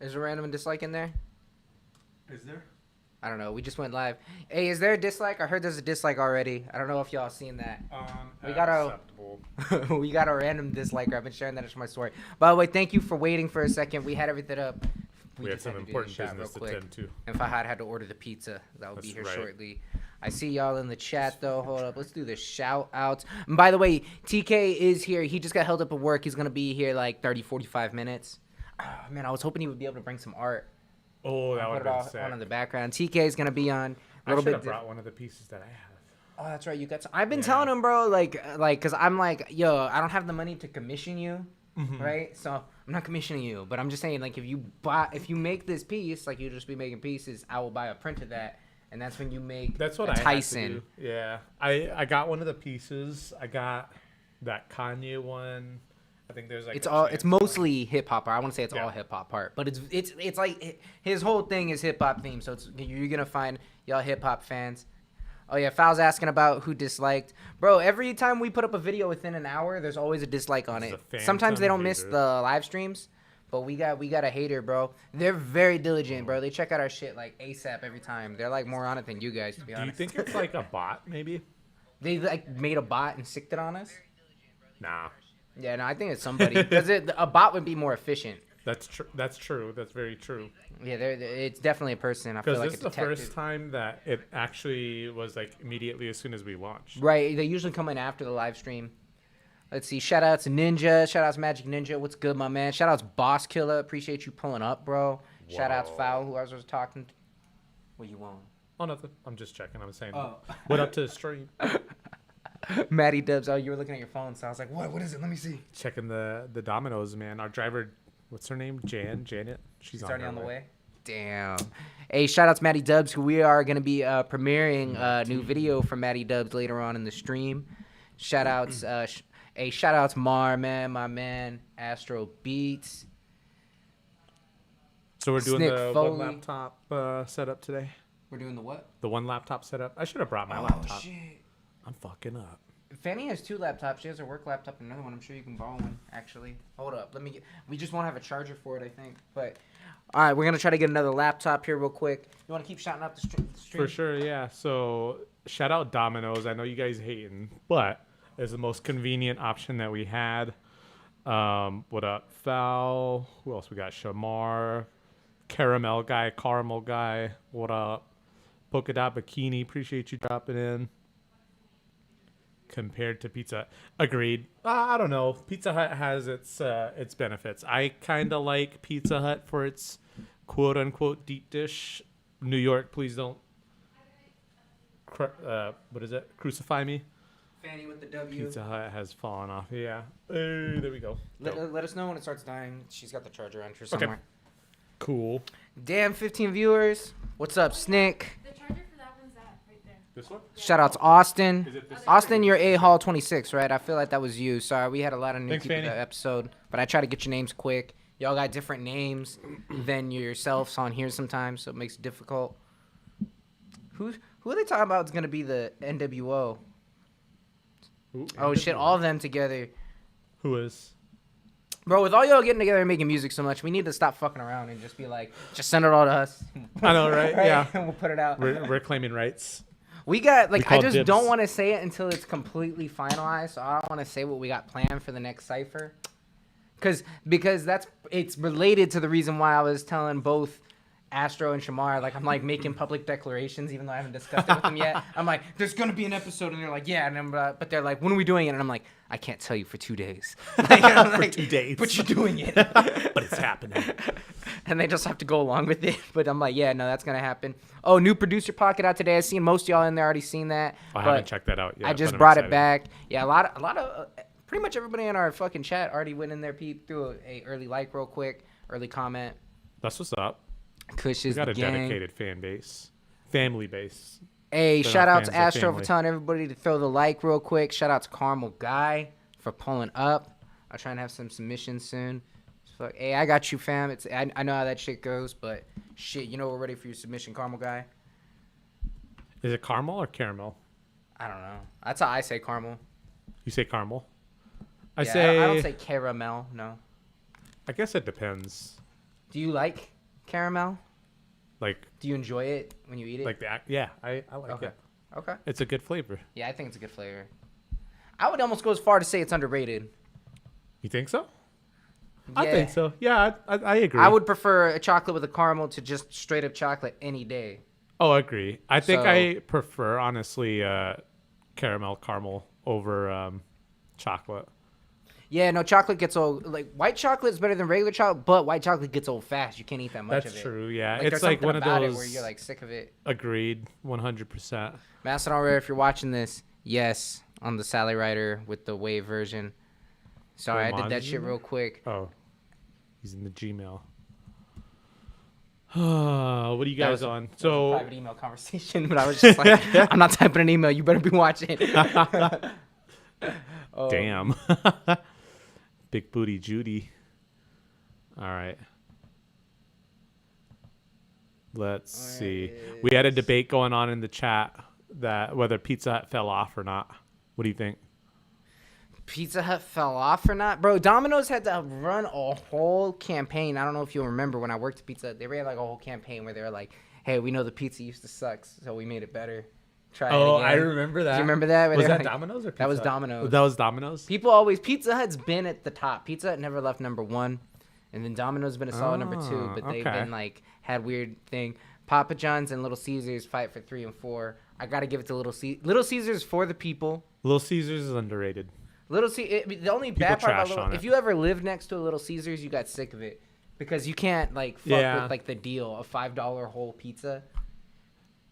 Is there a random dislike in there? Is there? I don't know. We just went live. Hey, is there a dislike? I heard there's a dislike already. I don't know if y'all seen that. We got Acceptable. we got a random dislike. I've been sharing that as my story. By the way, thank you for waiting for a second. We had everything up. We had some important business to tend to. And Fahad had to order the pizza. That will be here right. shortly. I see y'all in the chat, though. Hold up. Let's do the shout-outs. And by the way, TK is here. He just got held up at work. He's going to be here like 30, 45 minutes. Oh, man, I was hoping he would be able to bring some art. Oh, that would have been sick. On in the background. TK is going to be on a little I should have brought one of the pieces that I have. Oh, that's right. You got some. I've been telling him, bro, like, because I'm like, yo, I don't have the money to commission you. Right, so I'm not commissioning you, but I'm just saying, like, if you make this piece, like, you just be making pieces, I will buy a print of that, and that's when you make. That's what Tyson. I had to do. Yeah, I got one of the pieces. I got that Kanye one. I think there's like it's mostly hip hop art. I want to say it's all hip hop art, but it's like his whole thing is hip hop themed. So you're gonna find y'all hip hop fans. Oh yeah, Fal's asking about who disliked. Bro, every time we put up a video within an hour, there's always a dislike on it. Sometimes they don't miss the live streams, but we got a hater, bro. They're very diligent, bro. They check out our shit like ASAP every time. They're like more on it than you guys, to be honest. Do you think it's like a bot, maybe? They like made a bot and sicked it on us? Nah. Yeah, no, I think it's somebody because a bot would be more efficient. That's true. That's true. That's very true. Yeah, it's definitely a person. I feel like this is the first time that it actually was like immediately as soon as we launched. Right. They usually come in after the live stream. Let's see. Shout outs to Ninja. Shout outs Magic Ninja. What's good, my man? Shout outs Boss Killer. Appreciate you pulling up, bro. Whoa. Shout outs Foul, who I was talking to. What you want? Oh, nothing. I'm just checking. I'm saying, what up to the stream? Maddie Dubs. Oh, you were looking at your phone, so I was like, what is it? Let me see. Checking the Dominoes, man. Our driver, what's her name? Janet. She's already on the way. Damn. Hey, shout out to Maddie Dubs, who we are going to be premiering a new video from Maddie Dubs later on in the stream. Shout outs, shout out to Mar, man, my man, Astro Beats. So we're doing the one laptop setup today. We're doing the what? The one laptop setup. I should have brought my laptop. Oh, shit. I'm fucking up. Fanny has 2 laptops. She has her work laptop and another one. I'm sure you can borrow one, actually. Hold up. We just won't have a charger for it, I think. But, all right, we're going to try to get another laptop here real quick. You want to keep shouting out the stream? For sure, yeah. So, shout out Domino's. I know you guys hating, but it's the most convenient option that we had. What up? Foul. Who else we got? Shamar. Caramel guy. What up? Polka Dot Bikini. Appreciate you dropping in. Compared to Pizza Hut. Agreed. I don't know. Pizza Hut has its benefits. I kind of like Pizza Hut for its quote-unquote deep dish. New York, please don't what is it? Crucify me. Fanny with the W. Pizza Hut has fallen off. Yeah. Hey, there we go. Let us know when it starts dying. She's got the charger on her somewhere. Okay. Cool. Damn, 15 viewers. What's up, Snick? The charger for that one's that right there. This one? Shout out to Austin. Is it this Austin, you're A-Hall 26, right? I feel like that was you. Sorry, we had a lot of new Thanks, people Fanny. that episode, but I try to get your names quick. Y'all got different names than yourselves on here sometimes, so it makes it difficult. Who are they talking about is going to be the NWO? Ooh, Oh, shit, all of them together. Who is? Bro, with all y'all getting together and making music so much, we need to stop fucking around and just be like, just send it all to us. I know, right? Yeah. And we'll put it out. We're claiming rights. We got, like, We I call just don't dibs. want to say it until it's completely finalized, so I don't want to say what we got planned for the next cipher. Because it's related to the reason why I was telling both Astro and Shamar, like, I'm, like, making public declarations, even though I haven't discussed it with them yet. I'm like, there's going to be an episode, and they're like, yeah, and I'm, but they're like, when are we doing it? And I'm like, I can't tell you for 2 days. Like, I'm For like, 2 days. But you're doing it. But it's happening. And they just have to go along with it. But I'm like, yeah, no, that's going to happen. Oh, new producer pocket out today. I seen most of y'all in there already seen that. I haven't checked that out yet. I just but I'm brought it excited. back. Yeah, a lot of pretty much everybody in our fucking chat already went in there, peep, threw a early like real quick, early comment. That's what's up. Kush We is got the a gang. dedicated fan base. Family base. Hey, They're shout not out to fans, they're Astro for family. telling everybody to throw the like real quick. Shout out to Caramel Guy for pulling up. I'll try and have some submissions soon. So, hey, I got you, fam. I know how that shit goes, but shit, you know we're ready for your submission, Caramel Guy. Is it caramel or caramel? I don't know. That's how I say caramel. You say caramel? I don't say caramel. No. I guess it depends. Do you like caramel? Like, Do you enjoy it when you eat it? like yeah, I like Okay. it. Okay. It's a good flavor. Yeah, I think it's a good flavor. I would almost go as far to say it's underrated. You think so? Yeah. I think so. Yeah, I agree. I would prefer a chocolate with a caramel to just straight up chocolate any day. Oh, I agree. I think So- I prefer, honestly, caramel over chocolate. Yeah, no, chocolate gets old. Like, white chocolate is better than regular chocolate, but white chocolate gets old fast. You can't eat that much That's of it. true, yeah. Like, It's there's like something one of about those... it where you're, like, sick of it. Agreed, 100%. Mastodon Rare, if you're watching this, yes, on the Sally Rider with the Wave version. Sorry, I did that shit real quick. Oh, he's in the Gmail. What are you guys on? That was a So, private email conversation, but I was just like, I'm not typing an email. You better be watching. Oh. damn. Big booty Judy. All right. Let's see. We had a debate going on in the chat that whether Pizza Hut fell off or not. What do you think? Pizza Hut fell off or not? Bro, Domino's had to run a whole campaign. I don't know if you'll remember when I worked at Pizza Hut. They ran like a whole campaign where they were like, hey, we know the pizza used to suck, so we made it better. Try it again. remember that. Do you remember that? Where Was they were that like- Domino's or Pizza That was Hut? Domino's. That was Domino's? People always, Pizza Hut's been at the top. Pizza Hut never left number one. And then Domino's been a solid number two, but they've okay. been like, had weird thing. Papa John's and Little Caesars fight for 3 and 4. I got to give it to Little Caesars. Little Caesars for the people. Little Caesars is underrated. The only bad part about trash on Little, it. if you ever lived next to a Little Caesars, you got sick of it because you can't like fuck Yeah. with like the deal, a $5 whole pizza.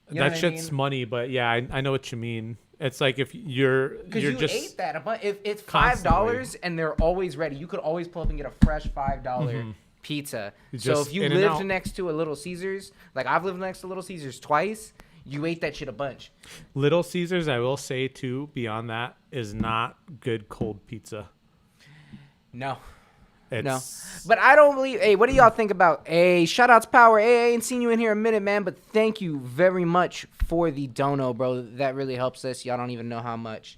You know That what I shit's mean? money, but yeah, I know what you mean. It's like if you're Because you're you just ate that a bunch. If it's constantly. $5 and they're always ready, you could always pull up and get a fresh $5 pizza. You So just if you in and lived out. next to a Little Caesars, like I've lived next to Little Caesars twice, you ate that shit a bunch. Little Caesars, I will say too, beyond that, is not good cold pizza. No. It's, No. But I don't believe. Hey, what do y'all think about? Hey, shout out to Power. Hey, I ain't seen you in here a minute, man. But thank you very much for the dono, bro. That really helps us. Y'all don't even know how much.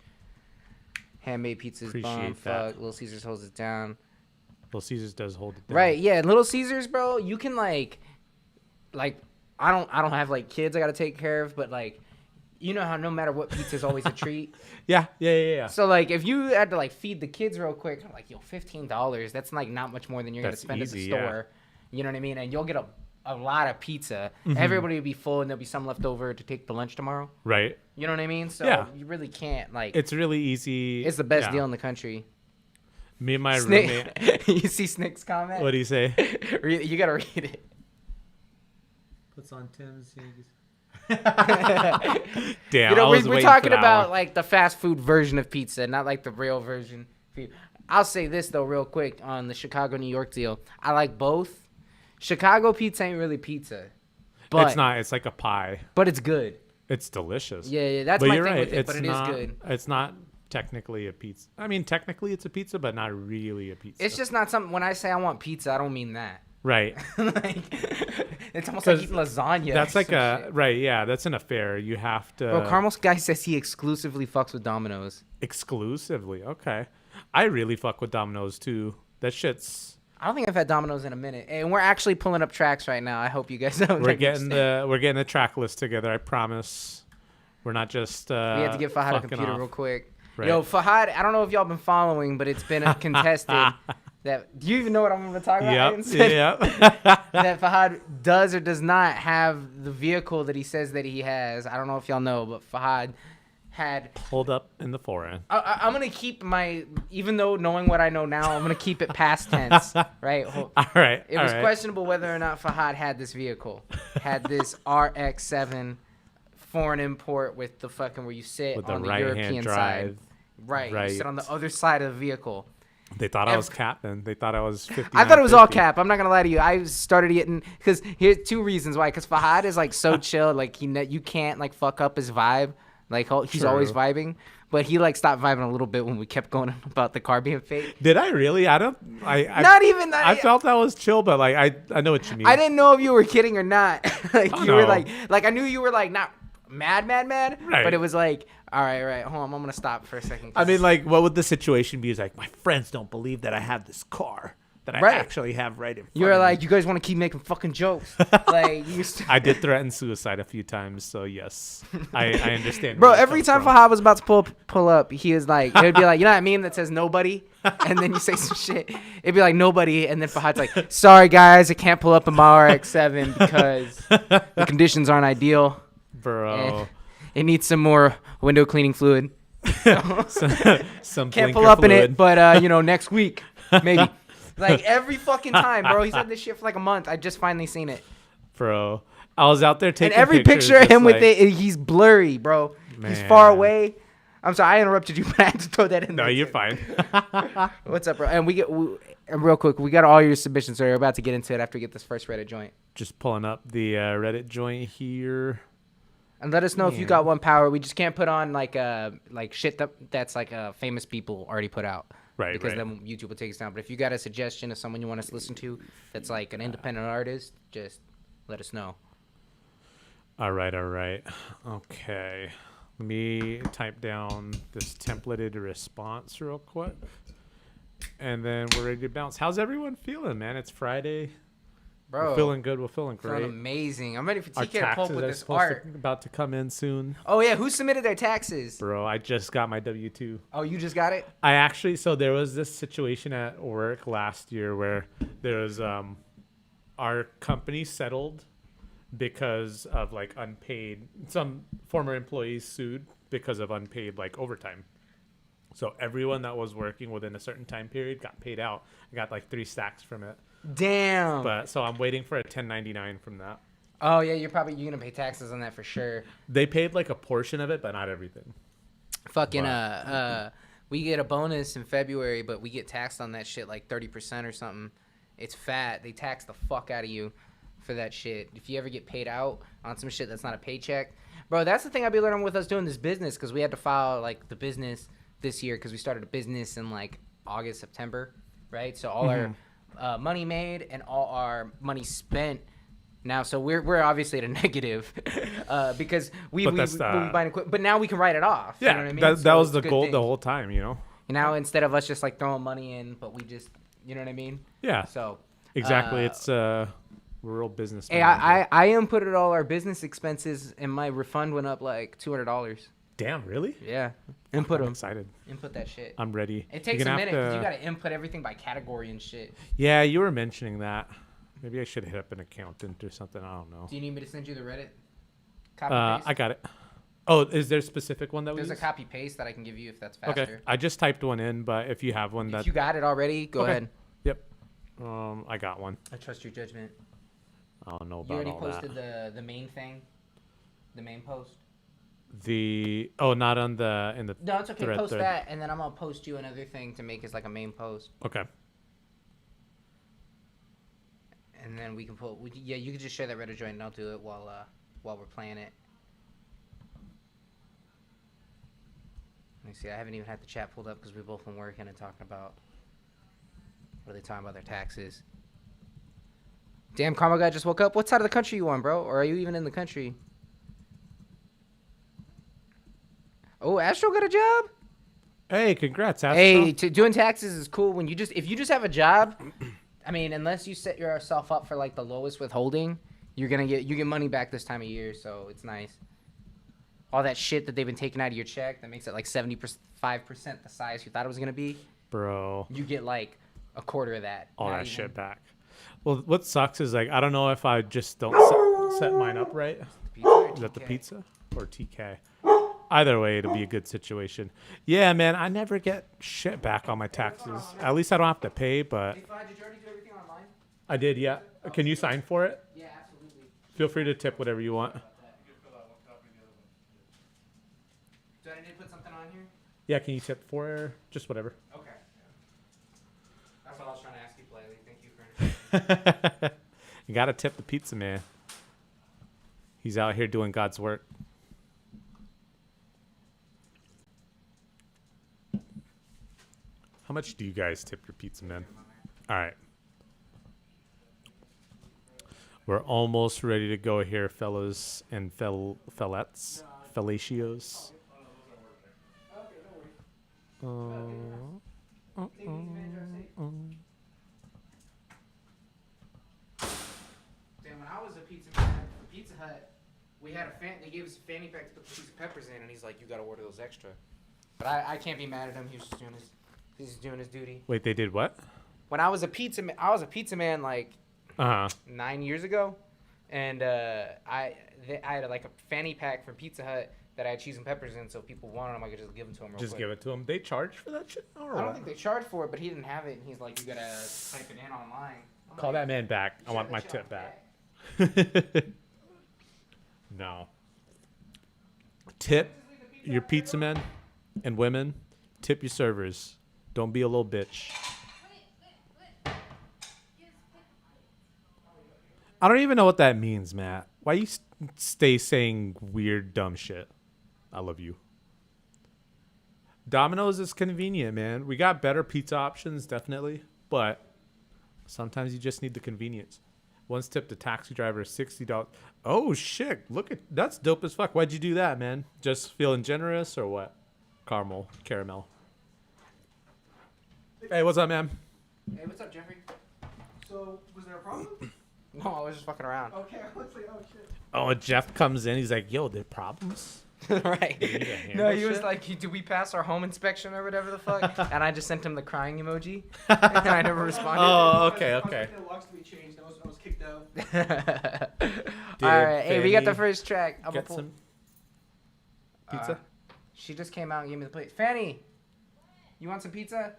Handmade pizza's bomb. Appreciate that. Fuck. Little Caesars holds it down. Little Caesars does hold it down. Right. Yeah. Little Caesars, bro. You can like, I don't have like kids I gotta take care of, but like, you know how no matter what, pizza's always a treat. Yeah. So like, if you had to like feed the kids real quick, I'm like, yo, $15. That's like not much more than you're That's gonna spend easy, at the yeah. store. You know what I mean? And you'll get a lot of pizza. Mm-hmm. Everybody will be full, and there'll be some left over to take to lunch tomorrow. Right. You know what I mean? So Yeah. you really can't like. It's really easy. It's the best yeah. deal in the country. Me and my roommate. Snick, you see Snick's comment? What do you say? You gotta read it. Puts on Tim's. Damn, You know, I was we're waiting talking for that about one. like the fast food version of pizza, not like the real version. I'll say this though, real quick on the Chicago New York deal. I like both. Chicago pizza ain't really pizza, but It's not. It's like a pie. But it's good. It's delicious. Yeah, that's but my you're thing right. with it. It's But it is not, good. It's not technically a pizza. I mean, technically it's a pizza, but not really a pizza. It's just not something. When I say I want pizza, I don't mean that. right. Like, it's almost like 'Cause eating lasagna. That's or like some a shit. right. Yeah, that's an affair. You have to Bro, Carmel's guy says he exclusively fucks with Domino's. exclusively. Okay, I really fuck with Domino's too. That shit's. I don't think I've had Domino's in a minute, and we're actually pulling up tracks right now. I hope you guys know. We're getting the track list together. I promise. We're not just. We had to give Fahad a fucking computer off. real quick. Right. Yo, Fahad, I don't know if y'all been following, but it's been contested. That do you even know what I'm going to talk about? I Yep. didn't say Yeah. that Fahad does or does not have the vehicle that he says that he has. I don't know if y'all know, but Fahad had. Hold up in the foreign. I'm going to keep my, even though knowing what I know now, I'm going to keep it past tense, right? All right. It was questionable whether or not Fahad had this vehicle. Had this RX-7 foreign import with the fucking where you sit with the on the right-hand European drive. side. Right. You sit on the other side of the vehicle. They thought I was capping. They thought I was 50. I thought it was all cap. I'm not gonna lie to you. I started getting because here's two reasons why. Because Fahad is like so chill, like you can't like fuck up his vibe. Like he's always True. vibing, but he like stopped vibing a little bit when we kept going on about the car being fake. Did I really? I don't. I Not even that. I felt that was chill, but like I know what you mean. I didn't know if you were kidding or not. Like Oh, you were no. like I knew you were like not mad, Right. but it was like all right, hold on, I'm gonna stop for a second. I mean, like, what would the situation be? Is like, my friends don't believe that I have this car. that I Right. actually have right in front You were of me. like, you guys want to keep making fucking jokes. Like, you used to. I did threaten suicide a few times, so yes, I understand. Bro, where you're every time coming Fobb was about to pull up, he was like, it would be like, you know that meme that says nobody? And then you say some shit. It'd be like, nobody. And then Fahad's like, sorry, guys, I can't pull up in my RX-7 because the conditions aren't ideal. from. Bro. It needs some more window cleaning fluid. Some Can't blinker pull up in fluid. it, but, next week, maybe. Like, every fucking time, bro. He's had this shit for like a month. I just finally seen it. Bro, I was out there taking And every pictures picture of just him with like- it, he's blurry, bro. He's far Man. away. I'm sorry, I interrupted you, but I had to throw that in No, there. you're too. fine. What's up, bro? And and real quick, we got all your submissions, so we're about to get into it after we get this first Reddit joint. Just pulling up the Reddit joint here. And let us know if you Yeah. got one power. We just can't put on like shit that's like famous people already put out. Right, Because right. then YouTube will take us down. But if you got a suggestion of someone you want us to listen to that's like an independent artist, just let us know. All right. Okay. Let me type down this templated response real quick. And then we're ready to bounce. How's everyone feeling, man? It's Friday. Bro, We're feeling good. We're feeling feeling great. amazing. I'm ready for Our TK to pull up taxes with are this supposed art. about to come in soon. Oh, yeah. Who submitted their taxes? Bro, I just got my W-2. Oh, you just got it? So there was this situation at work last year where there was our company settled because of like unpaid, some former employees sued because of unpaid like overtime. So everyone that was working within a certain time period got paid out. I got like 3 stacks from it. Damn. But so I'm waiting for a 1099 from that. Oh, yeah. You're going to pay taxes on that for sure. They paid like a portion of it, but not everything. Fucking Wow. we get a bonus in February, but we get taxed on that shit like 30% or something. It's fat. They tax the fuck out of you for that shit. If you ever get paid out on some shit that's not a paycheck, bro, that's the thing I've been learning with us doing this business, because we had to file like the business this year because we started a business in like August, September, right? So all our money made and all our money spent. Now, so we're obviously at a negative because we But that's, buying equipment, but now we can write it off. Yeah, you know what I mean? that So was it's the a good goal thing. the whole time, you know? Now instead of us just like throwing money in, but we just, you know what I mean? Yeah, So exactly. It's rural business. hey, I inputted all our business expenses, and my refund went up like $200. Damn, really? Yeah, input I'm them. excited. Input that shit. I'm ready. It takes You're a gonna minute have because to- you got to input everything by category and shit. Yeah, you were mentioning that. Maybe I should hit up an accountant or something. I don't know. Do you need me to send you the Reddit? Copy paste? I got it. Oh, is there a specific one that we There's a use? copy paste that I can give you if that's faster. Okay, I just typed one in, but if you have one that, If you got it already, go Okay. ahead. yep, I got one. I trust your judgment. I don't know You about already all posted that. the main thing, the main post. Not on the in the. No, it's okay. thread Post thread. that, and then I'm gonna post you another thing to make as like a main post, Okay. and then we can yeah, you can just share that Reddit joint, and I'll do it while we're playing it. Let me see. I haven't even had the chat pulled up because we've both been working and talking about what are they talking about their taxes. Damn, Karma guy just woke up. What side of the country you on, bro? Or are you even in the country? Oh, Astro got a job? Hey, congrats, Astro. Hey, doing taxes is cool when if you just have a job. I mean, unless you set yourself up for like the lowest withholding, you get money back this time of year, so it's nice. All that shit that they've been taking out of your check that makes it like 75% the size you thought it was gonna be, Bro, you get like a quarter of that. all Not that even. shit back. Well, what sucks is like I don't know if I just don't set mine up right. Pizza or Is that the TK? pizza or TK? Either way, it'll be a good situation. Yeah, man, I never get shit back on my taxes. At least I don't have to pay, but Hey, Fudge, did you already do everything online? I did, yeah. Can you sign for it? Yeah, absolutely. Feel free to tip whatever you want. Do I need to put something on here? Yeah, can you tip for just whatever? Okay. That's what I was trying to ask you politely. Thank you for. You gotta tip the pizza man. He's out here doing God's work. How much do you guys tip your pizza man? All right. We're almost ready to go here, fellas and fellettes, fellatio's. when I was a pizza man for Pizza Hut, we had they gave us a fanny pack to put the pizza peppers in, and he's like, "You gotta order those extra." But I can't be mad at him. He was just doing his duty. Wait, they did what? When I was a pizza man like 9 years ago, and I had like a fanny pack from Pizza Hut that I had cheese and peppers in, so if people wanted them, I could just give them to them real quick. Give it to them. They charge for that shit? Or I don't what? think they charged for it, but he didn't have it, and he's like, "You gotta type it in online." Call that man back. I want my tip back. No. Tip your pizza men and women. Tip your servers. Don't be a little bitch. I don't even know what that means, Matt. Why you stay saying weird, dumb shit? I love you. Domino's is convenient, man. We got better pizza options, definitely. But sometimes you just need the convenience. Once tipped a taxi driver $60. Oh, shit. Look at that's dope as fuck. Why'd you do that, man? Just feeling generous or what? Caramel. Hey, what's up, man? Hey, what's up, Jeffrey? So, was there a problem? No, I was just fucking around. Okay, I was like, oh shit. Oh, Jeff comes in. He's like, yo, there problems? Right. need to handle No, he was shit? like, "Did we pass our home inspection or whatever the fuck?" And I just sent him the crying emoji, and I never responded. Oh, okay. I was like, the locks to be changed. I was kicked out. All right, hey, we got the Fanny first track. I'm Get some pizza? She just came out and gave me the plate. Fanny, you want some pizza?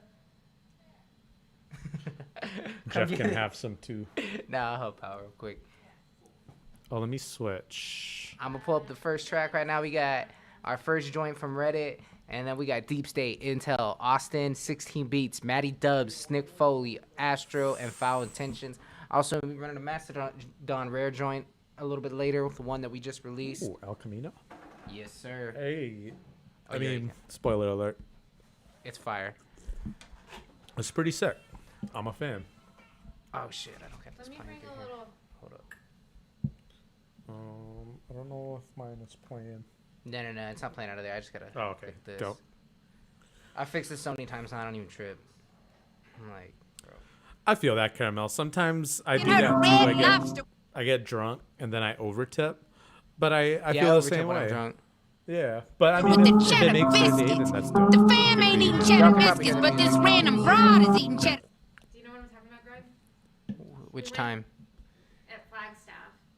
Jeff can have some too. Nah, I'll help out real quick. Oh, let me switch. I'm gonna pull up the first track right now. We got our first joint from Reddit, and then we got Deep State, Intel, Austin, 16 Beats, Matty Dubs, Snick Foley, Astro, and Foul Intentions. Also, we're running a Mastodon Rare joint a little bit later with the one that we just released. Ooh, El Camino. Yes, sir. Hey. Oh, I yeah, mean, spoiler alert. it's fire. It's pretty sick. I'm a fan. Oh shit, I don't get this Let me playing bring through a here. little. Hold up. I don't know if mine is playing. No, it's not playing out of there. I just gotta. Oh, okay. fix this. Dope. I fixed this so many times now I don't even trip. I'm like, bro. I feel that, Caramel. Sometimes I do Get her that red too. lobster. I get drunk and then I overtip. But I Yeah, feel the overtip same when I'm way. drunk. Yeah. But I With mean, the if cheddar it makes your day, biscuits. then that's dope. The fam ain't eating cheddar Y'all can probably biscuits, hear but the this random broad is eating cheddar. Do you know what I'm talking about, Greg? Which time? At Flagstaff,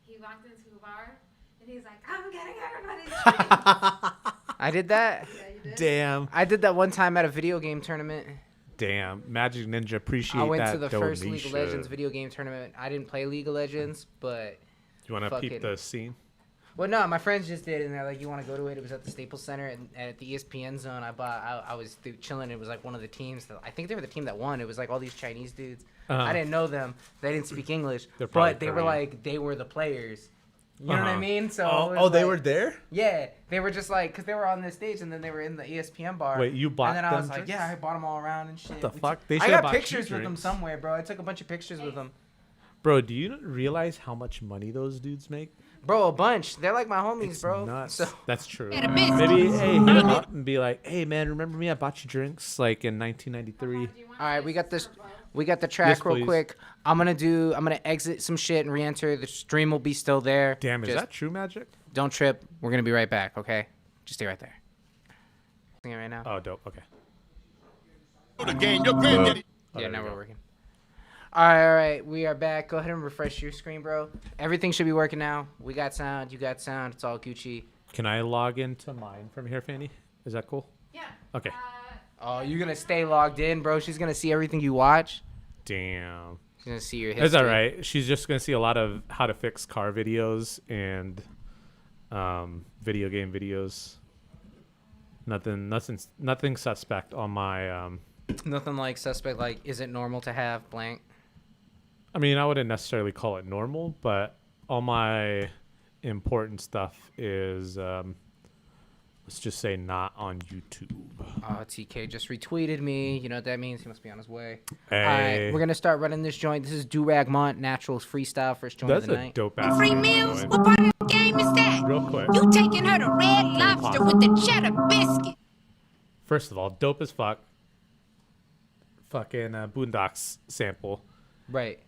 he walked into a bar and he's like, "I'm getting everybody's drinks." I did that. Yeah, you did. Damn. I did that one time at a video game tournament. Damn. Magic Ninja, appreciate I went that to the first League of donation. Legends video game tournament. I didn't play League of Legends, but You want to fucking- peep the scene? well, no, my friends just did, and they're like, "You want to go to it?" It was at the Staples Center, and at the ESPN zone. I was chilling. It was like one of the teams that I think they were the team that won. It was like all these Chinese dudes. Uh-huh. I didn't know them. They didn't speak English, They're probably but they were Korean. like they were the players. You know what I Uh-huh. mean? So it Oh, was they like- were there? Yeah, they were just like, because they were on this stage and then they were in the ESPN bar. Wait, you bought And then I was them like, drinks? yeah, I bought them all around and shit. the We fuck? took- They I should've got bought you pictures with them drinks. somewhere, bro. I took a bunch of pictures with them. Bro, do you realize how much money those dudes make? Bro, a bunch. They're like my homies, It's bro. nuts. So That's true. Get a biscuit. Maybe hey, hit him up and be like, hey man, remember me? I bought you drinks like in 1993. Do you want all right, this we got this. or both? We got the track Yes, real please. quick. I'm gonna exit some shit and re-enter. The stream will be still there. Damn, is Just that true, Magic? Don't trip. We're gonna be right back. Okay, just stay right there. Sing it right now. Oh, dope. Okay. The game, your granddaddy. Oh, Yeah, there now we we're go. working. All right, we are back. Go ahead and refresh your screen, bro. Everything should be working now. We got sound, you got sound. It's all Gucci. Can I log into mine from here, Fanny? Is that cool? Yeah. Okay. Oh, you're gonna stay logged in, bro. She's gonna see everything you watch. Damn. She's gonna see your history. It's all right. She's just gonna see a lot of how to fix car videos and video game videos. Nothing suspect on my. Nothing like suspect. Like, is it normal to have blank? I mean, I wouldn't necessarily call it normal, but all my important stuff is, let's just say, not on YouTube. Oh, TK just retweeted me. You know what that means? He must be on his way. Hey, All right, we're gonna start running this joint. This is Durag Mont Naturals Freestyle, first joint that's of the a night. dope ass. Free song, by the meals? way. What part of the game is that? Real quick. You taking her to red lobster with the cheddar biscuit. First of all, dope as fuck. Fucking Boondocks sample. Right.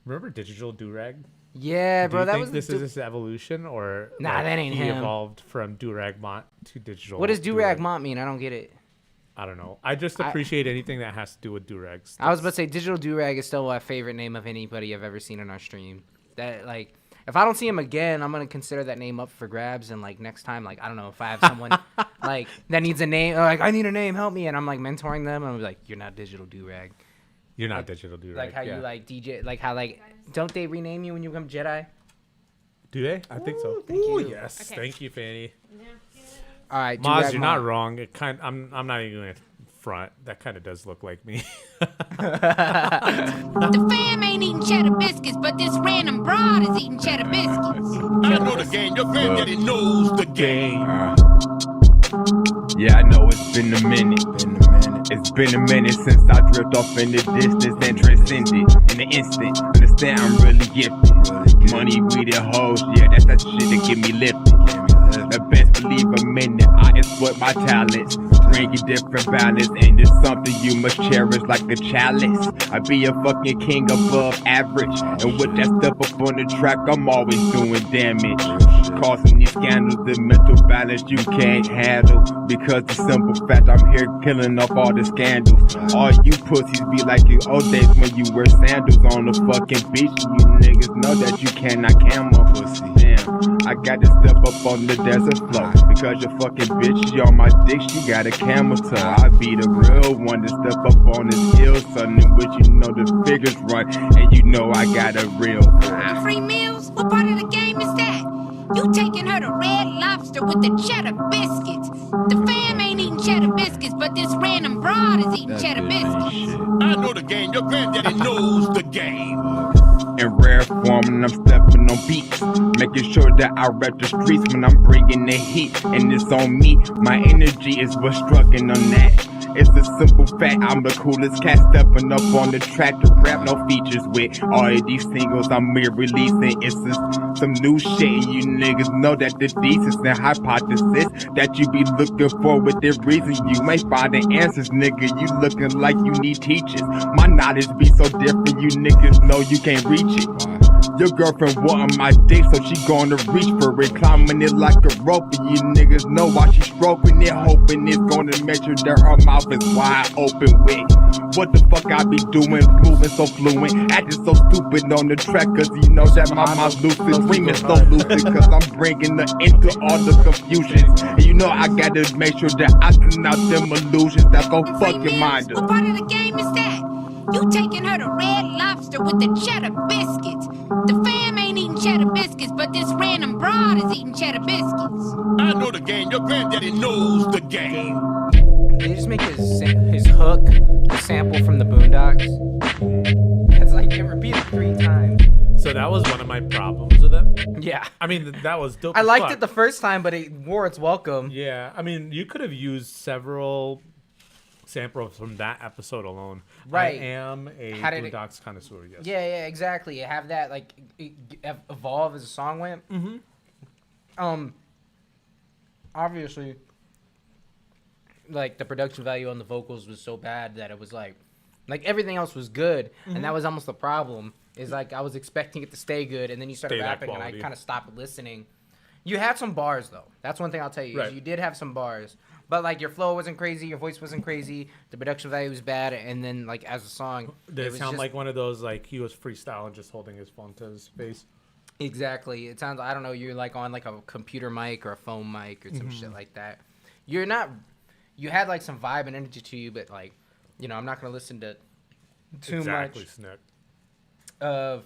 Remember Digital Durag? Yeah, Do bro, you that think was this is his evolution, or Nah, that ain't he him. evolved from Durag Mont to digital? What does Durag Mont mean? I don't get it. I don't know. I just appreciate anything that has to do with Durags. I was about to say Digital Durag is still my favorite name of anybody I've ever seen on our stream. That like, if I don't see him again, I'm gonna consider that name up for grabs. And like next time, like I don't know if I have someone like that needs a name, or like I need a name, help me, and I'm like mentoring them, and I'm like, you're not Digital Durag. You're not Digital Durag. Like how you like DJ, like how like don't they rename you when you become Jedi? Do they? I think so. thank Ooh, you. yes. Okay. Thank you, Fanny. All right, Maz, Durag you're Mont. not wrong. I'm not even gonna front. That kind of does look like me. The fam ain't eating cheddar biscuits, but this random broad is eating cheddar biscuits. I know the game. Your granddaddy knows the game. Yeah, I know it's been a minute. It's been a minute since I drift off in the distance and transcended in an instant. Understand I'm really gifted. Money, weed, and hoes, yeah, that's that shit that get me lifted. The best believe a minute, I exploit my talents. Bring you different balance, and it's something you must cherish like a chalice. I be a fucking king above average, and with that step up on the track, I'm always doing damage. Causing these scandals, the mental balance you can't handle. Because the simple fact I'm here killing off all the scandals. All you pussies be like in old days when you wear sandals on the fucking beach. You niggas know that you cannot camel pussy. Damn, I got to step up on the desert floor. Because your fucking bitch, she on my dick, she got a camel toe. I be the real one to step up on this hill, son, in which you know the figures run. And you know I got a real voice. Free meals? What part of the game is that? You taking her to Red Lobster with the cheddar biscuits. The fam ain't eating cheddar biscuits, but this random broad is eating cheddar biscuits. I know the game. Your granddaddy knows the game. In rare form, and I'm stepping on beats, making sure that I rep the streets when I'm bringing the heat. And it's on me, my energy is what's strucking on that. It's a simple fact, I'm the coolest cat stepping up on the track to rap no features with. All of these singles I'm here releasing, it's some new shit, and you niggas know that the thesis and hypothesis that you be looking for with the reason you may find the answers, nigga. You looking like you need teachers. My knowledge be so different, you niggas know you can't reach it. Your girlfriend wanting my dick, so she gonna reach for it, climbing it like a rope, and you niggas know why she stroking it, hoping it's gonna make sure that her mouth is wide open with. What the fuck I be doing, moving so fluent, acting so stupid on the track, cause you know that my mouth's lucid, screaming so lucid, cause I'm bringing the into all the confusion. And you know I gotta make sure that I send out them illusions that go fuck your mind up. What part of the game is that? You taking her to Red Lobster with the cheddar biscuits. The fam ain't eating cheddar biscuits, but this random broad is eating cheddar biscuits. I know the game. Your granddaddy knows the game. They just make his hook a sample from the Boondocks. It's like it repeated 3 times. So that was one of my problems with them. Yeah. I mean, that was dope. I as liked fuck. it the first time, but it wore its welcome. Yeah, I mean, you could have used several samples from that episode alone. Right. I am a How did it- Boondocks connoisseur, yes. Yeah, exactly. Have that like evolve as the song went. Obviously, like the production value on the vocals was so bad that it was like everything else was good, and that was almost the problem. Is like I was expecting it to stay good, and then you started Stay that rapping, and I quality. kind of stopped listening. You had some bars though. That's one thing I'll tell you. Right. Is you did have some bars, but like your flow wasn't crazy, your voice wasn't crazy, the production value was bad, and then like as a song, Did it was sound just- like one of those, like, he was freestyling just holding his phone to his face? Exactly. It sounds. I don't know. You're like on like a computer mic or a phone mic or some shit like that. You're not. You had like some vibe and energy to you, but like, you know, I'm not gonna listen to too Exactly, much Snook. of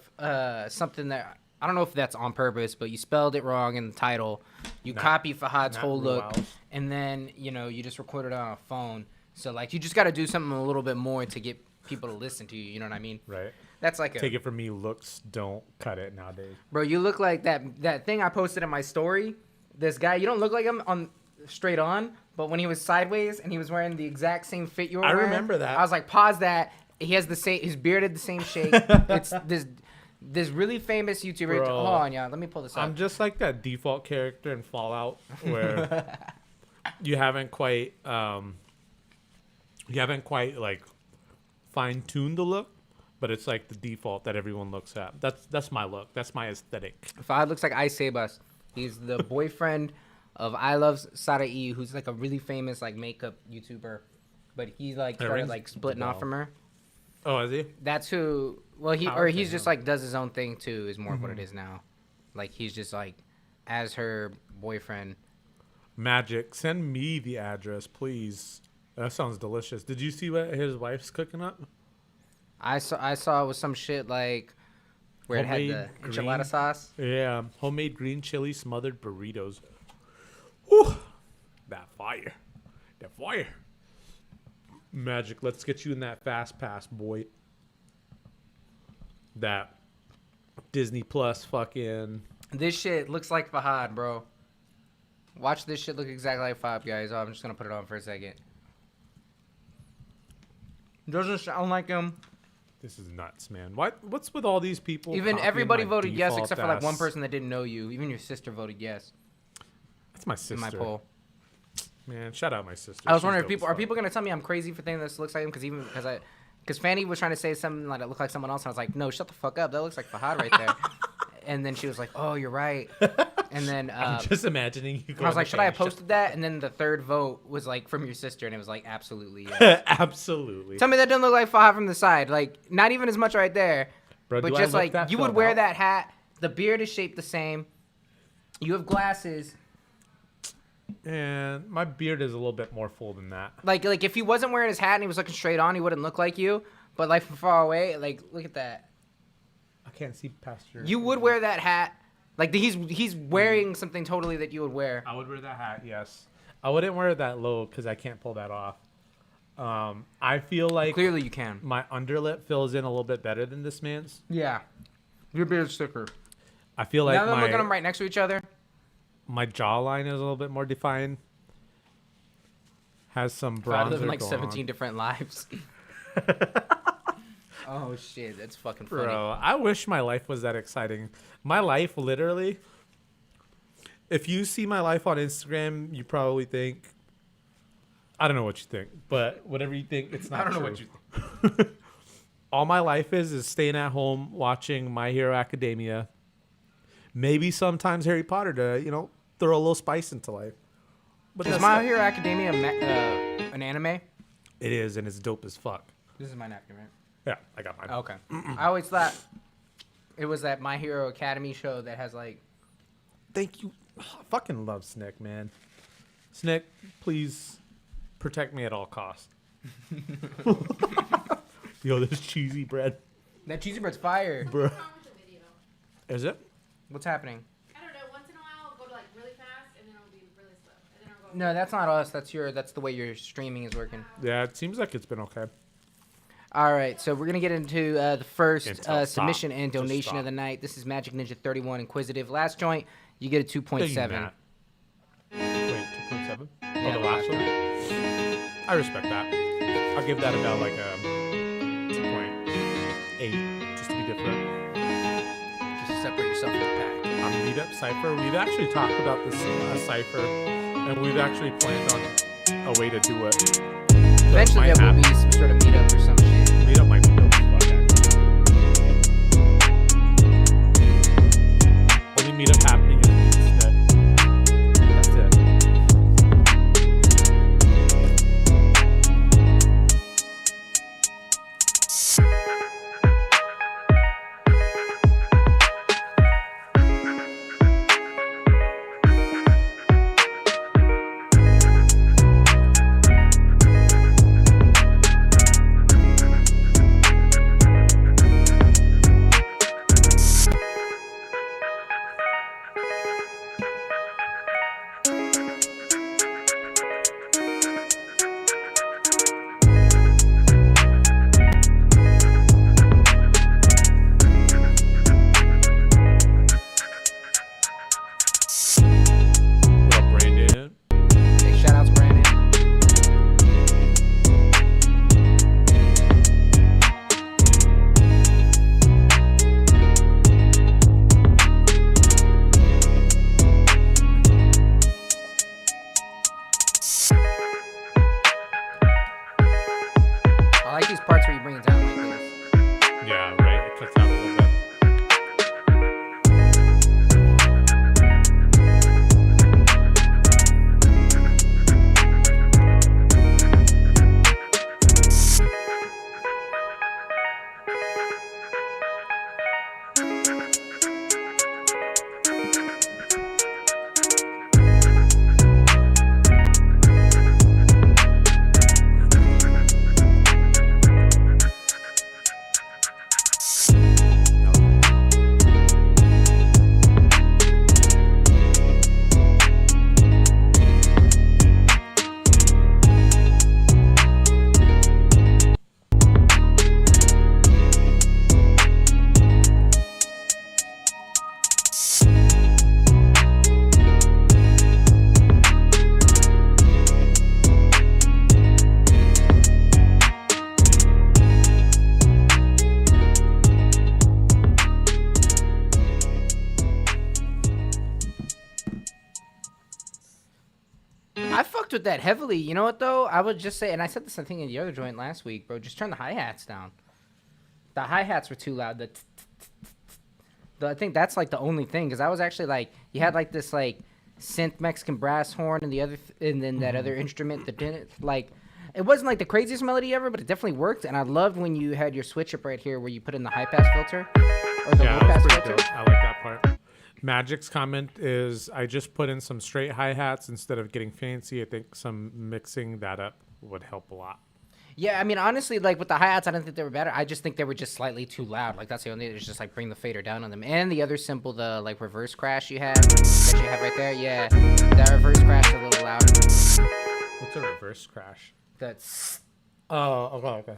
something that I don't know if that's on purpose, but you spelled it wrong in the title. You copy Fahad's not whole look, Ruel's. and then you know you just recorded it on a phone. So like, you just got to do something a little bit more to get people to listen to you. You know what I mean? Right. That's like Take it from me, looks don't cut it nowadays. Bro, you look like that thing I posted in my story. This guy, you don't look like him on straight on, but when he was sideways and he was wearing the exact same fit you were I wearing. remember that. I was like, pause that. He has the same, his beard had the same shape. It's this really famous YouTuber. Bro. Hold on, y'all. Let me pull this up. I'm just like that default character in Fallout where you haven't quite like fine-tuned the look, but it's like the default that everyone looks at. That's my look. That's my aesthetic. Fobb looks like Ice Sebas. He's the boyfriend of I Love Sarai, who's like a really famous like makeup YouTuber, but he like started rings like splitting the off bell. from her. Oh, is he? That's who. Well, Power to he's just him. like does his own thing too. Is more of what it is now. Like he's just like as her boyfriend. Magic, send me the address, please. That sounds delicious. Did you see what his wife's cooking up? I saw it was some shit like where it had the Homemade enchilada green- sauce. Yeah, homemade green chili smothered burritos. Whew. That fire. That fire. Magic, let's get you in that fast pass, boy. That Disney Plus fucking... This shit looks like Fahad, bro. Watch this shit look exactly like Fobb, guys. Oh, I'm just gonna put it on for a second. Doesn't sound like him. This is nuts, man. What's with all these people? Even copying everybody my voted yes default except for like one ass- person that didn't know you. Even your sister voted yes That's my sister. in my poll. Man, shout out my sister. I was She's wondering if dope as are fuck. people gonna tell me I'm crazy for thinking this looks like him because Fanny was trying to say something like it looked like someone else and I was like, no, shut the fuck up. That looks like Fahad right there. And then she was like, oh, you're right. And then I'm just imagining you. I was like, should I have posted that? And then the third vote was like from your sister, and it was like, absolutely. Yes. Absolutely. Tell me that doesn't look like Fahad from the side. Like, not even as much right there. Bro, but do I just look like, that you would filled wear out? that hat. The beard is shaped the same. You have glasses. And my beard is a little bit more full than that. Like if he wasn't wearing his hat and he was looking straight on, he wouldn't look like you. But like from far away, like look at that. I can't see past your. You would wear that hat. Like he's wearing something totally that you would wear. I would wear that hat. Yes. I wouldn't wear it that low because I can't pull that off. I feel like Clearly you can. my underlip fills in a little bit better than this man's. Yeah. Your beard's thicker. I feel like Now that I'm looking at them my right next to each other. my jawline is a little bit more defined. Has some I bronzer live in like going 17 on. different lives. Oh shit, that's fucking funny. Bro, I wish my life was that exciting. My life, literally. If you see my life on Instagram, you probably think, I don't know what you think, but whatever you think, it's not I don't know true. what you think. All my life is staying at home watching My Hero Academia. Maybe sometimes Harry Potter to, throw a little spice into life. But Is that's My it. Hero Academia an anime? It is, and it's dope as fuck. This is my napkin, right? Yeah, I got mine. Okay. I always thought it was that My Hero Academy show that has like. Thank you. I fucking love Snick, man. Snick, please protect me at all costs. Yo, this cheesy bread. That cheesy bread's fire. Bro. What's wrong with the video? Is it? What's happening? I don't know. Once in a while, it'll go to like really fast, and then it'll be really slow, and then it'll go. No, that's not us. That's the way your streaming is working. Yeah, it seems like it's been okay. All right, so we're gonna get into the first Until submission stop. and Just donation stop. of the night. This is Magic Ninja 31 Inquisitive. Last joint, you get a 2.7. Matt. Wait, 2.7? Yeah, Oh, the last one? I respect that. I'll give that about like a 2.8, just to be different. Just to separate yourself from the pack. On Meetup Cypher, we've actually talked about this Cypher, and we've actually planned on a way to do it. So it Eventually, might there will be happen. some sort of meetup or some shit. Meetup might be dope as fuck, actually. Only meetup happening is instead. That's it. fucked with that heavily. You know what though? I would just say, and I said this I think in the other joint last week, bro. Just turn the hi hats down. The hi hats were too loud. I think that's like the only thing, because I was actually like, you had like this like synth Mexican brass horn and then that other instrument that didn't like. It wasn't like the craziest melody ever, but it definitely worked. And I loved when you had your switch up right here where you put in the high pass filter or the low that was pass pretty filter. dope. I like that part. Magic's comment is, I just put in some straight hi-hats instead of getting fancy. I think some mixing that up would help a lot. Yeah, I mean, honestly, like with the hi-hats, I don't think they were better. I just think they were just slightly too loud. Like that's the only, it's just like bring the fader down on them. And the other symbol, the like reverse crash you have right there. Yeah, that reverse crash is a little louder. What's a reverse crash? That's, Oh, okay.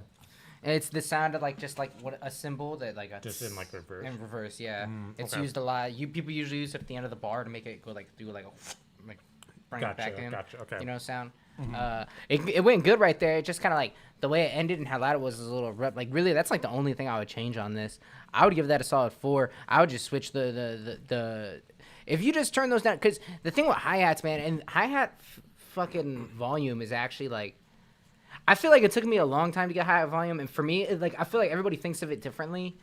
and it's the sound of like just like what a symbol that like a Just in like reverse. in reverse. Yeah, it's okay. used a lot. People usually use it at the end of the bar to make it go like do like a like bring it back in. Gotcha. Okay. You know, sound. It went good right there. It just kind of like the way it ended and how loud it was a little like really that's like the only thing I would change on this. I would give that a solid 4. I would just switch the if you just turn those down, because the thing with hi-hats, man, and hi-hat fucking volume is actually like, I feel like it took me a long time to get hi-hat volume, and for me, like I feel like everybody thinks of it differently,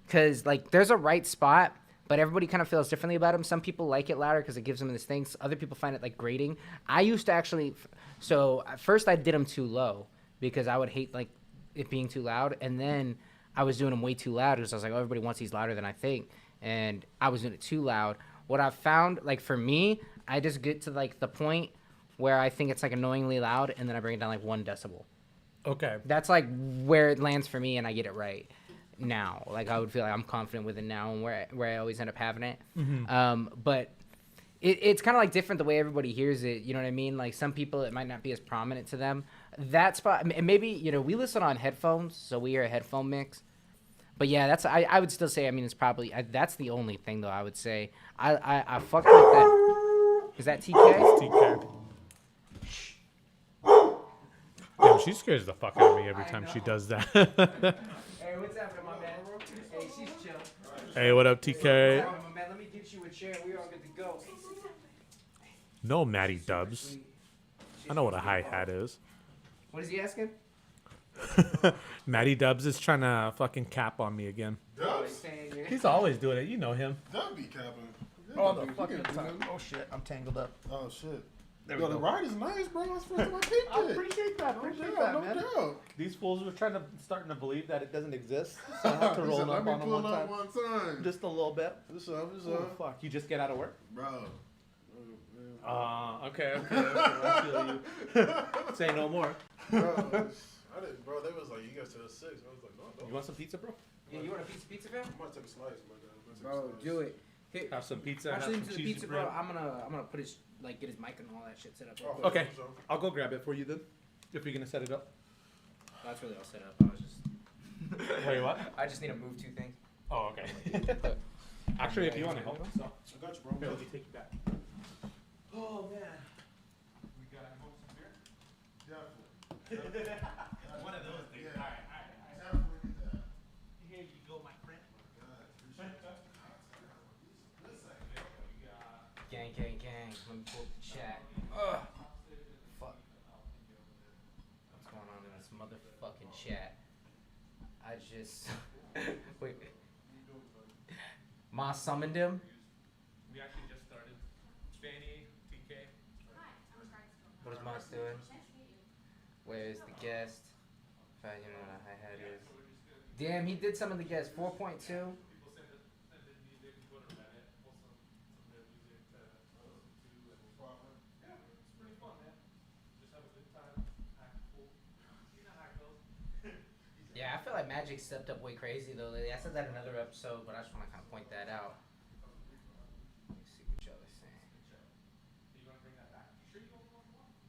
because like there's a right spot, but everybody kind of feels differently about them. Some people like it louder because it gives them this thing. Other people find it like grating. I used to actually, so at first I did them too low because I would hate like it being too loud, and then I was doing them way too loud because I was like, oh, everybody wants these louder than I think, and I was doing it too loud. What I've found, like for me, I just get to like the point where I think it's like annoyingly loud, and then I bring it down like 1 decibel. Okay. That's like where it lands for me, and I get it right now. Like I would feel like I'm confident with it now, and where I always end up having it. But it's kind of like different the way everybody hears it. You know what I mean? Like some people, it might not be as prominent to them. That spot, and maybe, you know, we listen on headphones, so we hear a headphone mix. But yeah, that's I would still say, I mean, it's probably that's the only thing though. I would say I fucked with that. Is that TK? TK. Damn, she scares the fuck out of me every time she does that. Hey, what's happening, my man? Hey, she's chill. Hey, what up, TK? My man, let me get you a chair. We all good to go. No, Matty Dubs. I know what a hi-hat is. What is he asking? Matty Dubs is trying to fucking cap on me again. Dubs? He's always doing it. You know him. Dub be capping. Oh, the fucking time. Oh shit, I'm tangled up. Oh shit. There Yo, we the go. ride is nice, bro. That's the first time I peeped I it. appreciate that. No Appreciate doubt, that, man. no doubt. These fools were starting to believe that it doesn't exist. So I have to He roll said, up let me on them pull one up time. one time. Just a little bit. What's up? What's Oh, up? fuck. You just get out of work? Bro. Okay. I feel you. Say no more. Bro, I didn't, bro. They was like, you guys to the 6. I was like, no. You want some pizza, bro? Yeah, you want a piece of pizza, fam? I might take a slice, my guy. I might take a Bro, slice. do it. Here, Have some pizza. watch Have some into the cheesy pizza, bread. bro. I'm gonna put his like get his mic and all that shit set up. Oh, Okay. so- I'll go grab it for you then. If you're gonna set it up. That's really all set up. I was just. Wait, what? I just need to move 2 things. Oh, okay. Actually, if you want to help us, I got you, bro. here, let me take you back. Oh man. We got to hold some beer? Definitely. One of those things. Yeah. All right. Definitely need that. Here you go, my friend. Gang. Let me pull up the chat. Ugh. Fuck. What's going on in this motherfucking chat? I just wait. Ma summoned him. We actually just started. Fanny, TK. What is Moss doing? Where's the guest? If I, you know what a hi-hat is. Damn, he did some of the guests. 4.2. Yeah, I feel like Magic stepped up way crazy though lately. I said that in another episode, but I just want to kind of point that out. Let me see what y'all are saying.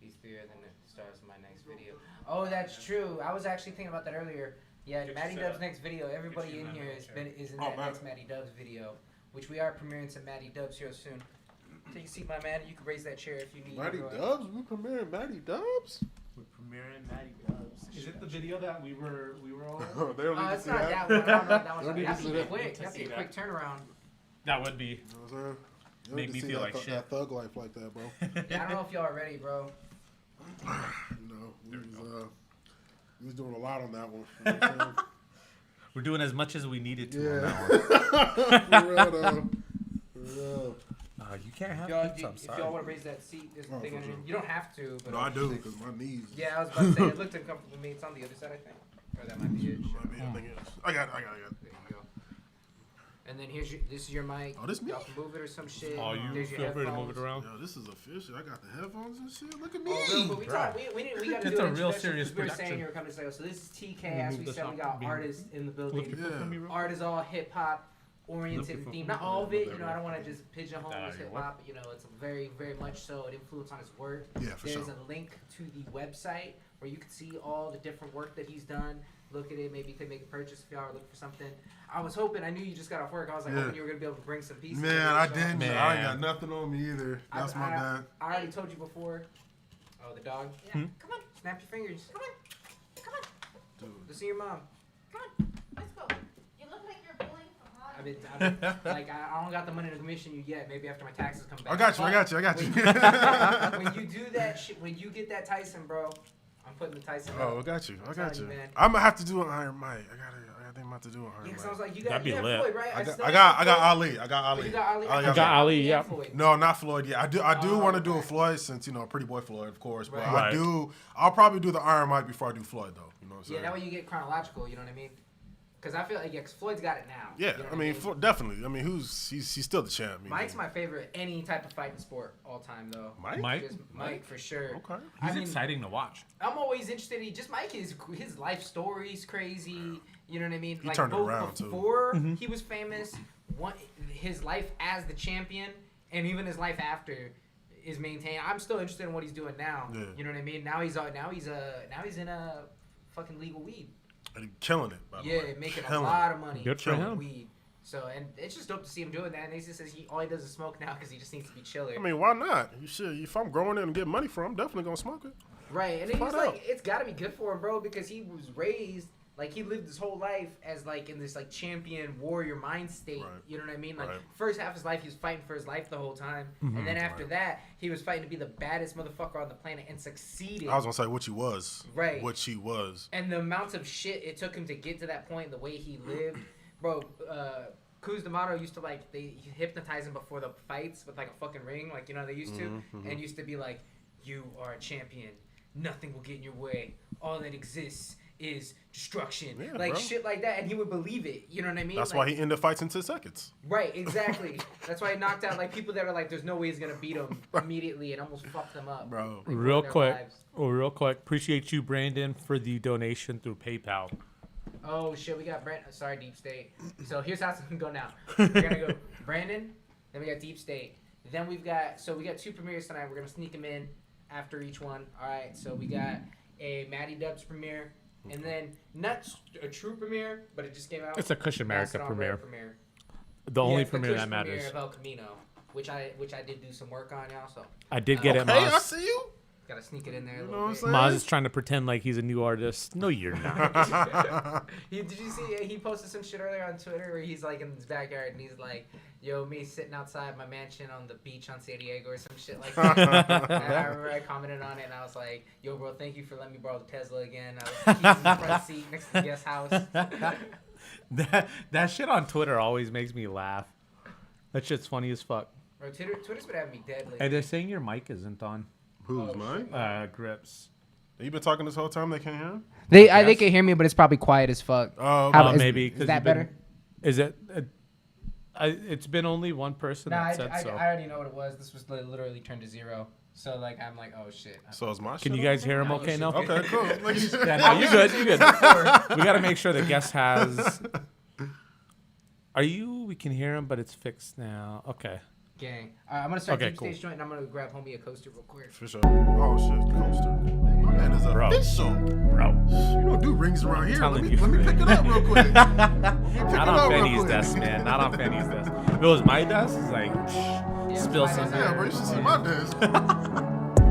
He's bigger than the stars of my next video. Oh, that's true. I was actually thinking about that earlier. Yeah, Matty Dub's next video. Everybody in here is in that next Matty Dubs video, which we are premiering some Matty Dubs here soon. Take a seat, my man. You can raise that chair if you need. Matty bro. Dubs? We premiering Matty Dubs? We're premiering Matty Dubs. Is it the video that we were all? They don't need to It's see not that. that one. I don't know if that Don't one's need to that'd see be that. quick. To That'd be see a quick turnaround. That would be. You know what I'm saying? You don't Make need me to see feel that like shit. That thug life like that, bro. Yeah, I don't know if y'all are ready, bro. We was doing a lot on that one. You know what I'm saying? We're doing as much as we needed to. Yeah. On For real, though. For real. you can't have pizza. I'm If sorry. y'all want to raise that seat, there's a thing for underneath. sure. You don't have to, but No, I do, because my knees. Yeah, I was about to say it looked uncomfortable to me. It's on the other side, I think, or that might be it. Might be, I think it is. I got it. There you go. And then this is your mic. Oh, this me? Y'all can move it or some shit. Oh, you There's your feel free to move headphones. it around. Yo, this is official. I got the headphones and shit. Look at me. Oh, real, but we got to It's do a an real introduction serious 'cause we were production. saying you were coming to say, so this is TK. Let me As move we this said, we up. got Be- artists in the building. Looking for me, real- Art is all hip hop oriented Looking for theme. me. Not all of it, you know. I don't want to just pigeonhole That him out as of your hip hop. You know, it's very, very much so an influence on his work. Yeah, for There's sure. a link to the website where you can see all the different work that he's done. Look at it. Maybe you could make a purchase if y'all are looking for something. I was hoping. I knew you just got off work. I was like, Yeah. hoping you were gonna be able to bring some pieces. Man, I So- didn't. Man. I ain't got nothing on me either. That's my bad. I already told you before. Oh, the dog. Yeah. Come on, snap your fingers. Come on. Come on. Dude. To see your mom. Come on. Let's go. You look like you're bullying from Hollywood. I've been like, I don't got the money to commission you yet. Maybe after my taxes come back. I got you. I got you. I got you. When you do that shit, when you get that Tyson, bro, I'm putting the Tyson. Oh, I up. got you. I I'm got telling you. you, man. I'm gonna have to do an Iron Mike. I think I'm about to do an Yeah, Iron 'cause I was Mike. like, you got, That'd be you got lit. Floyd, right? I still got Floyd. Ali. I got Ali. You got Ali. I got Ali, and yeah. Floyd. No, not Floyd. Yeah, I do Oh, want to do a okay. Floyd since Pretty Boy Floyd, of course. But Right. I'll probably do the Iron Mike before I do Floyd, though. You know what I'm saying? Yeah, that way you get chronological. You know what I mean? Because I feel like 'cause Floyd's got it now. Yeah, you know what I mean, definitely. I mean, he's still the champ. I mean, Mike's my favorite any type of fighting sport all time though. Mike? Just Mike for sure. Okay. I He's mean, exciting to watch. I'm always interested in just Mike. His life story's crazy. You know what I mean? He turned it both around, too. before he was famous, his life as the champion, and even his life after is maintained. I'm still interested in what he's doing now. Yeah. You know what I mean? Now he's in a fucking legal weed. And he's killing it. By the Yeah, way. making Killing a lot of money. Good for with him. Weed. So, and it's just dope to see him doing that. And he just says all he does is smoke now because he just needs to be chiller. I mean, why not? You should. If I'm growing it and getting money for it, I'm definitely gonna smoke it. Right, and then he's Flat like, out. it's got to be good for him, bro, because he was raised like he lived his whole life as like in this like champion warrior mind state. Right. You know what I mean? Like Right. first half of his life, he was fighting for his life the whole time, and then after that, he was fighting to be the baddest motherfucker on the planet and succeeded. I was gonna say what you was. Right. What she was. And the amounts of shit it took him to get to that point, the way he lived, bro. Kuz D'Amato used to they hypnotize him before the fights with like a fucking ring, like you know they used to, and used to be like, "You are a champion. Nothing will get in your way. All that exists is destruction." Yeah, like bro. shit like that, and he would believe it. You know what I mean? That's like, why he ended fights in 10 seconds. Right, exactly. That's why he knocked out like people that are like, "There's no way he's gonna beat him immediately," and almost fucked them up, Bro. Like, Real ruined their quick. lives. Real quick. Appreciate you, Brandon, for the donation through PayPal. Oh shit, we got Brandon. Sorry, Deep State. So here's how it's gonna go now. We're gonna go Brandon, then we got Deep State. Then we got two premieres tonight. We're gonna sneak them in after each one. All right. So we got a Matty Dubs premiere, and then not a true premiere, but it just came out. It's a Kush America Acid on premiere. Red premiere. The only it's the premiere Kush that matters. Premiere of El Camino, which I did do some work on, y'all. So I did get it, Hey, I Maz. see you. gotta sneak it in there a You know little what I'm bit. saying? Maz is trying to pretend like he's a new artist. No, you're not. Did you see he posted some shit earlier on Twitter where he's like in his backyard and he's like, "Yo, me sitting outside my mansion on the beach on San Diego," or some shit like that. And I remember I commented on it and I was like, "Yo, bro, thank you for letting me borrow the Tesla again. I was keys in the front seat next to the guest house." that shit on Twitter always makes me laugh. That shit's funny as fuck. Bro, Twitter's been having me dead lately. Hey, they're saying your mic isn't on. Who's mine? Grips. You been talking this whole time? They can't hear him? They can hear me, but it's probably quiet as fuck. Oh, How- is- maybe. is 'cause that you've been- better? Is it? It's been only one person Nah, that said I so. already know what it was. This was literally turned to 0. So like I'm like, oh shit. So is my Can shit you guys on? hear him No, okay shit. now? Okay, cool. Yeah, no, you good. You good. We got to make sure the guest has. We can hear him, but it's fixed now. Okay. Gang. I'm gonna start Okay, Deep cool. Stage joint and I'm gonna grab homie a coaster real quick. For sure. Oh, shit. Coaster. My man is Bro. official. Bro. You don't do rings around here. telling Let you. me pick it up real quick. Not on Benny's desk, man. Not on Benny's desk. If it was my desk, it's like, spill it's some. fine. Yeah, bro, you should see my desk.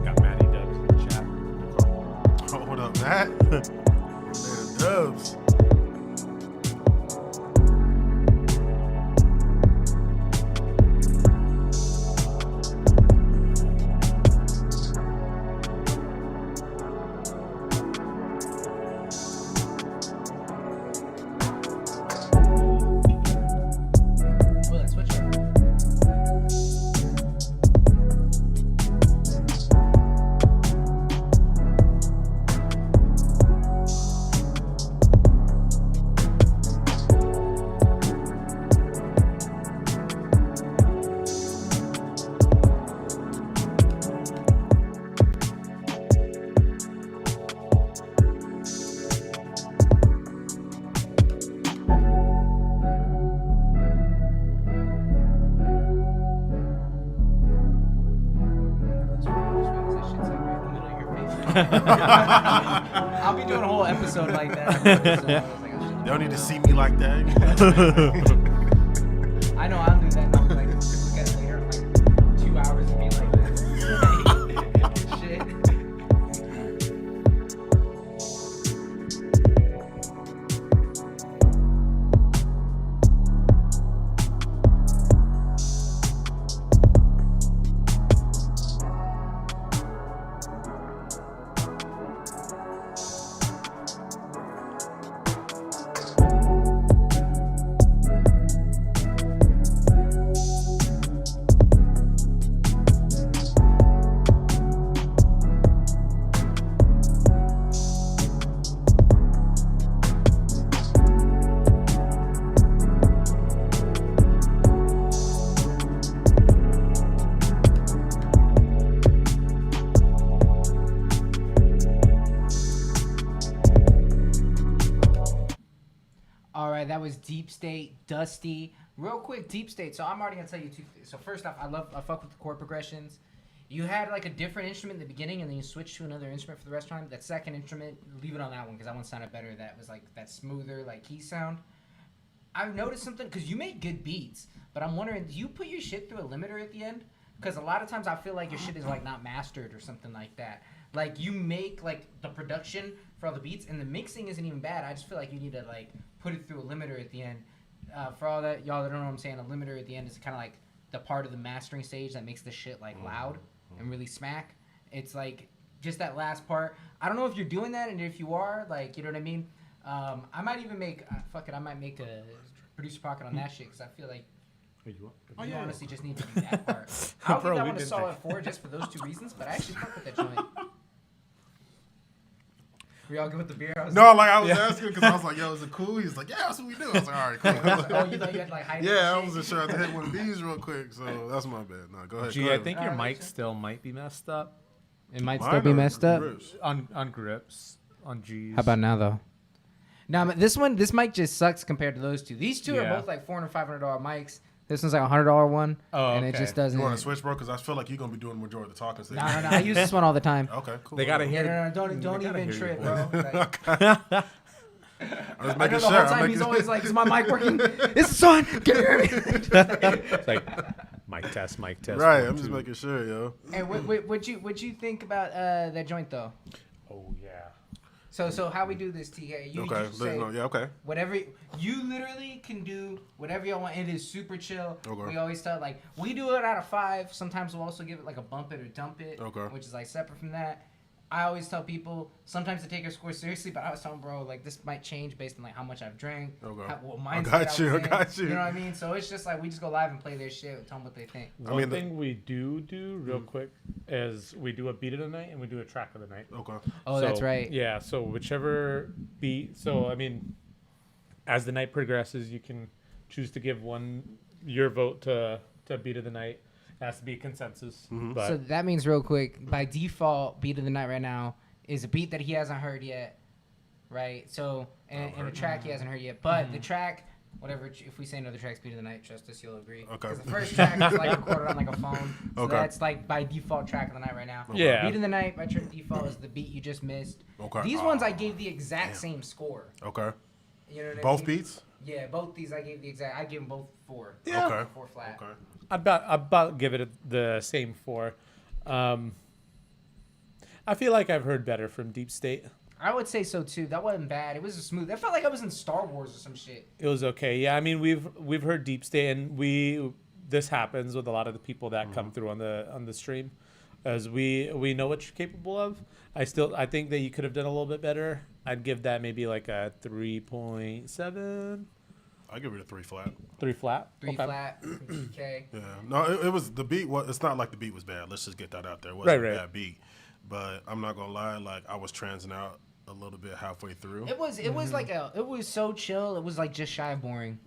Got Matty Dubs in the chat. Oh, what up, Matt? Man, Dubs. I'll be doing a whole episode like that. So I was like, oh, shit. They don't need to see me like that. I know I'll do that. And I'm like, look at it later, like 2 hours and be like this. Shit. All right, that was Deep State, Dusty. Real quick, Deep State. So I'm already gonna tell you two. So first off, I fuck with the chord progressions. You had like a different instrument in the beginning, and then you switched to another instrument for the rest of the time. That second instrument, leave it on that one because that one sounded better. That was like that smoother, like key sound. I've noticed something because you make good beats, but I'm wondering, do you put your shit through a limiter at the end? Because a lot of times I feel like your shit is like not mastered or something like that. Like you make like the production for all the beats, and the mixing isn't even bad. I just feel like you need to like put it through a limiter at the end. For all that y'all that don't know what I'm saying, a limiter at the end is kind of like the part of the mastering stage that makes the shit like loud and really smack. It's like just that last part. I don't know if you're doing that, and if you are, like, you know what I mean. I might even make fuck it. I might make a producer pocket on that shit because I feel like you honestly just need to do that part. I'll give that one a solid 4 just for those two reasons. But I actually fuck with that joint. We all good with the beer? I was asking because I was like, yo, is it cool? He's like, yeah, that's what we do. I was like, all right, cool. Oh, you thought you had like hide Yeah, I wasn't sure I had to hit one of these real quick, so that's my bad. No, go ahead. Gee, go ahead. I think your mic still might be messed up. It might Mine still be or messed up. grips? On grips, on G's. How about now though? Now this mic just sucks compared to those two. These two are both like $400 or $500 mics. This one's like a $100 one, and it just doesn't. You want to switch, bro? Because I feel like you're gonna be doing the majority of the talking. No. I use this one all the time. Okay, cool. They gotta Yeah, hear. no, don't even trip, bro. Like, I was I know making the sure. whole time he's always like, "Is my mic working? Is this on? Can you hear me?" It's like mic test. Right, 1, I'm just 2. making sure, yo. Hey, what you think about that joint though? Oh yeah. So how we do this, TK? You Okay, just say okay. whatever you literally can do, whatever you want. It is super chill. Okay. We always tell like we do it out of 5. Sometimes we'll also give it like a bump it or dump it, which is like separate from that. I always tell people sometimes to take your score seriously, but I was telling bro like this might change based on like how much I've drank. Okay. I got you. You know what I mean? So it's just like we just go live and play their shit, tell them what they think. One thing we do real quick is we do a beat of the night and we do a track of the night. Okay. Oh, that's right. Yeah, so whichever beat. So I mean, as the night progresses, you can choose to give your vote to beat of the night. It has to be a consensus. But So that means real quick, by default, beat of the night right now is a beat that he hasn't heard yet, right? So and a track he hasn't heard yet, but the track, whatever. If we say another track's beat of the night, trust us, you'll agree. Okay. Because the first track is like recorded on like a phone, so Okay. that's like by default track of the night right now. Yeah. Beat of the night by default is the beat you just missed. Okay. These ones I gave the exact same score. Okay. You know what I Both mean? beats? Yeah, both these I gave the exact. I gave them both 4. Yeah. Okay. 4 flat. Okay. I'd about give it the same 4. I feel like I've heard better from Deep State. I would say so too. That wasn't bad. It was a smooth. That felt like I was in Star Wars or some shit. It was okay. Yeah, I mean we've heard Deep State, and this happens with a lot of the people that come through on the stream, as we know what you're capable of. I think that you could have done a little bit better. I'd give that maybe like a 3.7. I give it a 3 flat. 3 flat. 3 Okay. flat. Okay. Yeah. No, it was the beat. It's not like the beat was bad. Let's just get that out there. It wasn't Right. a bad beat, but I'm not gonna lie. Like I was transing out a little bit halfway through. It was like it was so chill. It was like just shy of boring.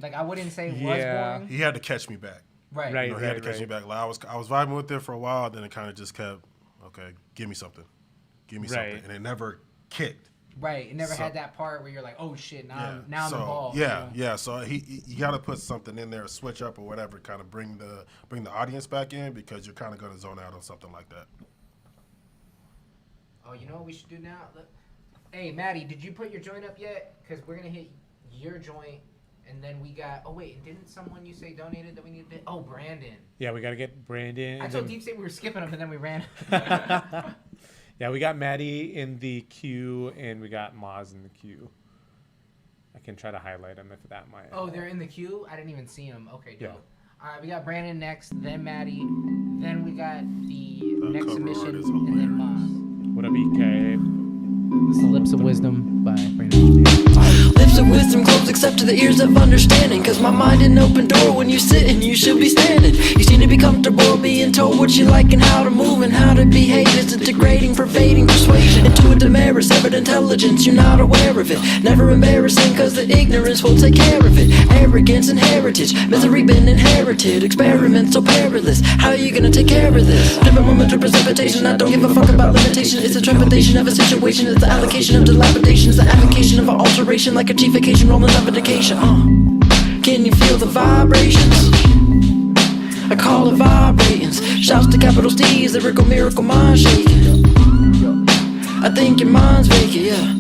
Like I wouldn't say it was Yeah. boring. He had to catch me back. Right. Right. You know, he had to catch me back. Like I was vibing with it for a while, then it kind of just kept, okay, give me something, Right. and it never kicked. Right. It never had that part where you're like, oh shit, now I'm so, involved. Yeah, you know? yeah. So you got to put something in there, switch up or whatever, kind of bring the audience back in because you're kind of going to zone out on something like that. Oh, you know what we should do now? Look. Hey, Maddie, did you put your joint up yet? Because we're going to hit your joint, and then we got... Oh, wait, didn't someone you say donated that we needed to... Oh, Brandon. Yeah, we got to get Brandon. I told Deep State we were skipping him, and then we ran. Yeah, we got Maddie in the queue, and we got Maz in the queue. I can try to highlight them if that might... Oh, they're in the queue? I didn't even see them. Okay, dope. Yeah. All right, we got Brandon next, then Maddie, then we got the That next cover submission, art is and then Maz. What up, EK? This is Lips of Wisdom by Brandon. Lips of wisdom closed except to the ears of understanding. Cause my mind an open door when you sit and you should be standing. You seem to be comfortable being told what you like and how to move and how to behave. Is it degrading, pervading persuasion into a demerit, severed intelligence, you're not aware of it. Never embarrassing cause the ignorance will take care of it. Arrogance and heritage, misery been inherited. Experiments so perilous, how are you gonna take care of this? Different moment of precipitation, I don't give a fuck about limitation. It's a trepidation of a situation, it's the allocation of dilapidation. It's the application of an alteration like a chiefcation rolling up indication. Can you feel the vibrations? I call it vibrations. Shouts to capital D's, lyrical miracle mind shaking. I think your mind's vacant, yeah.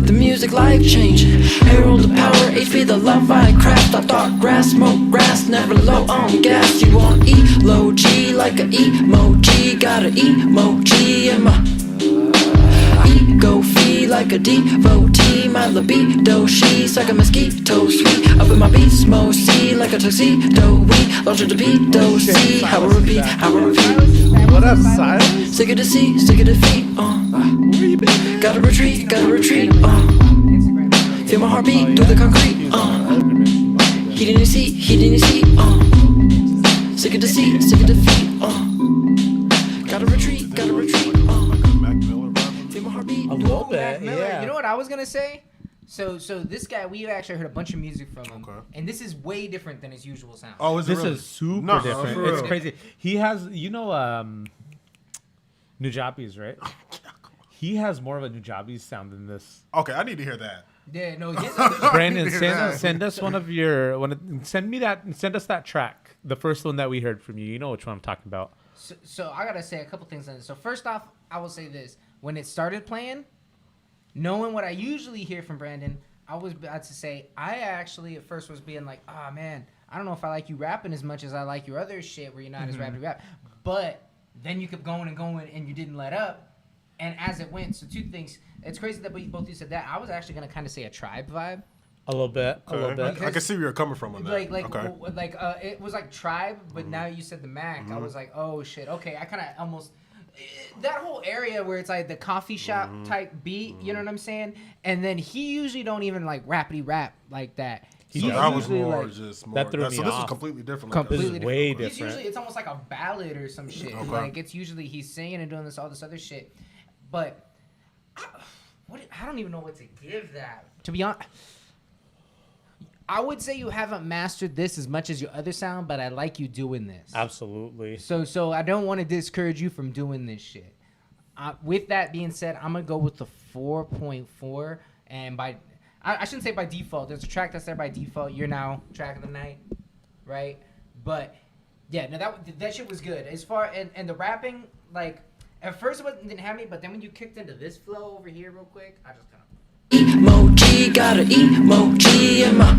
The music life changing. Herald the power, HP the love I craft. I thought grass, smoke grass, never low on gas. You want E, low G like a emoji. Got an emoji in my ego fee like a devotee. My libido, she's like a mosquito sweet. Up in my beast mode, see like a tuxedo. We launch a torpedo, see how I repeat, how I repeat. What up, Silas? Sick of the sea, sick of defeat. Where you been? Gotta retreat, feel my heartbeat through the concrete. He didn't see, he didn't see. Sick of the sea, sick of defeat. Gotta retreat, Mac Miller, bro. feel my heartbeat. A little Mac bit, Miller. yeah. You know what I was gonna say? So this guy, we actually heard a bunch of music from him, Okay. and this is way different than his usual sound. Oh, is it This really? is super No, different. for It's real. crazy. He has, Nujabes, right? He has more of a Nujabes sound than this. Okay, I need to hear that. Yeah, no, his Brandon, hear that. send us one of your send us that track, the first one that we heard from you. You know which one I'm talking about. So I gotta say a couple things on this. So first off, I will say this: when it started playing, knowing what I usually hear from Brandon, I was about to say I actually at first was being like, "Ah, man, I don't know if I like you rapping as much as I like your other shit where you're not as rappy rap." But then you kept going and going, and you didn't let up. And as it went, so two things. It's crazy that both you said that. I was actually gonna kind of say a Tribe vibe. A little bit. Okay. I can see where you're coming from on that. It was like Tribe, but now you said the Mac. I was like, oh shit. Okay, I kind of almost that whole area where it's like the coffee shop type beat. You know what I'm saying? And then he usually don't even like rapidy rap like that. So that was more like, just more. that threw me so this is off. completely different. completely This is way He's different. usually it's almost like a ballad or some shit. Okay. Like it's usually he's singing and doing all this other shit. But I don't even know what to give that. To be honest, I would say you haven't mastered this as much as your other sound, but I like you doing this. Absolutely. So I don't want to discourage you from doing this shit. With that being said, I'm gonna go with the 4.4, and I shouldn't say by default. There's a track that's there by default. You're now track of the night, right? But yeah, no, that shit was good. As far and the rapping, like at first it didn't have me, but then when you kicked into this flow over here real quick, I just kind of Emoji, got an emoji in my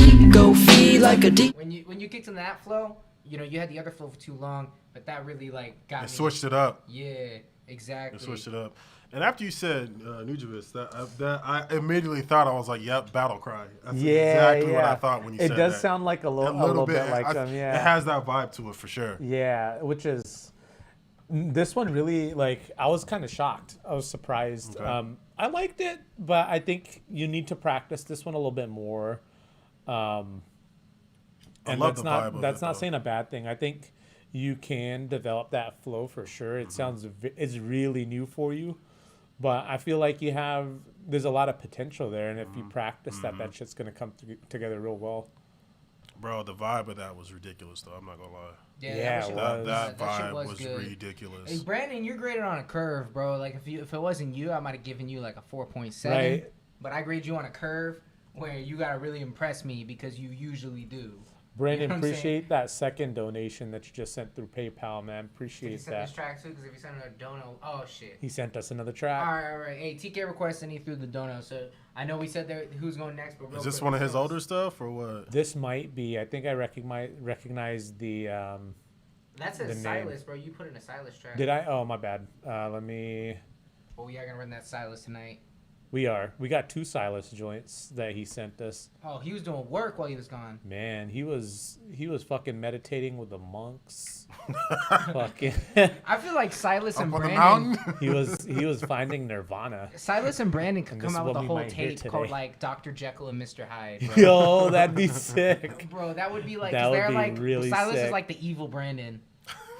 ego feel like a D. when you kicked into that flow, you know you had the other flow for too long, but that really like got me. It switched it up. Yeah, exactly. It switched it up. And after you said Nujabes, that I immediately thought, I was like, yep, Battle Cry. That's exactly what I thought when you said that. It does sound like a little bit like them, yeah. It has that vibe to it for sure. Yeah, which is this one really, like, I was kind of shocked. I was surprised. Okay. I liked it, but I think you need to practice this one a little bit more. And love the vibe of that's it, not though. saying a bad thing. I think you can develop that flow for sure. It sounds it's really new for you, but I feel like there's a lot of potential there, and if you practice that shit's gonna come together real well. Bro, the vibe of that was ridiculous, though. I'm not gonna lie. Yeah, it that, was. That that shit vibe was good. ridiculous. Hey, Brandon, you're graded on a curve, bro. Like if it wasn't you, I might have given you like a 4.7. Right. But I grade you on a curve where you gotta really impress me because you usually do. Brandon, what I'm saying? appreciate that second donation that you just sent through PayPal, man. Did he Appreciate send that. this track too? Because if he sent a dono, oh shit. He sent us another track. All right. Hey, TK requested and he threw the dono. So I know we said there who's going next, but real Is this quick, one of his tell us- older stuff or what? This might be. I think I recognize the. That the says name. Silas, bro. You put in a Silas track. Did I? Oh, my bad. Let me. Well, we are gonna run that Silas tonight. We are. We got 2 Silas joints that he sent us. Oh, he was doing work while he was gone. Man, he was fucking meditating with the monks. Fucking. I feel like Silas and Up on the Brandon. mountain? he was finding nirvana. Silas and Brandon could And come this is out with what a we whole might hear tape today. called like Dr. Jekyll and Mr. Hyde. Bro. Yo, that'd be sick. Bro, that would be like, That 'cause would they're be like, really Silas sick. is like the evil Brandon.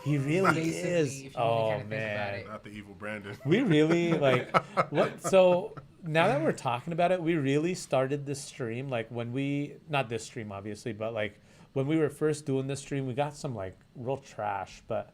He really Basically, is. if you really Oh kinda think about man. it. Not the evil Brandon. We really like what so now that we're talking about it, we really started this stream like when we not this stream obviously, but like when we were first doing this stream, we got some like real trash, but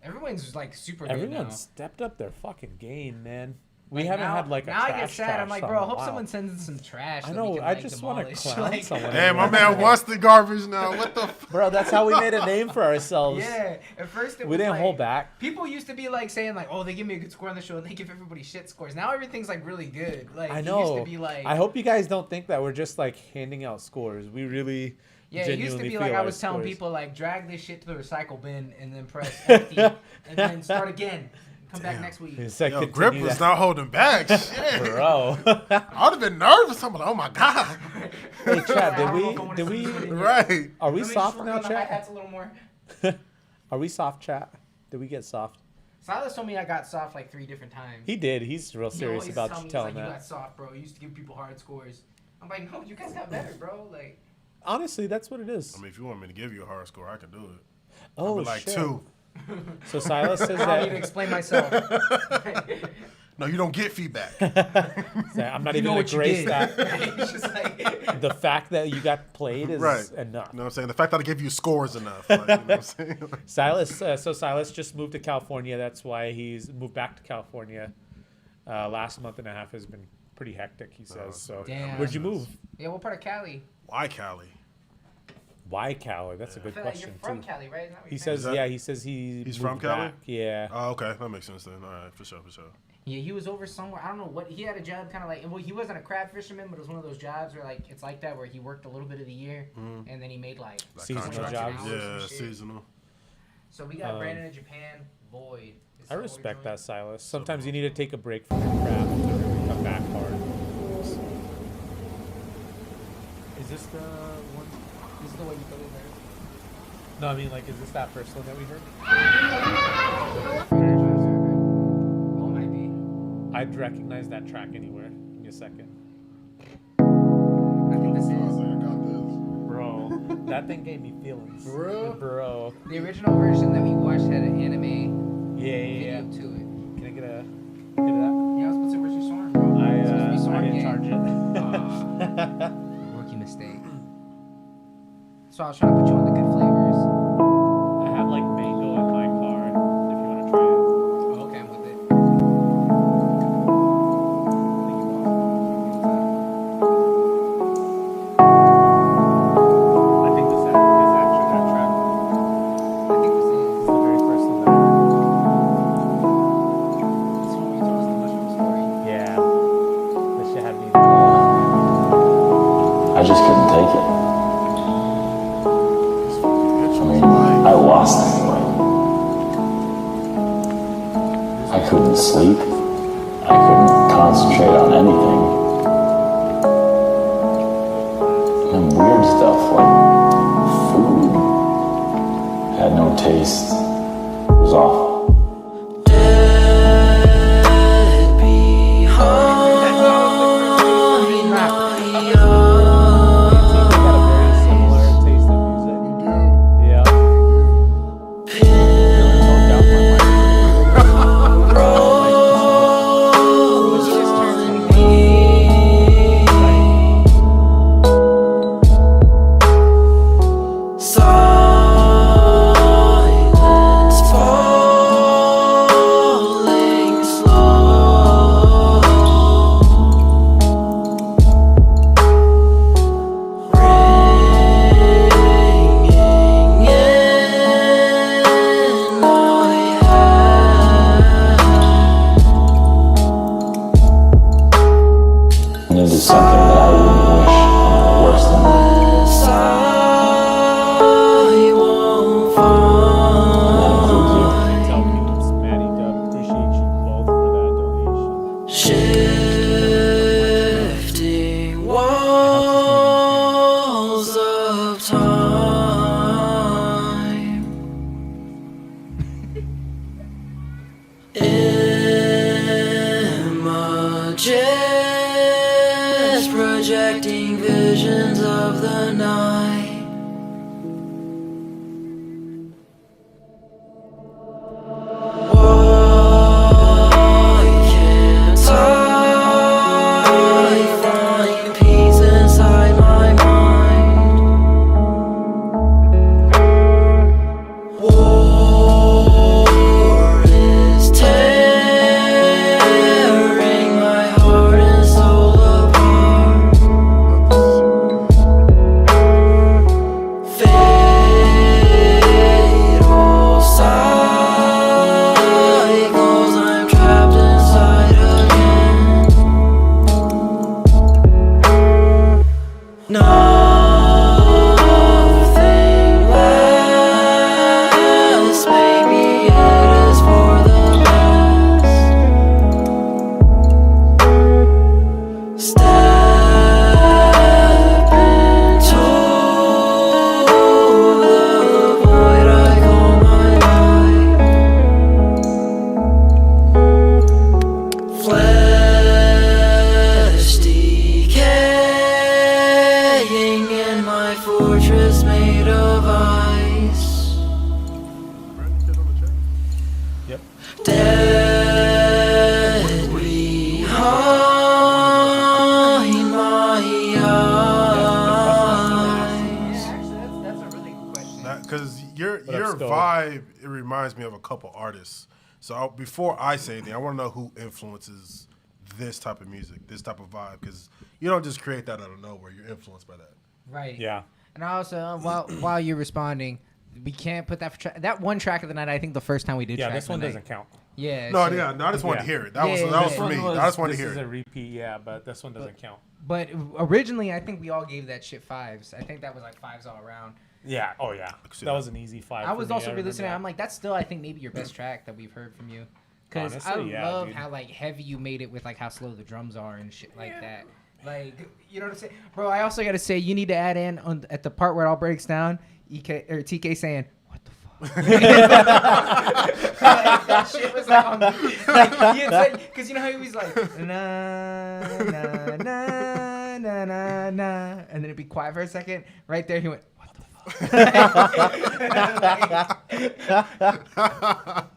Everyone's like super everyone good now. stepped up their fucking game, man. We Like, haven't now, had like a now trash I get sad. I'm trash like, song bro, I in a hope while. someone sends in some trash. I that know. we can, I like, just want to demolish. clown Like, someone. Hey, my man wants the garbage now. What the? Bro, that's how we made a name for ourselves. Yeah, at first it We was didn't like, hold back. People used to be like saying like, oh, they give me a good score on the show, and they give everybody shit scores. Now everything's like really good. Like I it know. used to be like, I hope you guys don't think that we're just like handing out scores. We really yeah, it used to genuinely be like feel I our was telling scores. people like, drag this shit to the recycle bin and then press empty and then start again. Come back next week. It's like Yo, Grip continue was that- not holding back. Shit. Bro. I would have been nervous. I'm like, oh my god. Hey, Chad, I don't know if I wanna did see we, this video. Right. are we Let me soft just work now, on the Chad? hi-hats a little more. Are we soft, chat? Did we get soft? Silas told me I got soft like 3 different times. He did. He's real He serious always about tell me, he's telling like, You that. got soft, bro. You used to give people hard scores. I'm like, no, you guys got better, bro. Like, Honestly, that's what it is. I mean, if you want me to give you a hard score, I can do it. Oh, I'd be like shit. 2. So Silas says I need to that explain myself. No, you don't get feedback. I'm not You even know going what to you grace did. that. It's just like, The fact that you got played is Right. enough. You know what I'm saying? The fact that I give you scores enough. Like, you know what I'm saying? Silas, so Silas just moved to California. That's why he's moved back to California. Last month and a half has been pretty hectic, he says. So, Damn. where'd you move? yeah, what part of Cali? Why Cali? Why Cali? That's a I good feel like you're question from too. Cali, right? Isn't that what He you're saying? says, that- yeah. He says He's moved from Cali? back. Yeah. Oh, okay. That makes sense then. All right, for sure. Yeah, he was over somewhere. I don't know what. He had a job kind of like, well, he wasn't a crab fisherman, but it was one of those jobs where like it's like that where he worked a little bit of the year and then he made like Seasonal $20 an jobs. hour or some Yeah, shit. seasonal. So we got Brandon in Japan. Boyd. is I the respect older that, Silas. Sometimes you need to take a break from your craft to really come back hard. Is this the one? joint. This is the way you put it there. No, I mean, like, is this that first one that we heard? Oh, might be. I'd recognize that track anywhere. Give me a second. I think this I was is. like, I got this. Bro, that thing gave me feelings. For real? Bro. The original version that we watched had an anime Yeah. video to it. Can I get a hit of that? Yeah, I was supposed to versus Storm, bro. It's supposed to be I Storm didn't game. charge it. Rookie mistake. So I was trying to put you on the good flavors. I have like mango in my car. If you want to try it. Oh, okay, I'm with it. I think this is actually that track. I think this It's is. the very first one that I heard. This one we told us the mushroom story. Yeah. This shit had me. I just couldn't take it. I mean, I lost anyway. I couldn't sleep. I couldn't concentrate on anything. And weird stuff like food had no taste. It was awful. Got a very similar taste in music. Yeah. Really toned down my mic. And it is something that I wouldn't wish on my worst enemy. Tell peeps, Maddie Dub, appreciate you both for that donation. Shifting walls of time. Images projecting visions of the night. Why can't I find peace inside my mind? War is tearing my heart and soul apart. Fatal cycles, I'm trapped inside again. Nothing lasts, maybe it is for the best. Step into the void I call my life. Flesh decaying in my fortress made of ice. Yep. Dead behind my eyes. Actually, that's a really good question. Because your What up, Skull? vibe, it reminds me of a couple artists. So before I say anything, I want to know who influences this type of music, this type of vibe, because you don't just create that out of nowhere. You're influenced by that. Right. Yeah. And also, while you're responding, we can't put that that one track of the night. I think the first time we did. Yeah, track this of the one night. doesn't count. Yeah. No, so- yeah, no, I just wanted to hear it. That was Yeah, that was yeah. for me. This I just wanted to this hear is it. a repeat, yeah, but this one doesn't count. But originally, I think we all gave that shit 5s. I think that was like 5s all around. Yeah. Oh yeah. That was an easy 5. I was also remember re-listening. that. I'm like, that's still, I think, maybe your best track that we've heard from you. Because I Honestly, yeah, love dude. how like heavy you made it with like how slow the drums are and shit like that. Like, you know what I'm saying, bro? I also gotta say, you need to add in on at the part where it all breaks down. EK or TK saying, "What the fuck?" Like, that shit was like, because you know how he was like, na na na na na na, and then it'd be quiet for a second. Right there, he went, "What the fuck?"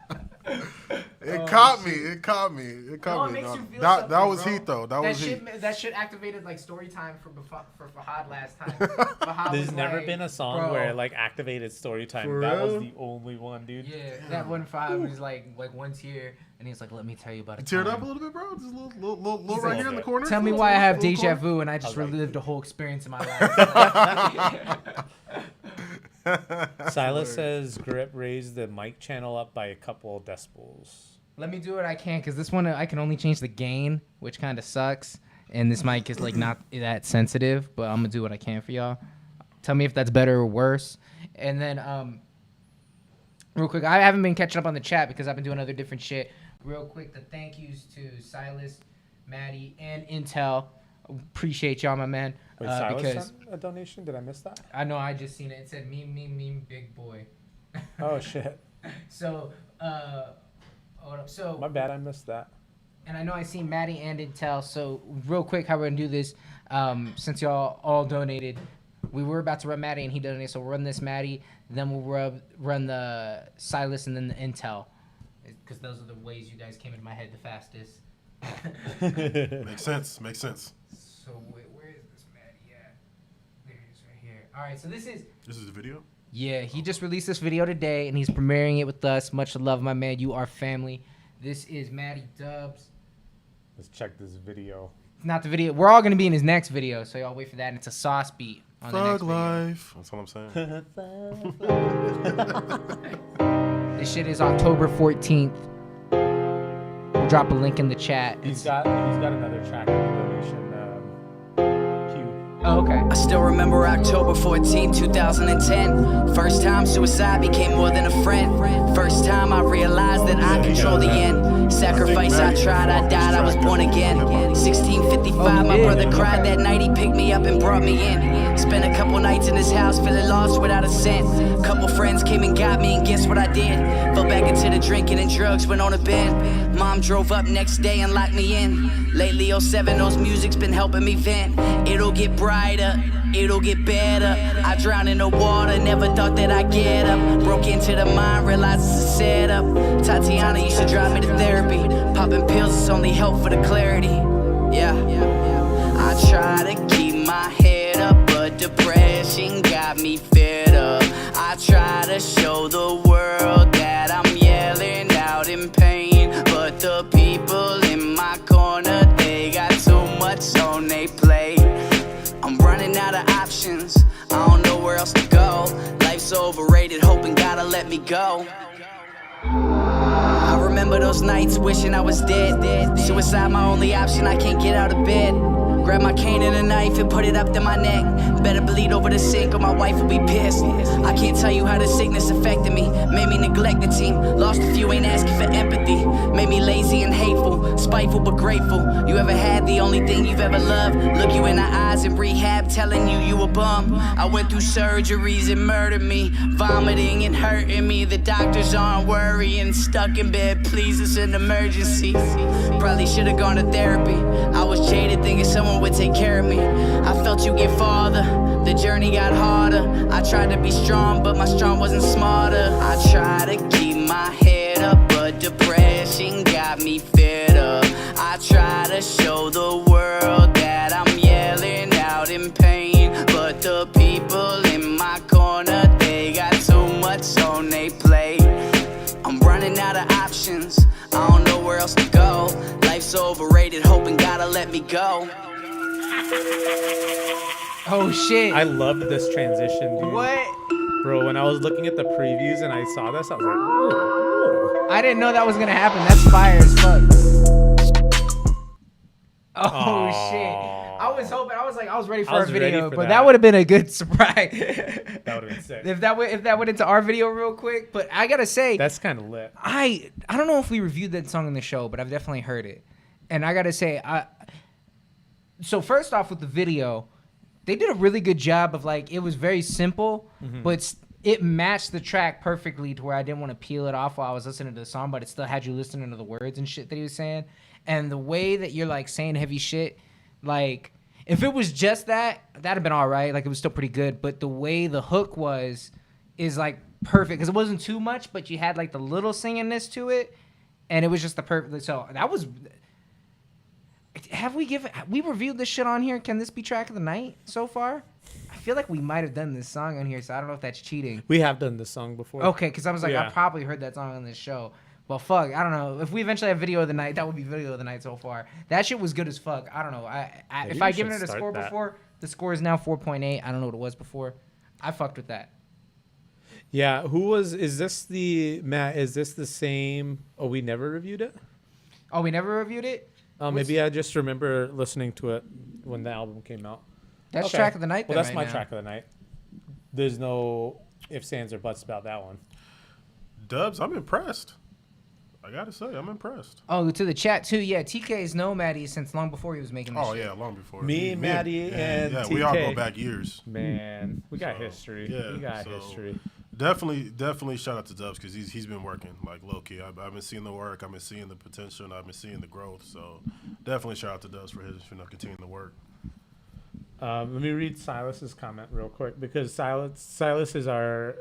It caught me. It caught me. It No, caught it me. makes No, you feel that something, was bro. heat though. That was heat. That shit activated like story time for Fahad last time. Fahad There's was never like, been a song bro, where it like activated story time. For That was real? the only one, dude. Yeah, that one Fahad was like one tear, and he's like, "Let me tell you about it." Teared up a little bit, bro. Just a little He's right like, here in the corner. Tell me Little- why I have little deja corner. vu, and I just relived the whole experience in my life. Silas says Grip raised the mic channel up by a couple decibels. Let me do what I can, because this one I can only change the gain, which kind of sucks. And this mic is like not that sensitive, but I'm gonna do what I can for y'all. Tell me if that's better or worse. And then real quick, I haven't been catching up on the chat because I've been doing other different shit. Real quick, the thank yous to Silas, Maddie, and Intel. Appreciate y'all, my man. Wait, Silas Because sent a donation? Did I miss that? I know I just seen it. It said meme, big boy. Oh shit. So hold up. So My bad, I missed that. and I know I seen Maddie and Intel. So real quick, how we're gonna do this? Since y'all all donated, we were about to run Maddie and he donated. So we'll run this Maddie, then we'll run the Silas and then the Intel, because those are the ways you guys came into my head the fastest. Makes sense. Makes sense. So where is this Maddie at? There it is, right here. All right, so this is. This is the video. Yeah, he just released this video today, and he's premiering it with us. Much love, my man. You are family. This is Maddie Dubs. Let's check this video. Not the video. We're all going to be in his next video, so y'all wait for that. And it's a sauce beat on the next Thug video. life. That's what I'm saying. This shit is October 14th. We'll drop a link in the chat. He's got another track in the donation. Okay. I still remember October 14, 2010. First time suicide became more than a friend. First time I realized that I control the end. Sacrifice I tried, I died, I was born again. 1655, my brother cried that night, he picked me up and brought me in. Spent a couple nights in his house, feeling lost without a cent. Couple friends came and got me, and guess what I did? Fell back into the drinking and drugs, went on a bend. Mom drove up next day and locked me in. Lately 07, those music's been helping me vent. It'll get brighter, it'll get better. I drowned in the water, never thought that I'd get up. Broke into the mind, realized it's a setup. Tatiana used to drive me to therapy. Popping pills is only help for the clarity. Yeah, I try to keep my head up, but depression got me fed up. I try to show the world that I'm yelling out in pain, but the people in my corner, they got too much on they plate. I'm running out of options, I don't know where else to go. Life's overrated, hoping God'll let me go. I remember those nights wishing I was dead. Suicide my only option, I can't get out of bed. Grab my cane and a knife and put it up to my neck. Better bleed over the sink or my wife will be pissed. I can't tell you how the sickness affected me. Made me neglect the team. Lost a few, ain't asking for empathy. Made me lazy and hateful, spiteful but grateful. You ever had the only thing you've ever loved? Look you in the eyes in rehab, telling you a bum. I went through surgeries and murdered me, vomiting and hurting me. The doctors aren't worrying, stuck in bed, please, it's an emergency. Probably should've gone to therapy. I was jaded thinking someone would take care of me. I felt you get farther, the journey got harder. I tried to be strong, but my strong wasn't smarter. I try to keep my head up, but depression got me fed up. I try to show the world that I'm yelling out in pain, but the people in my corner, they got too much on they plate. I'm running out of options, I don't know where else to go. Life's overrated, hoping God'll let me go. Oh shit. I loved this transition, dude. What? Bro, when I was looking at the previews and I saw this, I was like, ooh. I didn't know that was gonna happen. That's fire as fuck. Oh shit. I was hoping, I was ready for a video, but that would have been a good surprise. That would have been sick. If that went into our video real quick. But I gotta say, that's kind of lit. I don't know if we reviewed that song in the show, but I've definitely heard it. And I gotta say, so first off with the video, they did a really good job of like, it was very simple, but it matched the track perfectly to where I didn't want to peel it off while I was listening to the song, but it still had you listening to the words and shit that he was saying. And the way that you're like saying heavy shit, like if it was just that, that'd have been all right. Like it was still pretty good. But the way the hook is like perfect because it wasn't too much, but you had like the little singingness to it, and it was just the perfect. So that was. Have we reviewed this shit on here? Can this be track of the night so far? I feel like we might have done this song on here, so I don't know if that's cheating. We have done this song before. Okay, because I was like, I probably heard that song on this show. Well, fuck, I don't know. If we eventually have video of the night, that would be video of the night so far. That shit was good as fuck. I don't know. If I given it a score before, the score is now 4.8. I don't know what it was before. I fucked with that. Yeah, is this the same? Oh, we never reviewed it? Oh, we never reviewed it? Maybe I just remember listening to it when the album came out. That's track of the night. Well, that's my track of the night. There's no ifs, ands, or buts about that one. Dubs, I'm impressed. I gotta say, I'm impressed. Oh, to the chat too. Yeah, TK's known Maddie since long before he was making this shit. Yeah, long before. Me, Maddie, and yeah, TK. we all go back years. Man, we got history. Yeah, we got history. Definitely shout out to Dubs because he's been working like low key. I've been seeing the work, I've been seeing the potential, and I've been seeing the growth. So definitely shout out to Dubs for his continuing the work. Let me read Silas's comment real quick because Silas is our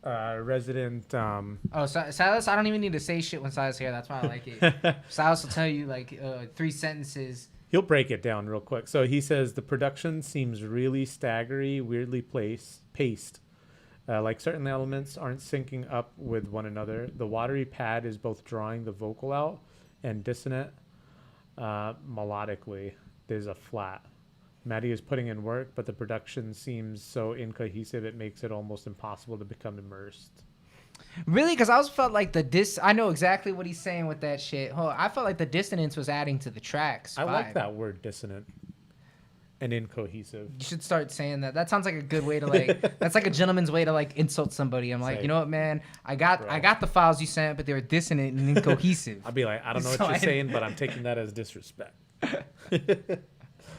resident. Silas, I don't even need to say shit when Silas here. That's why I like it. Silas will tell you like 3 sentences. He'll break it down real quick. So he says the production seems really staggery, weirdly paced. Like certain elements aren't syncing up with one another. The watery pad is both drawing the vocal out and dissonant melodically. There's a flat. Maddie is putting in work, but the production seems so incohesive it makes it almost impossible to become immersed. Really? Because I also felt like I know exactly what he's saying with that shit. I felt like the dissonance was adding to the tracks. I like that word, dissonant. and incohesive. You should start saying that. That sounds like a good way to like. That's like a gentleman's way to like insult somebody. I'm like, Say, you know what, man? I got the files you sent, but they were dissonant and incohesive. I'll be like, I don't know what you're saying, but I'm taking that as disrespect.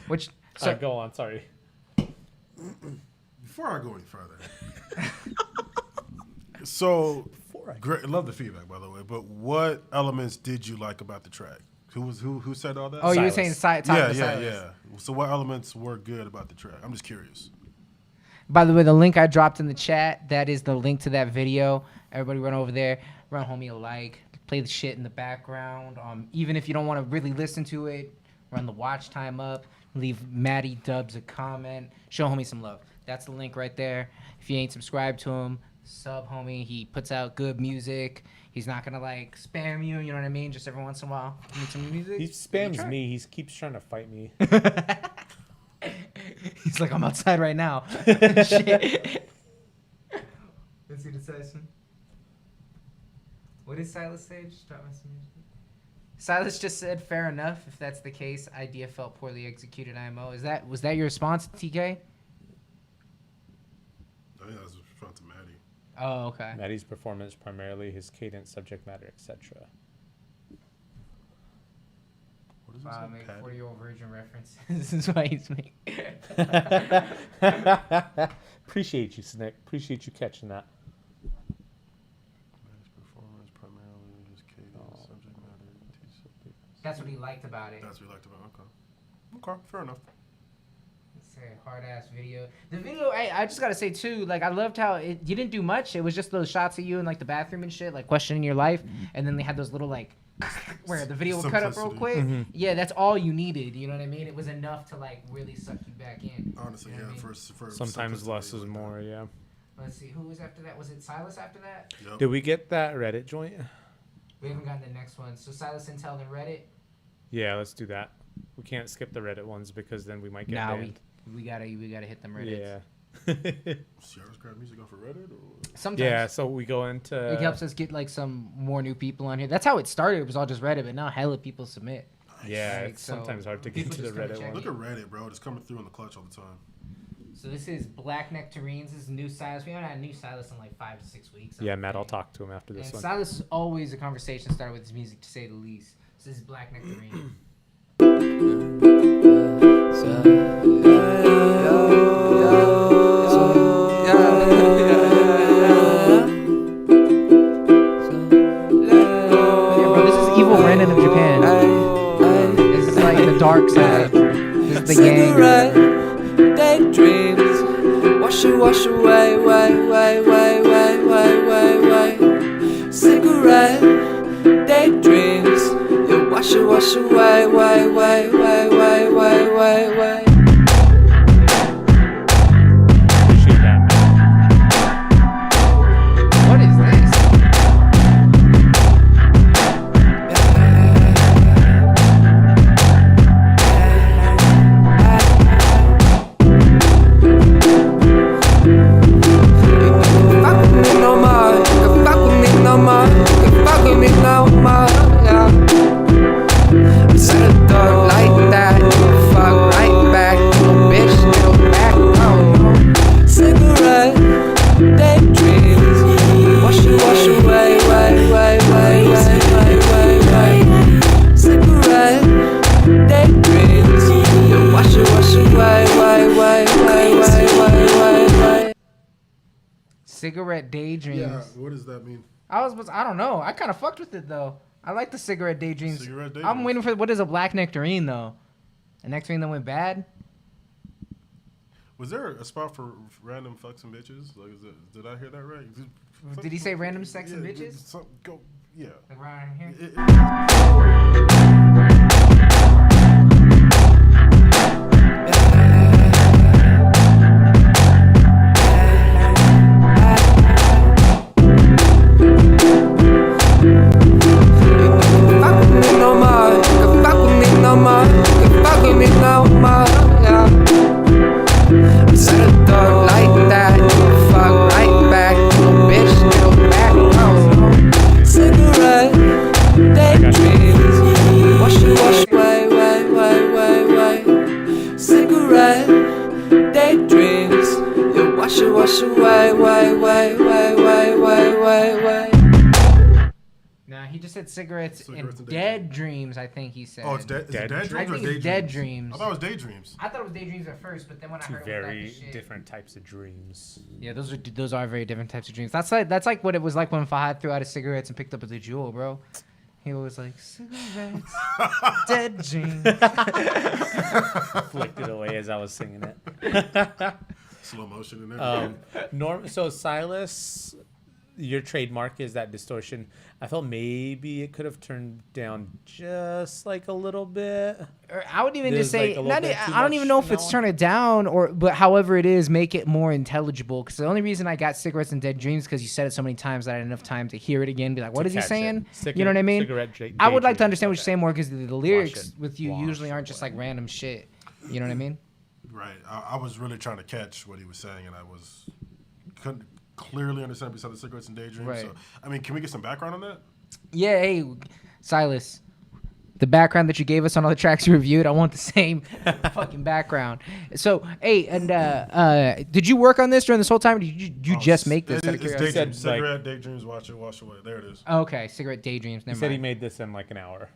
Which so go on. Sorry. Before I go any further, so great. Love the feedback, by the way. But what elements did you like about the track? Who said all that? Oh, you were saying yeah. So what elements were good about the track? I'm just curious. By the way, the link I dropped in the chat, that is the link to that video. Everybody run over there, run homie a like, play the shit in the background. Even if you don't want to really listen to it, run the watch time up, leave Maddie Dubs a comment, show homie some love. That's the link right there. If you ain't subscribed to him, sub homie. He puts out good music. He's not gonna like spam you, you know what I mean? Just every once in a while, give me some new music. He spams me. He keeps trying to fight me. He's like, I'm outside right now. Shit. Let's see the session. What did Silas say? Just drop my submission. Silas just said, fair enough. If that's the case, idea felt poorly executed. IMO. Was that your response, TK? I think that was a response to Maddie. Oh, okay. Maddie's performance, primarily his cadence, subject matter, etc. What is Wow, this? make 40-year-old virgin references. This is why he's making. Appreciate you, Snick. Appreciate you catching that. Maddie's performance, primarily his cadence, subject matter. That's what he liked about it. That's what he liked about it. Okay. Okay, fair enough. It's a hard ass video. The video, I just gotta say too, like I loved how you didn't do much. It was just those shots of you in like the bathroom and shit, like questioning your life, and then they had those little like where the video would cut up real quick. Mm-hmm. Yeah, that's all you needed. You know what I mean? It was enough to like really suck you back in. Honestly, You know yeah. what I mean? For Sometimes simplicity less is like more, that. yeah. Let's see, who was after that? Was it Silas after that? Yep. Did we get that Reddit joint? We haven't gotten the next one. So Silas Intel and Reddit. Yeah, let's do that. We can't skip the Reddit ones because then we might get banned. we gotta hit them Reddits. Yeah. Sierra's got music off of Reddit? Or? Sometimes. Yeah, so we go into... It helps us get like some more new people on here. That's how it started. It was all just Reddit, but now hella people submit. Yeah, Like, it's so sometimes hard to get people into the just gotta Reddit check one. Look at Reddit, bro. It's coming through in the clutch all the time. So this is Black Nectarines. This is new Silas. We haven't had new Silas in like 5 to 6 weeks. Yeah, Matt, I'll talk to him after this And one. Silas is always a conversation starter with his music, to say the least. So this is Black Nectarine. Yeah, bro, this is evil Brandon of Japan. This is like the dark side. This is the gang. Daydreams, wash away, way. Cigarette, daydreams, you wash away, way. Appreciate that, Matt. What is this? Cigarette Daydreams. Yeah, what does that mean? I don't know. I kind of fucked with it though. I like the Cigarette Daydreams. Cigarette I'm Daydreams. waiting for what is a Black Nectarine though. A nectarine that went bad. Was there a spot for random fucks and bitches? Like, did I hear that right? Did he say random sex and bitches? Yeah. Like around here. wash away, way. Nah, he just said cigarettes Cigarettes and and dead dreams, I think he said. Oh, it's dead. Is it dead I dreams or think it's daydreams? dead dreams. I thought it was daydreams. I thought it was daydreams at first, but then when I Two heard it without very the shit. different types of dreams. Yeah, those are very different types of dreams. That's like what it was like when Fahad threw out his cigarettes and picked up the jewel, bro. He was like, cigarettes, dead dreams. Flicked it away as I was singing it. Slow motion and everything. So Silas, your trademark is that distortion. I felt maybe it could have turned down just like a little bit. Or I would even There's just say, like a little bit too I don't much even know if in that it's one. turn it down but however it is, make it more intelligible. Because the only reason I got cigarettes and dead dreams because you said it so many times that I had enough time to hear it again, be like, what is he catch it. saying? Cigarette- You know what I mean? cigarette I would like to daydream. understand what you're saying more because the lyrics it. with you Wash usually aren't just like random shit. You know what I mean? Right. I was really trying to catch what he was saying, and couldn't clearly understand besides the cigarettes and daydreams. Right. So, I mean, can we get some background on that? Yeah, hey, Silas. The background that you gave us on all the tracks you reviewed, I want the same fucking background. So, hey, and did you work on this during this whole time? Or did you just make this? Out of It's curiosity? daydreams. Said, like- Cigarette, daydreams, wash away. There it is. Okay, cigarette daydreams. He Never said he mind. made this in like an hour.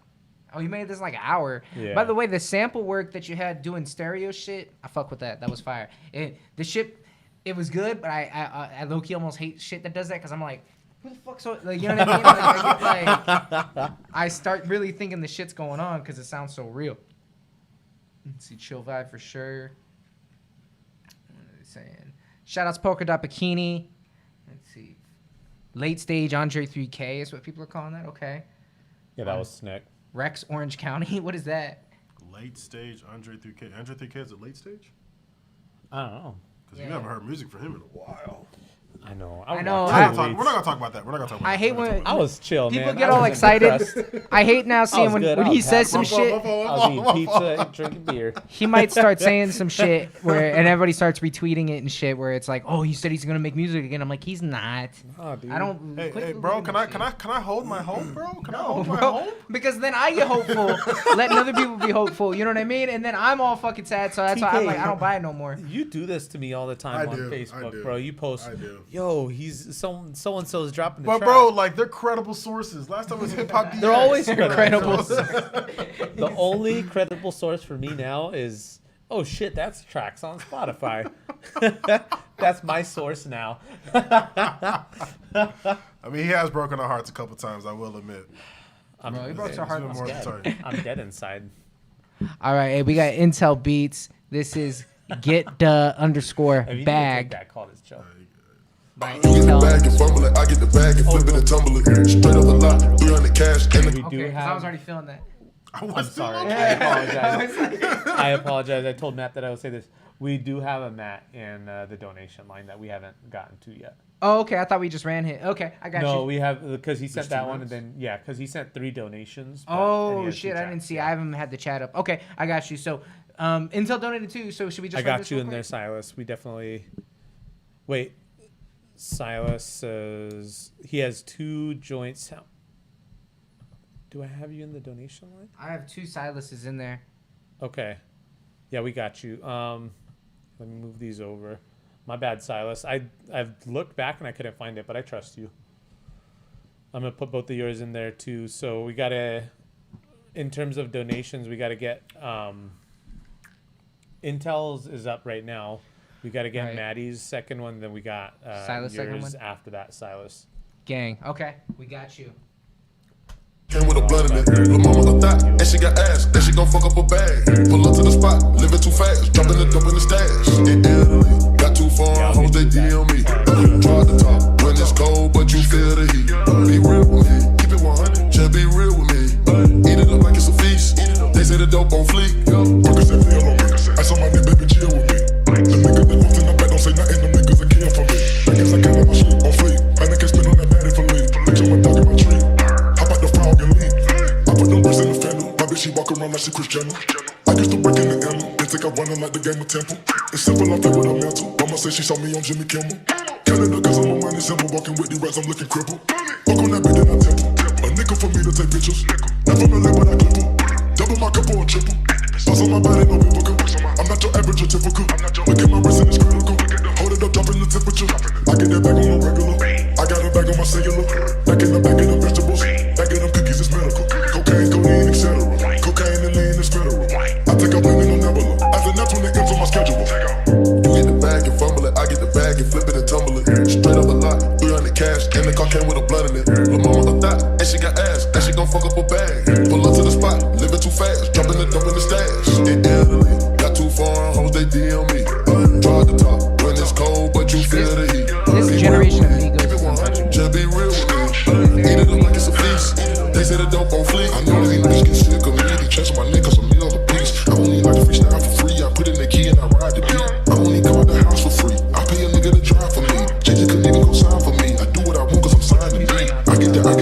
Oh, you made this in like an hour. Yeah. By the way, the sample work that you had doing stereo shit, I fuck with that. That was fire. The shit, it was good, but I low key almost hate shit that does that because I'm like, who the fuck? So like, you know what I mean? Like, I start really thinking the shit's going on because it sounds so real. Let's see, chill vibe for sure. What are they saying? Shout outs Polka Dot Bikini. Let's see, late stage Andre 3K is what people are calling that. Okay. Yeah, that was Snick. Rex Orange County. What is that? Late stage Andre 3K. Andre 3K is it late stage? I don't know. Because you haven't heard music from him in a while. I know. I know. We're not gonna talk about that. We're not gonna talk about I that. hate We're not when gonna I was chill, people man. get I all wasn't excited. depressed. I hate now seeing was when, good. when I he was says happy. some shit. I was eating pizza and drinking beer. He might start saying some shit where and everybody starts retweeting it and shit where it's like, oh, he said he's gonna make music again. I'm like, he's not. Oh, dude. I don't. Hey, quit hey, bro, believing can that shit. I hold my hope, bro? Can I hold my Bro, hope? because then I get hopeful, letting other people be hopeful. You know what I mean? And then I'm all fucking sad. So that's why I'm TK, like, I don't buy it no more. You do this to me all the time I on do, I Facebook, do. bro. You post, I do. yo, he's so and so's dropping the But track. bro, like they're credible sources. Last time it was Hip Hop DX. They're always Incredible. The only credible source for me now is, oh shit, that's tracks on Spotify. That's my source now. I mean, he has broken our hearts a couple times. I will admit. Bro, he broke It's our heart. been more than time. I'm dead inside. All right, hey, we got Intel Beats. This is get the underscore If you need to take bag that, call this Joe. by You get the Intel. bag and fumble it, I get the bag and flip it and tumble it. Straight up the lot, 300 cash and We do Okay, 'cause I have. was already feeling that. I'm sorry. I apologize. I apologize. I told Matt that I would say this. We do have a Matt in the donation line that we haven't gotten to yet. Oh, okay. I thought we just ran hit. Okay, I got No, you. we have because he sent There's that two one and Matts? then because he sent 3 donations. but- and he Oh has 2 shit! I didn't tracks, see. yeah. I haven't had the chat up. Okay, I got you. So, Intel donated too. So should we just? I run got this you real in there, quick? Silas. We definitely. Wait, Silas says he has 2 joints. Do I have you in the donation line? I have 2 Silases in there. Okay, yeah, we got you. Let me move these over. My bad, Silas. I've looked back and I couldn't find it, but I trust you. I'm gonna put both of yours in there too. So we gotta, in terms of donations, we gotta get Intel's is up right now. We gotta get Right. Maddie's second one. Then we got Silas' second yours one? after that, Silas. Gang. Okay, we got you. came with a blood in it. Lil' mama a thot, and she got ass, and she gon' fuck up a bag. Pull up to the spot, living too fast, dropping the dope in the stash. In Italy, got too far, hoes they DM me. Try to talk when it's cold, but you feel the heat. Be real with me, keep it 100, just be real with me. Eat it up like it's a feast. They say the dope on fleek. Workers say feel on me. I saw my new baby chill with me. The nigga that walked in the back don't say nothing, them niggas are kill for me. I guess I can't let my shit on fleek. I can spin on that batty for me. Picture my dog in my tree. How about the frog and leap? I put them bricks in the fender. My bitch, she walk around like she Chris Jenner. I used to break in the ammo. They think I'm running like the game of Temple. It's simple, I play with a mantle. Mama say she saw me on Jimmy Kimmel. Canada, cause I'm a money symbol. Walking with the rats, I'm looking crippled. Fuck on that bitch in that temple. A nickel for me to take pictures. Never been late, but I clip 'em. Double my cup or triple. Bust on my body, no biblical. I'm not your average or typical. Look at my wrist and it's critical. Hold it up, dropping the temperature. Back in the back on the regular. I got a bag on my cellular. Back in the back of the vegetables. Back of them cookies is medical. Cocaine, codeine, etc. Cocaine and lean is federal. I take a win in a nebula. After that's when it comes on my schedule. You get the bag and fumble it. I get the bag and flip it and tumble it. Straight up a lot. 300 cash. And the car came with a blood in it. Lil' mama a thot. And she got ass. And she gon' fuck up a bag. Pull up to the spot. Living too fast. Dump in the stash. In Italy. Got too foreign hoes. They DM me. Try to talk when it's cold. But you feel the heat. This generation of Migos is untouchable. Just be real with me. Eat it up like it's a feast. They say the dope on fleek. I know these niggas get sick of me. They chasing my neck cause I'm meal on the piece. I only like to freestyle for free. I put in the key and I ride the beat. I only come out the house for free. I pay a nigga to drive for me. JJ couldn't even go sign for me. I do what I want cause I'm signed to me. I get the bag.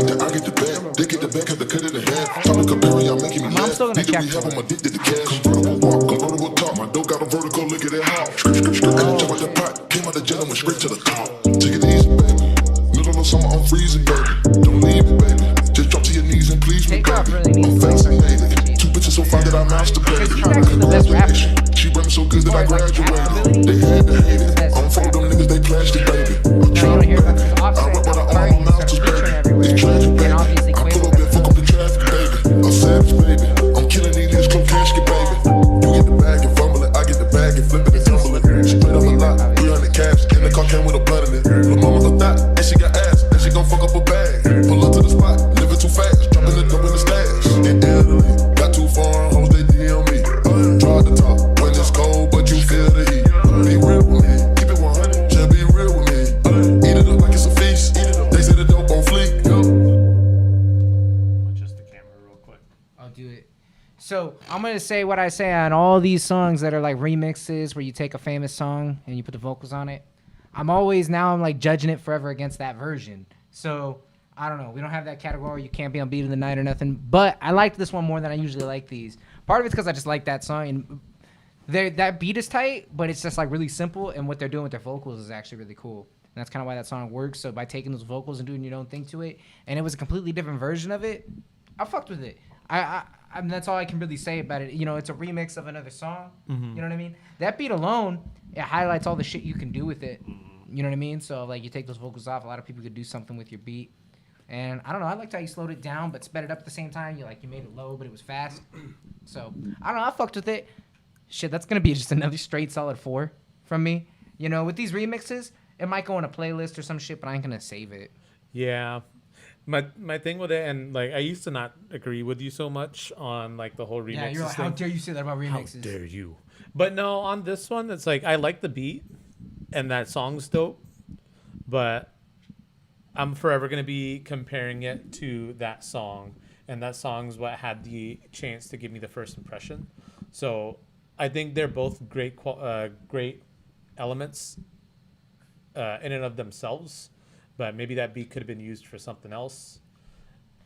They get the bag, have to cut it in half. Time to compare, y'all making me laugh. Need to rehab, I'm addicted to cash. Convertible walk, convertible talk. My dope got a vertical, look at it how. Skirt, jump out the pot. Came out the jet and went straight to the top. Take it easy, baby. Middle of summer, I'm freezing, baby. Don't leave it, baby. Just drop to your knees and please me, baby. I'm fascinated. Two bitches so fine that I masturbated. She brought me so good that I graduated. They had to hate it. I'm from them niggas, they plastic, baby. I'm trying to I rap what I own, my mouth is baby. It's tragic, baby. I pull up and fuck up the traffic, baby. I'm savage, baby. I'm killing these niggas, close casket, baby. You get the bag and fumble it. I get the bag and flip it and tumble it. Straight up a lot, 300 cash. And the car came with a blood in it. Lil' mama a thot, and she got ass. And she gon' fuck up a bag. Pull up to the spot, living too fast. Dump in the stash. In Italy, got too foreign hoes, they DM me. Try to talk when it's cold, but you feel the heat. Be real with me, keep it 100. Just be real with me. Eat it up like it's a feast. They say the dope on fleek. Adjust the camera real quick. I'll do it. So I'm gonna say what I say on all these songs that are like remixes where you take a famous song and you put the vocals on it. I'm like judging it forever against that version. So I don't know. We don't have that category. You can't be on beat of the night or nothing. But I liked this one more than I usually like these. Part of it's because I just like that song and that beat is tight, but it's just like really simple. And what they're doing with their vocals is actually really cool. And that's kind of why that song works. So by taking those vocals and doing your own thing to it, and it was a completely different version of it, I fucked with it. I mean, that's all I can really say about it. You know, it's a remix of another song. Mm-hmm. You know what I mean? That beat alone, it highlights all the shit you can do with it. You know what I mean? So, like, you take those vocals off, a lot of people could do something with your beat. And I don't know, I liked how you slowed it down but sped it up at the same time. You made it low, but it was fast. So, I don't know, I fucked with it. Shit, that's going to be just another straight solid 4 from me. You know, with these remixes, it might go in a playlist or some shit, but I ain't going to save it. Yeah. My thing with it, and like I used to not agree with you so much on like the whole remixes. Yeah, you're like, how dare you say that about remixes? How dare you? But no, on this one, it's like I like the beat, and that song's dope, but I'm forever gonna be comparing it to that song, and that song's what had the chance to give me the first impression. So I think they're both great elements in and of themselves. But maybe that beat could have been used for something else,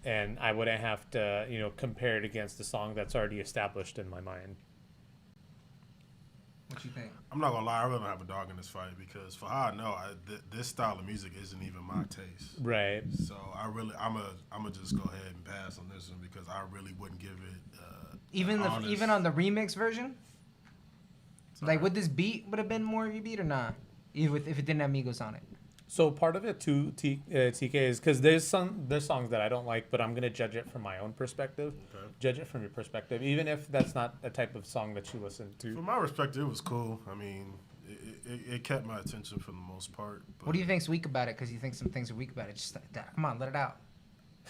and I wouldn't have to, compare it against the song that's already established in my mind. What you think? I'm not gonna lie, I really don't have a dog in this fight because for how I know, this style of music isn't even my taste. Right. So I'm gonna just go ahead and pass on this one because I really wouldn't give it. Even on the remix version, Sorry. like would this beat would have been more of your beat or not? If it didn't have Migos on it. So part of it too, TK, is because there's songs that I don't like, but I'm gonna judge it from my own perspective. Okay. Judge it from your perspective, even if that's not a type of song that you listen to. From my perspective, it was cool. I mean, it kept my attention for the most part. But What do you think's weak about it? Because you think some things are weak about it. Just come on, let it out.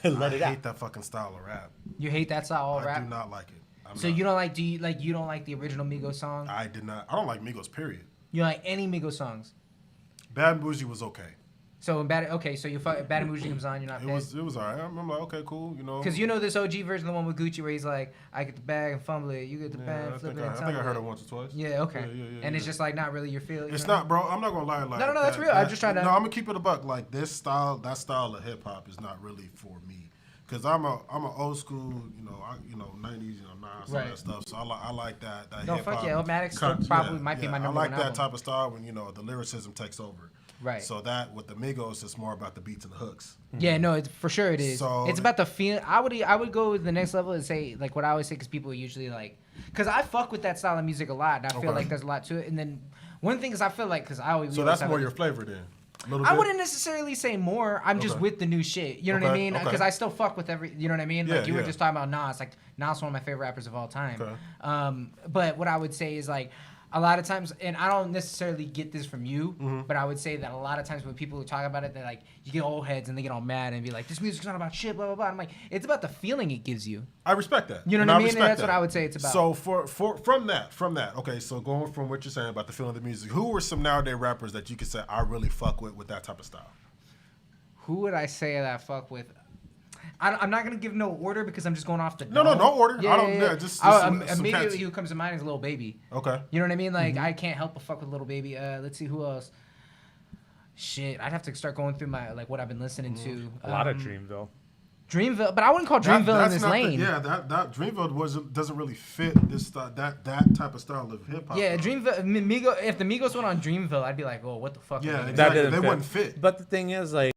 I hate that fucking style of rap. You hate that style of rap? I do not like it. So you don't like? You don't like the original Migos song? I did not. I don't like Migos. Period. You don't like any Migos songs? Bad and Bougie was okay. So Bad and Bougie comes on, you're not pissed? It was alright. I'm like, okay, cool, Because you know this OG version, the one with Gucci, where he's like, I get the bag and fumble it, you get the bag, flip it, and I think I heard it once or twice. Yeah, okay. And it's just like not really your feel. It's not, bro. I'm not gonna lie. Like, no, that's real. I'm just trying to. No, I'm gonna keep it a buck. Like that style of hip hop is not really for me. Cause I'm a old school, 90s, some of that stuff. So I like that no, hip hop. Fuck yeah, Illmatic probably might be my number one I like that album. type of style when the lyricism takes over. Right. So that with the Migos, it's more about the beats and the hooks. Yeah, no, for sure it is. So it's about the feel. I would go to the next level and say like what I always say because people usually like, because I fuck with that style of music a lot, and I feel like there's a lot to it. And then one thing is I feel like because I always so that's more your flavor then. I wouldn't necessarily say more. I'm just with the new shit. You know what I mean? Because I still fuck with every. You know what I mean? Like you were just talking about Nas. Like Nas, one of my favorite rappers of all time. But what I would say is like. A lot of times, and I don't necessarily get this from you, but I would say that a lot of times when people talk about it, they're like, you get old heads and they get all mad and be like, this music's not about shit, blah, blah, blah. I'm like, it's about the feeling it gives you. I respect that. You know what I mean? And that's what I would say it's about. So from that, okay, so going from what you're saying about the feeling of the music, who were some nowadays rappers that you could say I really fuck with that type of style? Who would I say that I fuck with? I'm not gonna give no order because I'm just going off the no order. Yeah, I don't. yeah. Just immediately who comes to mind is Lil Baby. Okay. You know what I mean? Like I can't help but fuck with Lil Baby. Let's see who else. Shit, I'd have to start going through my like what I've been listening to. A lot of Dreamville. Dreamville, but I wouldn't call Dreamville in this lane. That Dreamville doesn't really fit this that type of style of hip hop. Yeah, Dreamville. If the Migos went on Dreamville, I'd be like, oh, what the fuck? Yeah, exactly. They wouldn't fit. But the thing is, like.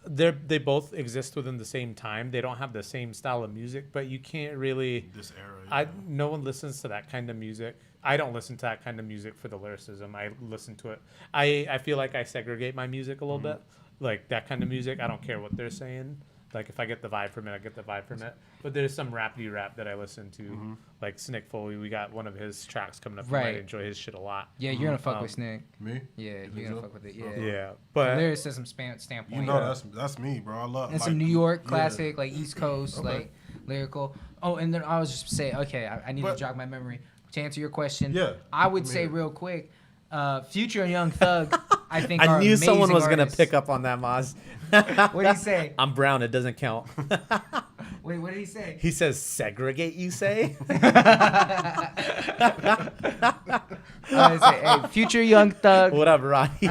They both exist within the same time. They don't have the same style of music, but you can't really. This era. No one listens to that kind of music. I don't listen to that kind of music for the lyricism. I listen to it. I feel like I segregate my music a little bit. Like that kind of music, I don't care what they're saying. Like if I get the vibe from it, I get the vibe from it. But there's some rappy rap that I listen to, like Snick Foley. We got one of his tracks coming up. Right. I enjoy his shit a lot. Yeah, you're gonna fuck with Snick. Me? Yeah, you're gonna fuck with it. Yeah. Yeah, but lyricism standpoint. You know, that's me, bro. I love. And some New York classic, like East Coast, like lyrical. Oh, and then I was just saying, okay, I need to jog my memory to answer your question. I would say real quick. Future and Young Thug, I think. I knew someone was gonna pick up on that, Maz. What did he say? I'm brown. It doesn't count. Wait, what did he say? He says segregate. You say? Hey, Future Young Thug. What up, Roddy?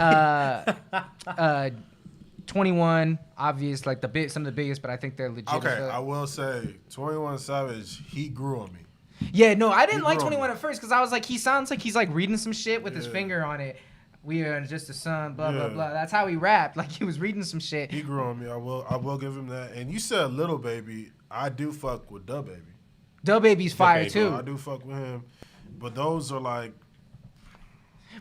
21, obvious, like some of the biggest, but I think they're legit. Okay, I will say 21 Savage, he grew on me. Yeah, no, I didn't like 21 at first because I was like, he sounds like he's like reading some shit with his finger on it. We are just a son, blah blah blah. That's how he rapped. Like he was reading some shit. He grew on me. I will give him that. And you said Little Baby. I do fuck with Da Baby. Da Baby's fire too. I do fuck with him. But those are like.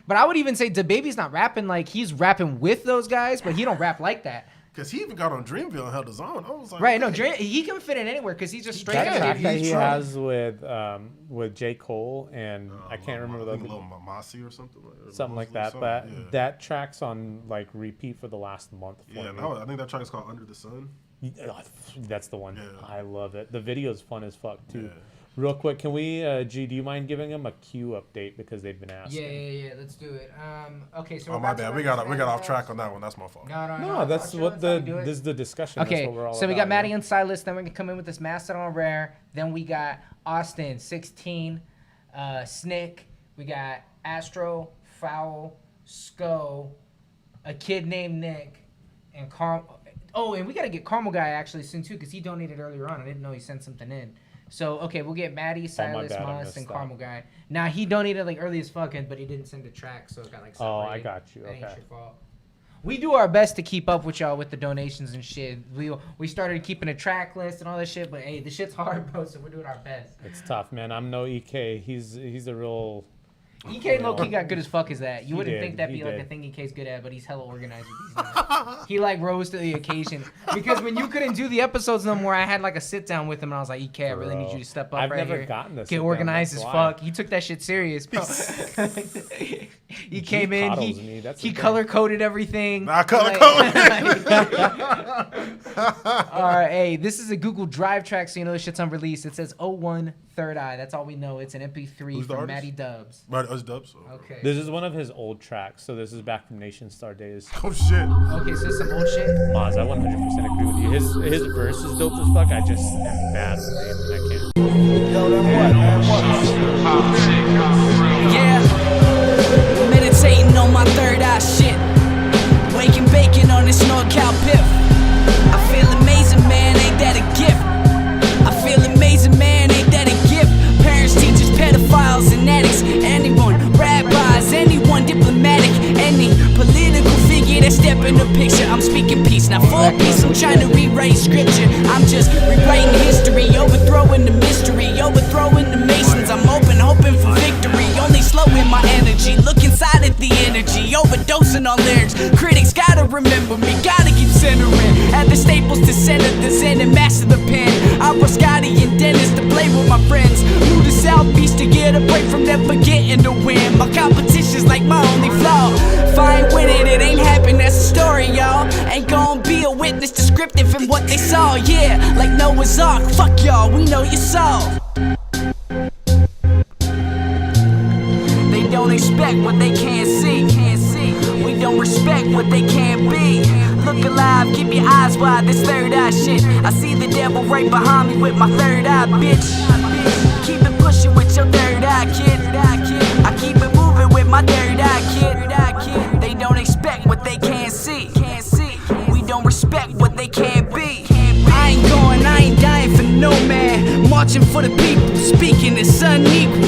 But I would even say Da Baby's not rapping like he's rapping with those guys, but he don't rap like that. Because he even got on Dreamville and held his own. I was like, right, no, he can fit in anywhere because he's just straight. That track that he has with J. Cole and I can't remember the little Mamasi or something. Something like that, but that track's on like repeat for the last month. I think that track is called Under the Sun. That's the one. Yeah. I love it. The video's fun as fuck too. Yeah. Real quick, can we, G, do you mind giving them a Q update because they've been asking? Yeah, let's do it. Okay, so oh my bad, we got off track on that one. That's my fault. No, that's what this is the discussion. Okay, that's what we're all so we about, got Maddie and Silas. Then we're gonna come in with this Mastodon Rare. Then we got Austin 16, Snick. We got Astro, Fowl, Sko, a kid named Nick, and Carl. Oh, and we gotta get Caramel Guy actually soon too because he donated earlier on. I didn't know he sent something in. So, okay, we'll get Maddie, Silas, Moss, and Caramel Guy. Now, he donated, like, early as fucking, but he didn't send a track, so it got, like, separated. Oh, I got you. That Okay. ain't your fault. We do our best to keep up with y'all with the donations and shit. We started keeping a track list and all that shit, but, hey, the shit's hard, bro, so we're doing our best. It's tough, man. I'm no EK. He's a real... EK low-key got good as fuck as that. You wouldn't think that'd be like a thing EK's good at, but he's hella organized with these guys. He like rose to the occasion. Because when you couldn't do the episodes no more, I had like a sit down with him and I was like, EK, I really need you to step up I've right never here. gotten this. Get organized as fuck. He took that shit serious, bro. He came in, he color-coded everything. I color-coded. All right, hey, this is a Google Drive track, so you know the shit's unreleased. It says 01 Third Eye. That's all we know. It's an MP3 from Matty Dubs. Dubs. Okay. This is one of his old tracks, so this is back from Nation Star days. Oh shit. Okay, so some old shit. Maz, I 100% agree with you. His verse is dope as fuck. I just am bad with it, and I can't. Yeah, meditating on my third eye shit. Waking bacon on this NorCal piff. I feel amazing, man. Ain't that a gift? I feel amazing, man. Ain't that a gift? Parents, teachers, pedophiles, and addicts. Anyone, rabbis, anyone diplomatic, any political figure that step in the picture. I'm speaking peace, not for peace. I'm trying to rewrite scripture. I'm just rewriting history, overthrowing the mystery, overthrowing the Masons. I'm open, hoping for victory. Only slowing my energy. Look inside at the energy, overdosing on lyrics. Critics gotta remember me. Gotta keep centering. Add the staples to center the zen and master the pen. I brought Scotty and Dennis to play with my friends. Flew to South Beach to get a break from never getting to win. My competition's like my only flaw. If I ain't winning, it ain't happening. That's the story, y'all. Ain't gonna be a witness descriptive from what they saw. Yeah, like Noah's Ark. Fuck y'all, we know you saw. They don't expect what they can't see. We don't respect what they can't be. Look alive, keep your eyes wide, this third eye shit. I see the devil right behind me with my third eye, bitch. Keep it pushing with your third eye, kid. I keep it moving with my third eye, kid. They don't expect what they can't see. We don't respect what they can't be. I ain't going, I ain't dying for no man. Marching for the people, speaking is unequal.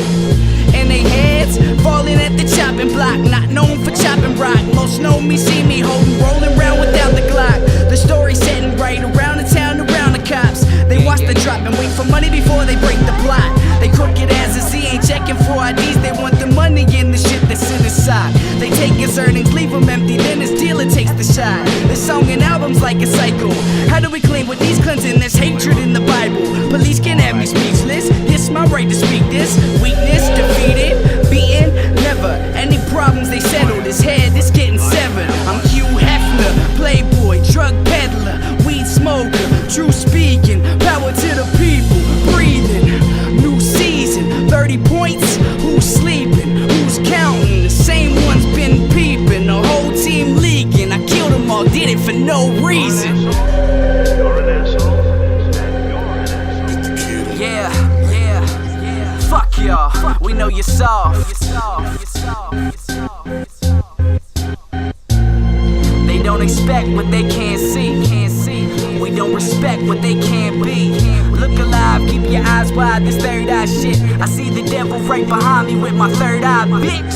And they heads falling at the chopping block. Not known for chopping rock. Most know me, see me holding, rolling around without the Glock. The story setting right around the town, around the cops. They watch the drop and wait for money before they break the plot. They crooked as a Z, ain't checking for IDs. They want the money in the shit that's in the side. They take his earnings, leave them empty, then his dealer takes the shot. This song and albums like a cycle. How do we claim with these cleansing? There's hatred in the Bible. Police can have me speechless. This my right to speak this. Weakness, defeated, beaten, never. Any problems they settled, his head is getting severed. I'm Hugh Hefner, playboy, drug peddler, weed smoker, true speaking, power to the people, breathing. New season, 30 points, who's sleeping, who's counting? The same one's been peeping, the whole team leaking. I killed them all, did it for no reason. Yeah. Fuck y'all, we know you're soft. They don't expect what they can't see. We don't respect what they can't be. Look alive, keep your eyes wide, this third eye shit. I see the devil right behind me with my third eye, bitch.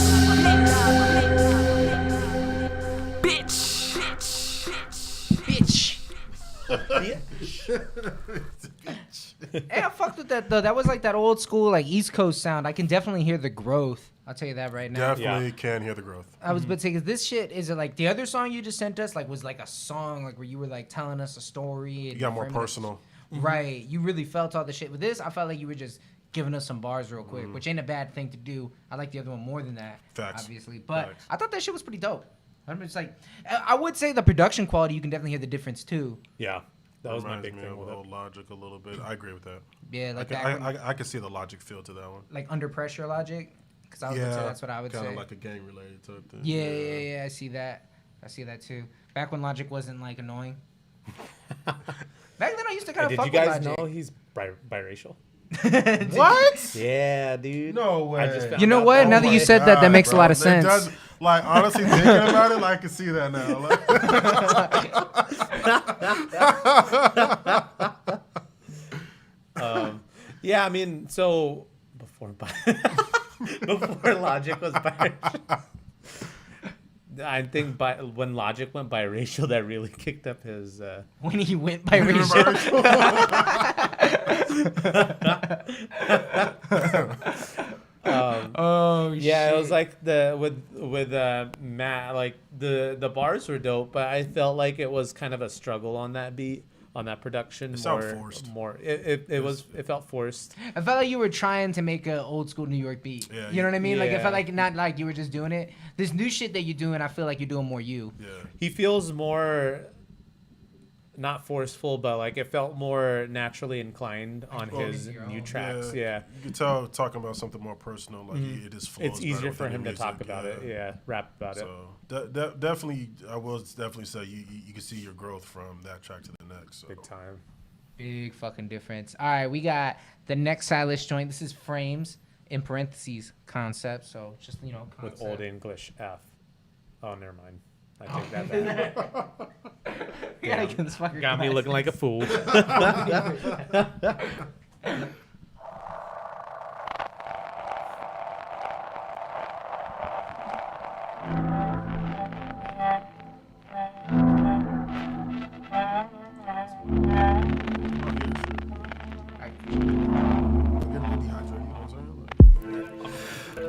Hey, I fucked with that though. That was like that old school like East Coast sound. I can definitely hear the growth. I'll tell you that right now. Definitely can hear the growth. I was about to say, cause this shit is it like the other song you just sent us like was like a song like where you were like telling us a story. And You got more personal. Right. You really felt all the shit. With this, I felt like you were just giving us some bars real quick, which ain't a bad thing to do. I like the other one more than that, Facts. obviously. But Facts. I thought that shit was pretty dope. I'm just like, I would say the production quality, you can definitely hear the difference too. Yeah. That was my Reminds big me thing of with old Logic a little bit. I agree with that. Yeah, like I can see the Logic feel to that one. Like Under Pressure Logic, because I was gonna say that's what I would say. Kind of like a gang related type thing. Yeah. I see that. I see that too. Back when Logic wasn't like annoying. Back then I used to kind of fuck with Logic. Did you guys know he's biracial? What? Yeah, dude. No way. You know what? Now that you said that makes a lot of sense. Like, honestly, thinking about it, I can see that now. Yeah, I mean, so before Logic was biracial, I think when Logic went biracial, that really kicked up his. When he went biracial. Yeah, it was like with Matt, like the bars were dope, but I felt like it was kind of a struggle on that beat, on that production. It felt forced. It felt forced. I felt like you were trying to make an old school New York beat. Yeah, you know what I mean? Like it yeah. felt like not like you were just doing it. This new shit that you're doing, I feel like you're doing more you. Yeah. He feels more not forceful, but like it felt more naturally inclined on his new tracks. Yeah. You can tell talking about something more personal, like it just flows. It's easier better for within him the to talk music, about it. Yeah, rap about it. So definitely, I will definitely say you can see your growth from that track to the next. So. Big time. Big fucking difference. All right, we got the next stylish joint. This is Frames in parentheses concept. So just concept. With old English F. Oh, never mind. I take that back. Yeah, got me looking like a fool.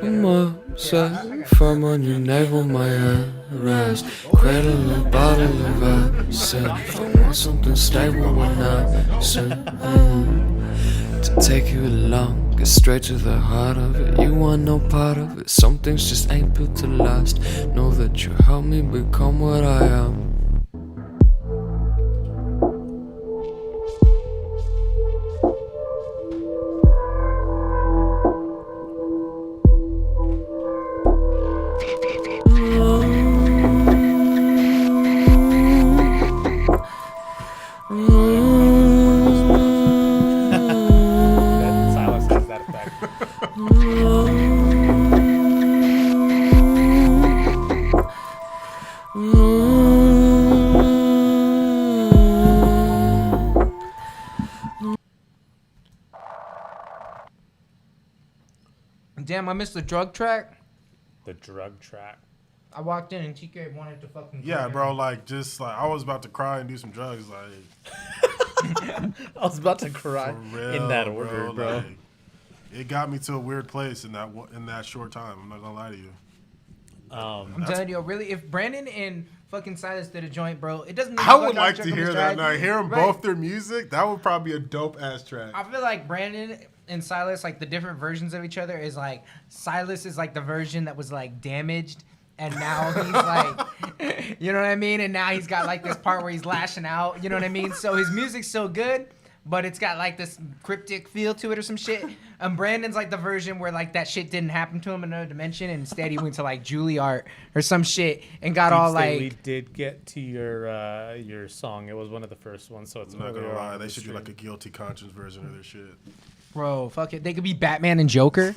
I'm up set firm on your navel, my head rest. Cradle a bottle of acid. If I want something stable when I sit to take you along, get straight to the heart of it. You want no part of it. Some things just ain't built to last. Know that you help me become what I am. Silas has that effect. Damn, I missed the drug track. The drug track. I walked in and TK wanted to fucking. Yeah, bro. Like, just like I was about to cry and do some drugs. Like, I was about to cry for real, in that order, bro. Like, it got me to a weird place in that short time. I'm not gonna lie to you. I'm telling you, really, if Brandon and fucking Silas did a joint, bro, it doesn't. I would like to hear that. Now, hearing both their music, that would probably be a dope ass track. I feel like Brandon and Silas, like the different versions of each other, is like Silas is like the version that was like damaged, and now he's like, you know what I mean? And now he's got like this part where he's lashing out, you know what I mean? So his music's so good, but it's got like this cryptic feel to it or some shit. And Brandon's like the version where like that shit didn't happen to him in another dimension, and instead he went to like Juilliard or some shit and got all like. We did get to your song. It was one of the first ones, so it's I'm not gonna lie. They should do like a guilty conscience version of their shit. Bro, fuck it. They could be Batman and Joker.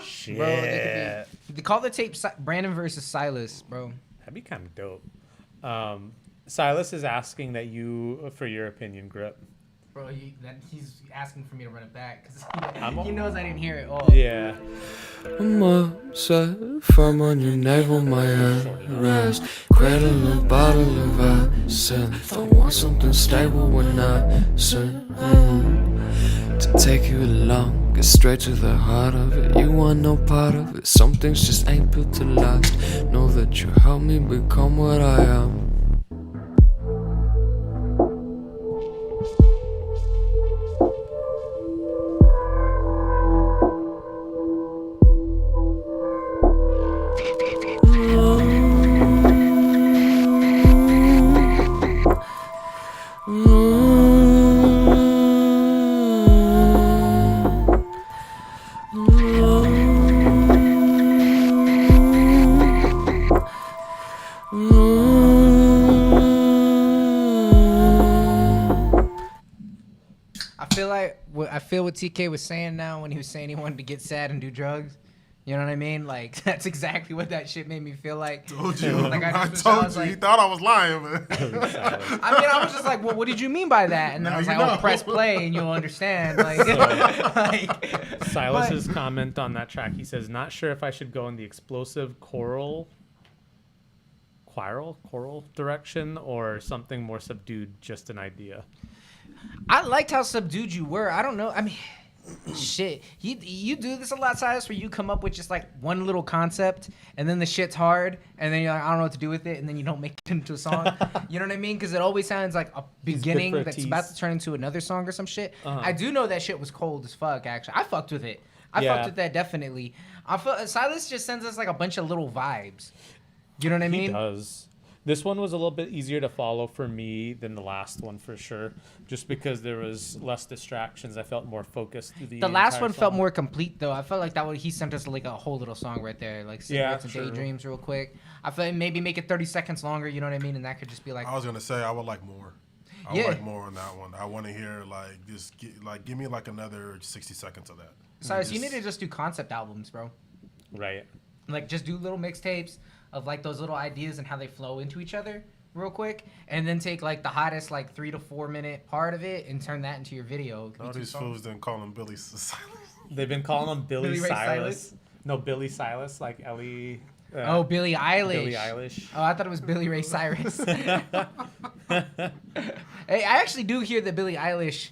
Shit. Bro, they call the tape Brandon versus Silas, bro. That'd be kind of dope. Silas is asking that you, for your opinion, Grip. Bro, he's asking for me to run it back because he knows I didn't hear it all. Yeah. I'm set firm on your navel, my head rest. Cradle a bottle of acid. If I want something stable when I sit to take you along, get straight to the heart of it. You want no part of it. Some things just ain't built to last. Know that you help me become what I am. I feel what TK was saying now when he was saying he wanted to get sad and do drugs. You know what I mean? Like, that's exactly what that shit made me feel like. Told you. Like, I told you. He thought I was lying, man. I mean, I was just like, well, what did you mean by that? And then I was like, oh, press play and you'll understand. Like, Silas's comment on that track, he says, not sure if I should go in the explosive choral direction or something more subdued, just an idea. I liked how subdued you were. I don't know. I mean, shit. You do this a lot, Silas, where you come up with just like one little concept and then the shit's hard and then you're like, I don't know what to do with it, and then you don't make it into a song. You know what I mean? Because it always sounds like a beginning that's about to turn into another song or some shit. I do know that shit was cold as fuck, actually. I fucked with it. I fucked with that, definitely. I feel Silas just sends us like a bunch of little vibes. You know what I mean? He does. This one was a little bit easier to follow for me than the last one, for sure. Just because there was less distractions, I felt more focused. The last one felt more complete, though. I felt like that one, he sent us like a whole little song right there, like Cigarettes and Daydreams, real quick. I felt like maybe make it 30 seconds longer. You know what I mean? And that could just be like. I was gonna say I would like more. I would like more on that one. I want to hear like just give me like another 60 seconds of that. Cyrus, you need to just do concept albums, bro. Right. Like just do little mixtapes of like those little ideas and how they flow into each other real quick, and then take like the hottest like 3 to 4 minute part of it and turn that into your video. All these fools didn't call him Billy Silas. They've been calling him Billy Ray Silas. No, Billy Silas, like Ellie. Billie Eilish. Billie Eilish. Oh, I thought it was Billy Ray Cyrus. Hey, I actually do hear the Billie Eilish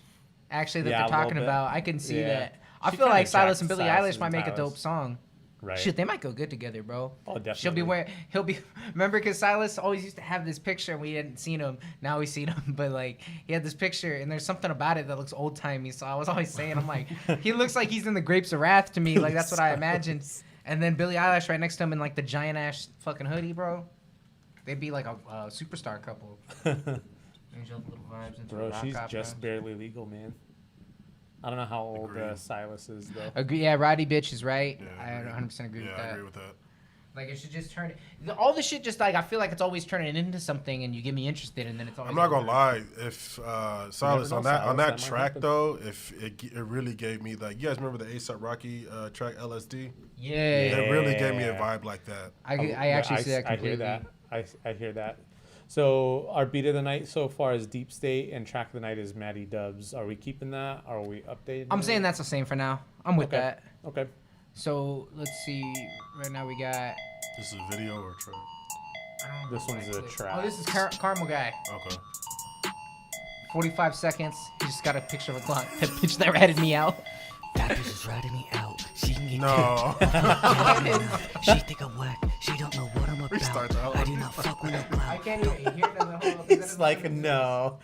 that they're talking about. I can see that. I feel like Silas and Billie Eilish might make a dope song. Right. Shit, they might go good together, bro. Oh, definitely. She'll be wearing. He'll be. Remember, because Silas always used to have this picture, and we hadn't seen him. Now we seen him, but like he had this picture, and there's something about it that looks old timey. So I was always saying, I'm like, he looks like he's in the Grapes of Wrath to me. Like that's what I imagined. And then Billie Eilish right next to him in like the giant ass fucking hoodie, bro. They'd be like a superstar couple. Angel little vibes into Bro, rock she's opera. just barely legal, man. I don't know how old Silas is though. Agree. Yeah, Roddy bitch is right. Yeah, I 100% agree with that. I agree with that. Like it should just turn all the shit. Just like I feel like it's always turning into something, and you get me interested, and then it's always. I'm not gonna lie. If Silas on that that track though, if it really gave me like, you guys remember the A$AP Rocky track LSD? Yeah. It really gave me a vibe like that. I actually see that completely. I hear that. I hear that. So our beat of the night so far is Deep State, and track of the night is Maddie Dubs. Are we keeping that? Are we updating? I'm saying that's the same for now. I'm with that. Okay. So let's see. Right now we got. This is a video or a track? I don't know. This one's a track. Oh, this is Caramel Guy. Okay. 45 seconds. He just got a picture of a Glock. That bitch that ratted me out. That bitch is ratting me out. She can get No. She think I'm whack. She don't know what I'm Restart about. that I do not fuck with no clown. I can't even hear the whole. It's like no.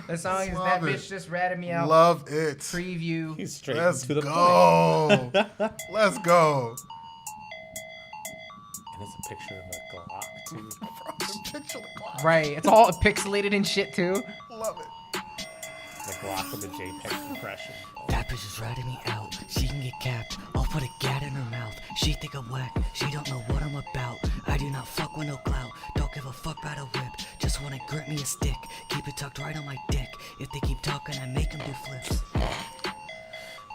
The song is Love That it. Bitch Just Ratted Me Out. Love it. Preview. He's straight Let's to the go. point. Let's go. And it's a picture of a Glock too. Picture the Glock. Right. It's all pixelated and shit too. Love it. The Glock with the JPEG compression. That bitch is ratting me out. She can get capped. I'll put a gat in her mouth. She think I'm whack. She don't know what I'm about. I do not fuck with no clout. Don't give a fuck about a whip. Just wanna grip me a stick. Keep it tucked right on my dick. If they keep talking, I make them do flips.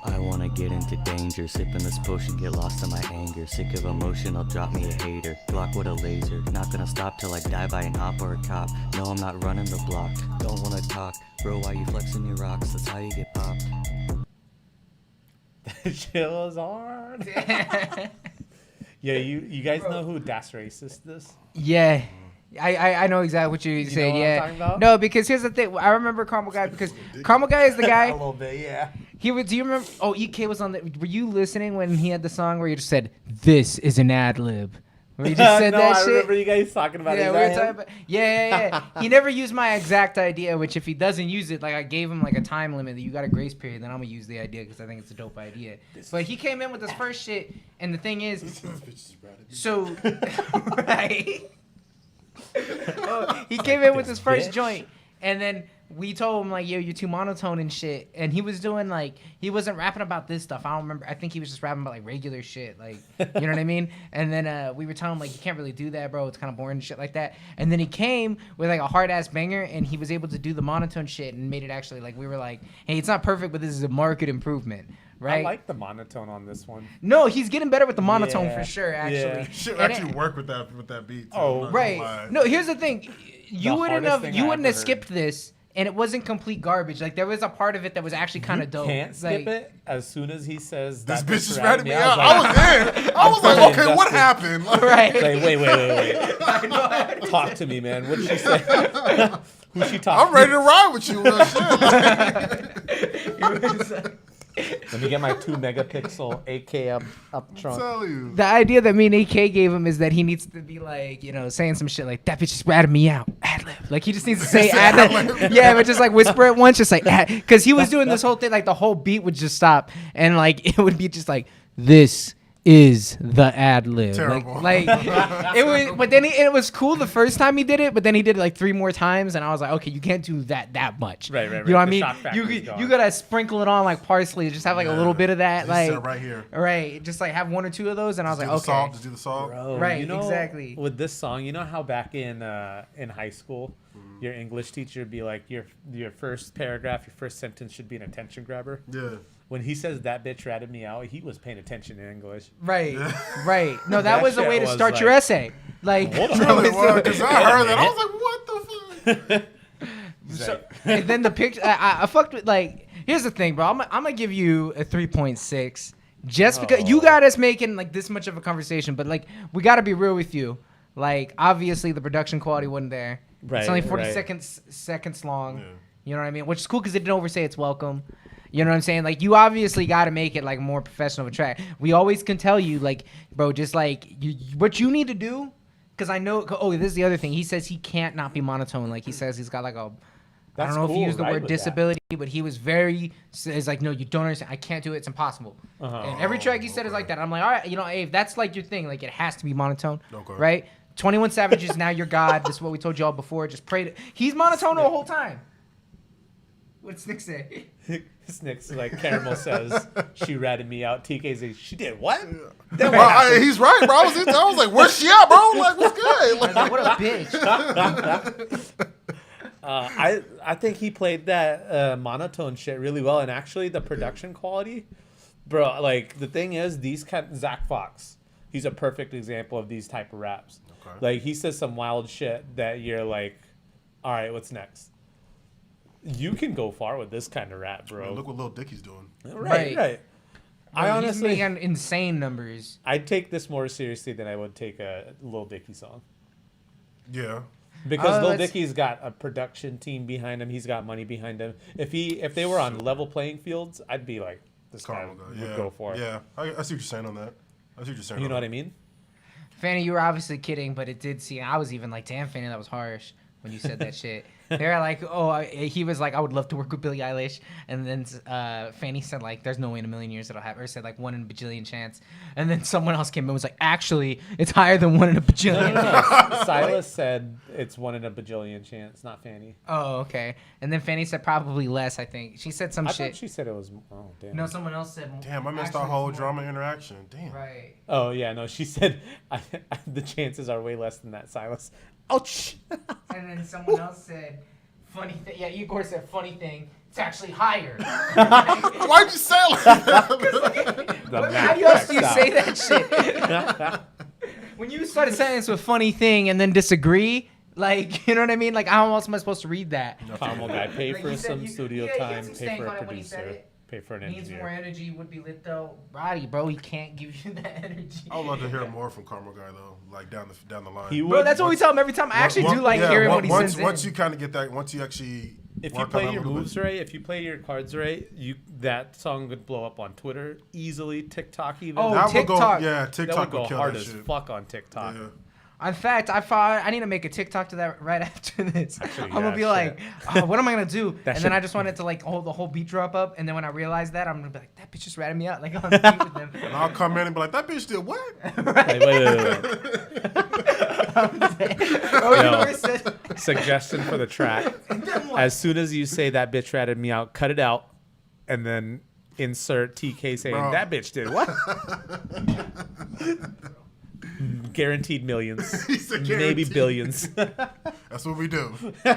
I wanna get into danger, sipping this potion, get lost in my anger. Sick of emotion, I'll drop me a hater. Glock with a laser, not gonna stop till I die by an op or a cop. No, I'm not running the block, don't wanna talk. Bro, why you flexing your rocks? That's how you get popped. That shit was hard. Yeah, you guys know who Das Racist is? Yeah. I know exactly what you're saying. know what I'm Yeah. talking about? No, because here's the thing. I remember Caramel Guy because Caramel Guy is the guy. A little bit, yeah. He would. Do you remember? Oh, EK was on the. Were you listening when he had the song where you just said, "This is an ad lib"? Where you just said No, that I shit. remember you guys talking about it. Yeah, Is we were that talking him? about. Yeah. He never used my exact idea. Which, if he doesn't use it, like I gave him like a time limit that you got a grace period, then I'm gonna use the idea because I think it's a dope idea. But he came in with this first shit, and the thing is, so right. Oh, he came in with his first joint, and then we told him like, "Yo, you're too monotone and shit." And he was doing like, he wasn't rapping about this stuff. I don't remember. I think he was just rapping about like regular shit, like you know what I mean. And then we were telling him like, "You can't really do that, bro. It's kind of boring and shit like that." And then he came with like a hard ass banger, and he was able to do the monotone shit and made it actually like we were like, "Hey, it's not perfect, but this is a market improvement." Right? I like the monotone on this one. No, he's getting better with the monotone Yeah. for sure. Actually, Yeah. Should And actually it- work with that beat. Too, Oh, I'm not gonna lie. Right. No, here's the thing. You wouldn't hardest have thing you I wouldn't ever have skipped this, and it wasn't complete garbage. Like there was a part of it that was actually kind of dope. Can't skip Like, it as soon as he says This that bitch just ratted ratted me out. I was in. I was like, fully okay, what invested. happened? Like, Right. Like, wait. Talk to me, man. What did she say? Who's she talking I'm ready to ride with you. Real shit. Let me get my 2 megapixel AK up trunk. Tell you. the idea that me and AK gave him is that he needs to be like, you know, saying some shit like, "That bitch just ratted me out." Ad lib. Like he just needs to say ad lib. Yeah, but just like whisper it once, just like, because he was doing this whole thing, like the whole beat would just stop, and like it would be just like, "This is the ad lib." Terrible. Like it was, but then it was cool the first time he did it, but then he did it like 3 more times, and I was like, okay, you can't do that much. Right. You know what I The mean? shock factor's gone. You gotta sprinkle it on like parsley, just have like a little bit of that, Just like sit right here. right, just like have 1 or 2 of those, and I was Do like, the salt. okay. Just do the salt. Bro, Right, you know, exactly. With this song, you know how back in high school, your English teacher would be like, your first paragraph, your first sentence should be an attention grabber. Yeah. When he says "that bitch ratted me out," he was paying attention in English. Right, right. No, that That was a shit way to was start your like- essay. Like, Hold on. that Really was was, the- because I heard that. I was like, what the fuck? So, and then the picture, I fucked with, like, here's the thing, bro. I'm gonna give you a 3.6 just because you got us making like this much of a conversation, but like we got to be real with you. Like, obviously the production quality wasn't there. Right, It's only 40 right. seconds long. Yeah. You know what I mean? Which is cool because it didn't overstay its welcome. You know what I'm saying? Like, you obviously got to make it like more professional of a track. We always can tell you, like, bro, just like what you need to do. Because I know. Oh, this is the other thing. He says he can't not be monotone. Like, he says he's got like a. I don't know if he used the word disability, but he was very. Is like, no, you don't understand. I can't do it. It's impossible. And every track he said is like that. I'm like, all right, you know, hey, if that's like your thing, like it has to be monotone, right? 21 Savage is now your god. This is what we told y'all before. Just pray to. He's monotone the whole time. What's Snick say? Snick's like Caramel says she ratted me out. TK says she did what? He's right, bro. I was like, where's she at, bro? Like, what's good? Like, what a bitch. I think he played that monotone shit really well, and actually the production quality, bro. Like the thing is, Zach Fox, he's a perfect example of these type of raps. Like he says some wild shit that you're like, all right, what's next? You can go far with this kind of rap, bro. Man, look what Lil Dicky's doing. Right. I honestly making insane numbers. I'd take this more seriously than I would take a Lil Dicky song. Yeah. Because Lil Dicky's got a production team behind him. He's got money behind him. If they were on level playing fields, I'd be like, this guy would go for it. Yeah, I see what you're saying on that. I see what you're saying. You know what I mean? Fanny, you were obviously kidding, but it did seem. I was even like, damn, Fanny, that was harsh when you said that shit. They're like, he was like, I would love to work with Billie Eilish. And then Fanny said, like, there's no way in a million years it'll happen. Or said, like, 1 in a bajillion chance. And then someone else came in and was like, actually, it's higher than 1 in a bajillion. No. Silas said it's 1 in a bajillion chance, not Fanny. Oh, okay. And then Fanny said probably less, I think. She said some shit. I thought she said it was, oh, damn. No, someone else said. Damn, I missed our whole drama interaction. Damn. Right. Oh, yeah, no, she said the chances are way less than that, Silas. Ouch. And then someone else said, funny thing. Yeah, Igor said, funny thing. It's actually higher. Why'd you say it like that? How else do you say that shit? When you start a sentence with funny thing and then disagree, like, you know what I mean? Like, how else am I supposed to read that? Caramel guy, pay for some studio time, some pay for a stank on it when he said producer, it. pay for an Needs engineer. more energy, would be lit though. Roddy, bro, he can't give you that energy. I would love to hear more from Caramel guy though, like down the line. He would. Bro, that's what we tell him every time. I actually do like hearing what he says. Once you kind of get that, once you actually. If you play your moves right, if you play your cards right, that song would blow up on Twitter easily, TikTok even. Oh, that TikTok. TikTok that would go kill hard that as shit. fuck on TikTok. Yeah. In fact, I need to make a TikTok to that right after this. Actually, I'm gonna be like, what am I gonna do? That and then I just wanted to like hold the whole beat drop up, and then when I realized that, I'm gonna be like, that bitch just ratted me out, like on the beat with them. And I'll come in and be like, that bitch did what? Yo, suggestion for the track: as soon as you say that bitch ratted me out, cut it out, and then insert TK saying that bitch did what? Guaranteed millions, maybe billions. That's what we do. So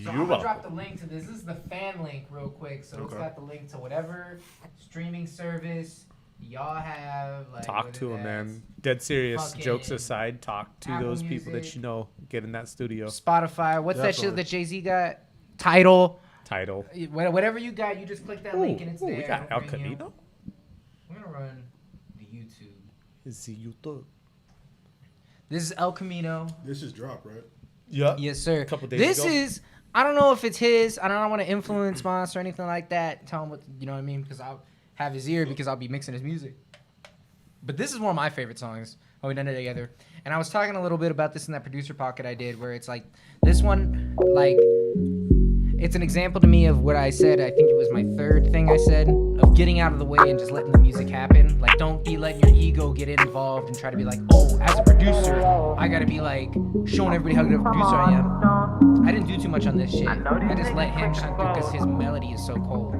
I'm gonna drop the link to this. This is the fan link real quick. So it's got the link to whatever streaming service y'all have. Like, talk to him, man. Dead serious. Jokes aside, talk to Apple those people Music, that you know. Get in that studio. Spotify. What's that shit that Jay-Z got? Tidal. Whatever you got, you just click that link and it's there. We got El Camino. We're gonna run the YouTube. Is the YouTube? This is El Camino. This is drop, right? Yeah. Yes, sir. A couple days this ago. is. I don't know if it's his. I don't want to influence Moss or anything like that. Tell him what you know what I mean, because I'll have his ear because I'll be mixing his music. But this is one of my favorite songs. Oh, we done it together. And I was talking a little bit about this in that producer pocket I did, where it's like this one, like it's an example to me of what I said. I think it was my third thing I said of getting out of the way and just letting the music happen. Like, don't be letting your ego get involved and try to be like, oh, as a producer, I gotta be like showing everybody how good of a producer I am. I didn't do too much on this shit. I just let him shine through because his melody is so cold.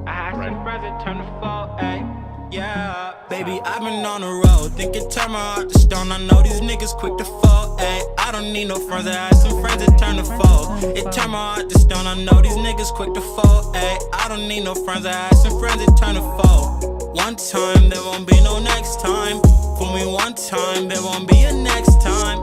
Yeah, baby, I've been on the road, thinking turn my heart to stone. I know these niggas quick to fall, ayy. I don't need no friends, I had some friends that turn to fold. It turned my heart to stone. I know these niggas quick to fall, ayy. I don't need no friends, I had some friends that turn to fold. One time, there won't be no next time. For me, one time, there won't be a next time.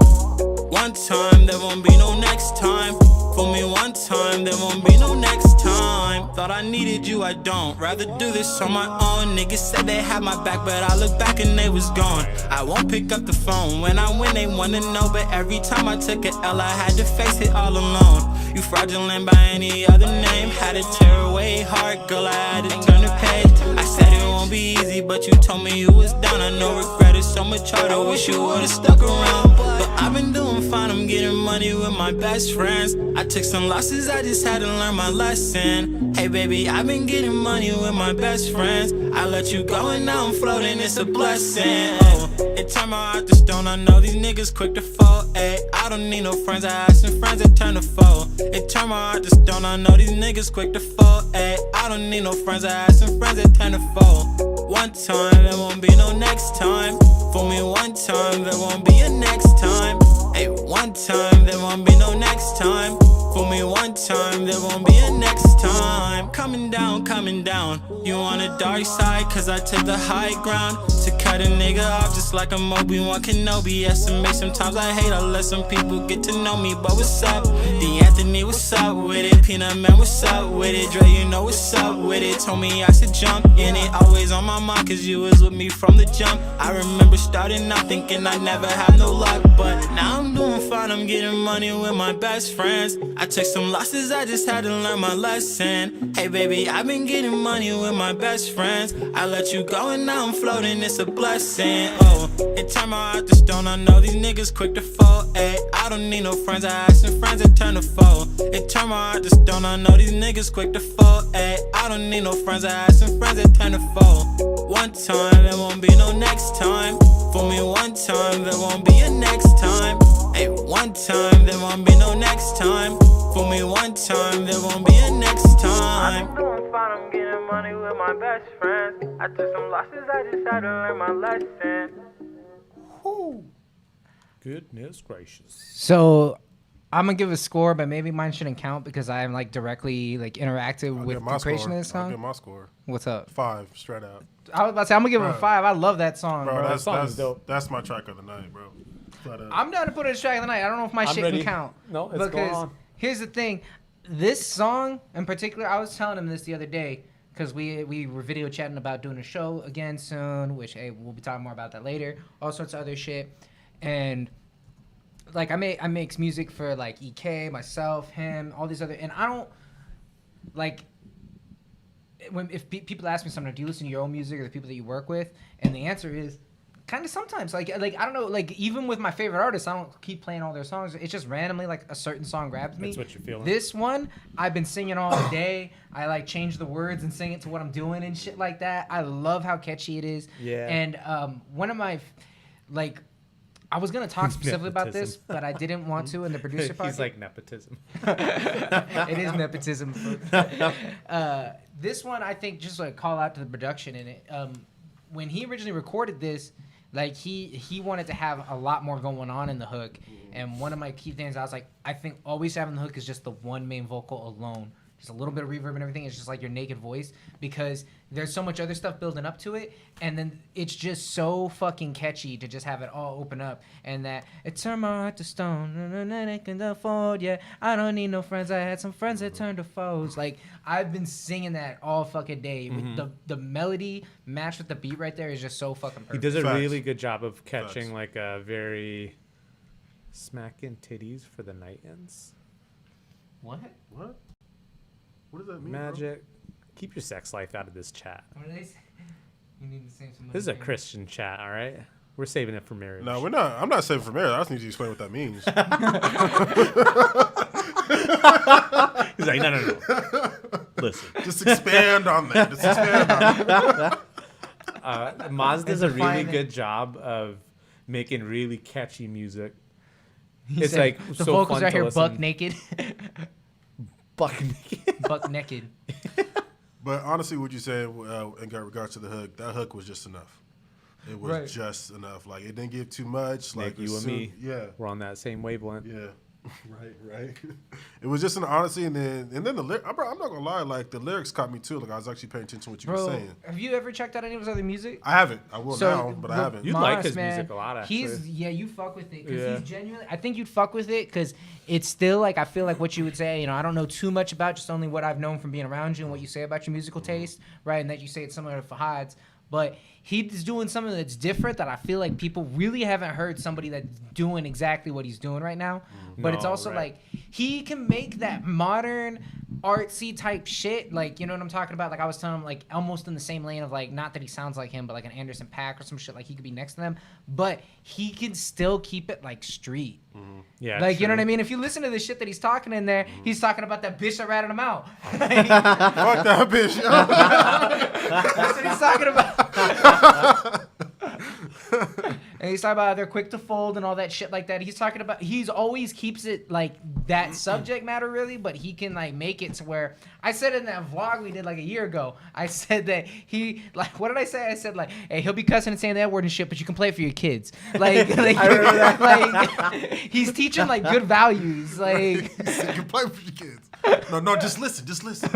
One time, there won't be no next time. For me, one time, there won't be no next time. Thought thought I needed you, I don't. Rather do this on my own. Niggas said they had my back, but I look back and they was gone. I won't pick up the phone. When I win, they wanna know. But every time I took an L, I had to face it all alone. You fraudulent by any other name. Had to tear away hard, girl, I had to turn the page. I said it won't be easy, but you told me you was down. I know regret is so much harder, wish you would've stuck around. But I've been doing fine, I'm getting money with my best friends. I took some losses, I just had to learn my lesson. Hey baby, I've been getting money with my best friends. I let you go and now I'm floating, it's a blessing. Oh, it turned my heart to stone, I know these niggas quick to fall. Ay, I don't need no friends, I had some friends that turn to foe. It turned my heart to stone, I know these niggas quick to fall. Ay, I don't need no friends, I had some friends that turn to foe. One time, there won't be no next time. For me one time, there won't be a next time. Hey, one time, there won't be no next time. For me one time, there won't be a next time. Coming down, coming down. You on the dark side, cause I took the high ground. To cut a nigga off just like I'm Obi-Wan Kenobi. Estimate sometimes I hate, I let some people get to know me. But what's up? D. Anthony, what's up with it? Peanut Man, what's up with it? Dre, you know what's up with it? Told me I should jump in it. Always on my mind, cause you was with me from the jump. I remember starting out thinking I never had no luck. But now I'm doing fine, I'm getting money with my best friends. I took some losses, I just had to learn my lesson. Hey baby, I've been getting money with my best friends. I let you go and now I'm floating, it's a blessing. Oh, it turned my heart to stone, I know these niggas quick to fall. Ay, I don't need no friends, I had some friends that turn to foe. It turned my heart to stone, I know these niggas quick to fall. Ay, I don't need no friends, I had some friends that turn to foe. One time, there won't be no next time. For me one time, there won't be a next time. Hey, one time, there won't be no next time. For me one time, there won't be a next time. I'm doing fine, I'm getting money with my best friends. I took some losses, I just had to learn my lesson. Whew. Goodness gracious. So I'm gonna give a score, but maybe mine shouldn't count because I'm like directly like interactive with the creation of this song. I'll give my score. What's up? 5, straight out. I was about to say I'm gonna give it a 5. I love that song, bro. That song is dope. That's my track of the night, bro. But, I'm down to put it as track of the night. I don't know if my shit ready. can count. No, it's going on. Here's the thing, this song in particular, I was telling him this the other day because we were video chatting about doing a show again soon, which hey, we'll be talking more about that later. All sorts of other shit, and like I make music for like EK, myself, him, all these other, and I don't like if people ask me something, do you listen to your own music or the people that you work with? And the answer is kind of sometimes. Like I don't know, like even with my favorite artists, I don't keep playing all their songs. It's just randomly like a certain song grabs me. That's what you're feeling. This one, I've been singing all day. I like change the words and sing it to what I'm doing and shit like that. I love how catchy it is. Yeah. And one of my like I was gonna talk specifically about this, but I didn't want to in the producer part. He's like nepotism. It is nepotism. This one, I think, just like call out to the production in it. When he originally recorded this, like he wanted to have a lot more going on in the hook, and one of my key things I was like, I think always having the hook is just the one main vocal alone. Just a little bit of reverb and everything. It's just like your naked voice because there's so much other stuff building up to it. And then it's just so fucking catchy to just have it all open up. And that, it turned my heart to stone. It can afford, yeah. I don't need no friends. I had some friends that turned to foes. Like, I've been singing that all fucking day. The melody matched with the beat right there is just so fucking perfect. He does a really good job of catching like a very smacking titties for the night ends. What? What does that mean? Magic. Bro? Keep your sex life out of this chat. What do they say? You need to save some money. This is a Christian chat, all right? We're saving it for marriage. No, we're not. I'm not saving for marriage. I just need you to explain what that means. He's like, no. Listen. Just expand on that. Maz does a really good job of making really catchy music. It's like the so vocals fun right to here, listen. buck naked. Buck naked. But honestly, what you said in regards to the hook, that hook was just enough. It was just enough. Like, it didn't give too much. Like you and me. Yeah. We're on that same wavelength. Yeah. Right. It was just an honesty, and then the lyric. I'm not gonna lie, like the lyrics caught me too. Like I was actually paying attention to what you were saying. Have you ever checked out any of his other music? I haven't. I will now, but I haven't. You'd like his music a lot, actually. You fuck with it because he's genuinely. I think you'd fuck with it because it's still like I feel like what you would say. I don't know too much about just only what I've known from being around you and what you say about your musical taste, right? And that you say it's similar to Fahad's. But he's doing something that's different that I feel like people really haven't heard somebody that's doing exactly what he's doing right now. But it's also like he can make that modern artsy type shit. Like, you know what I'm talking about? Like I was telling him, like almost in the same lane of like, not that he sounds like him, but like an Anderson .Paak or some shit. Like he could be next to them, but he can still keep it like street. Yeah, like, you know what I mean? If you listen to the shit that he's talking in there, he's talking about that bitch that ratted him out. Fuck that bitch. That's what he's talking about. And he's talking about how they're quick to fold and all that shit like that. He's talking about, he's always keeps it like that subject matter really, but he can like make it to where, I said in that vlog we did like a year ago, I said that he, like, what did I say? I said like, hey, he'll be cussing and saying that word and shit, but you can play it for your kids. Like, I remember that. Like, he's teaching like good values. Like, you can play for your kids. No, just listen.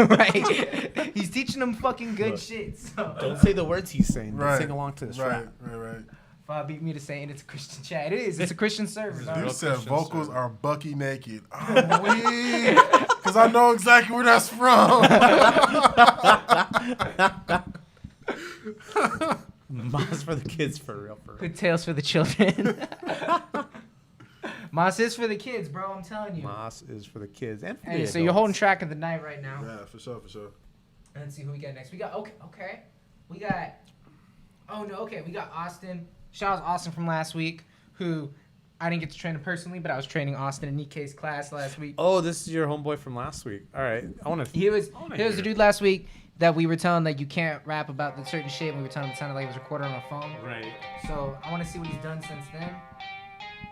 Right. He's teaching them fucking good shit. So. Don't say the words he's saying. Right. Sing along to this rap. Right. Fobb beat me to saying it's a Christian chat. It is. It's a Christian server. You said vocals are Bucky naked. Because I know exactly where that's from. Moss for the kids, for real. Good tales for the children. Moss is for the kids, bro. I'm telling you. Moss is for the kids and for Hey, the so you're holding track of the night right now. Yeah, for sure. Let's see who we got next. We got okay. We got we got Austin. Shout out to Austin from last week, who I didn't get to train him personally, but I was training Austin in Nikke's class last week. Oh, this is your homeboy from last week. All right, I want to. He was the dude last week that we were telling that you can't rap about the certain shit. And we were telling him it sounded like it was recorded on a phone. Right. So I want to see what he's done since then.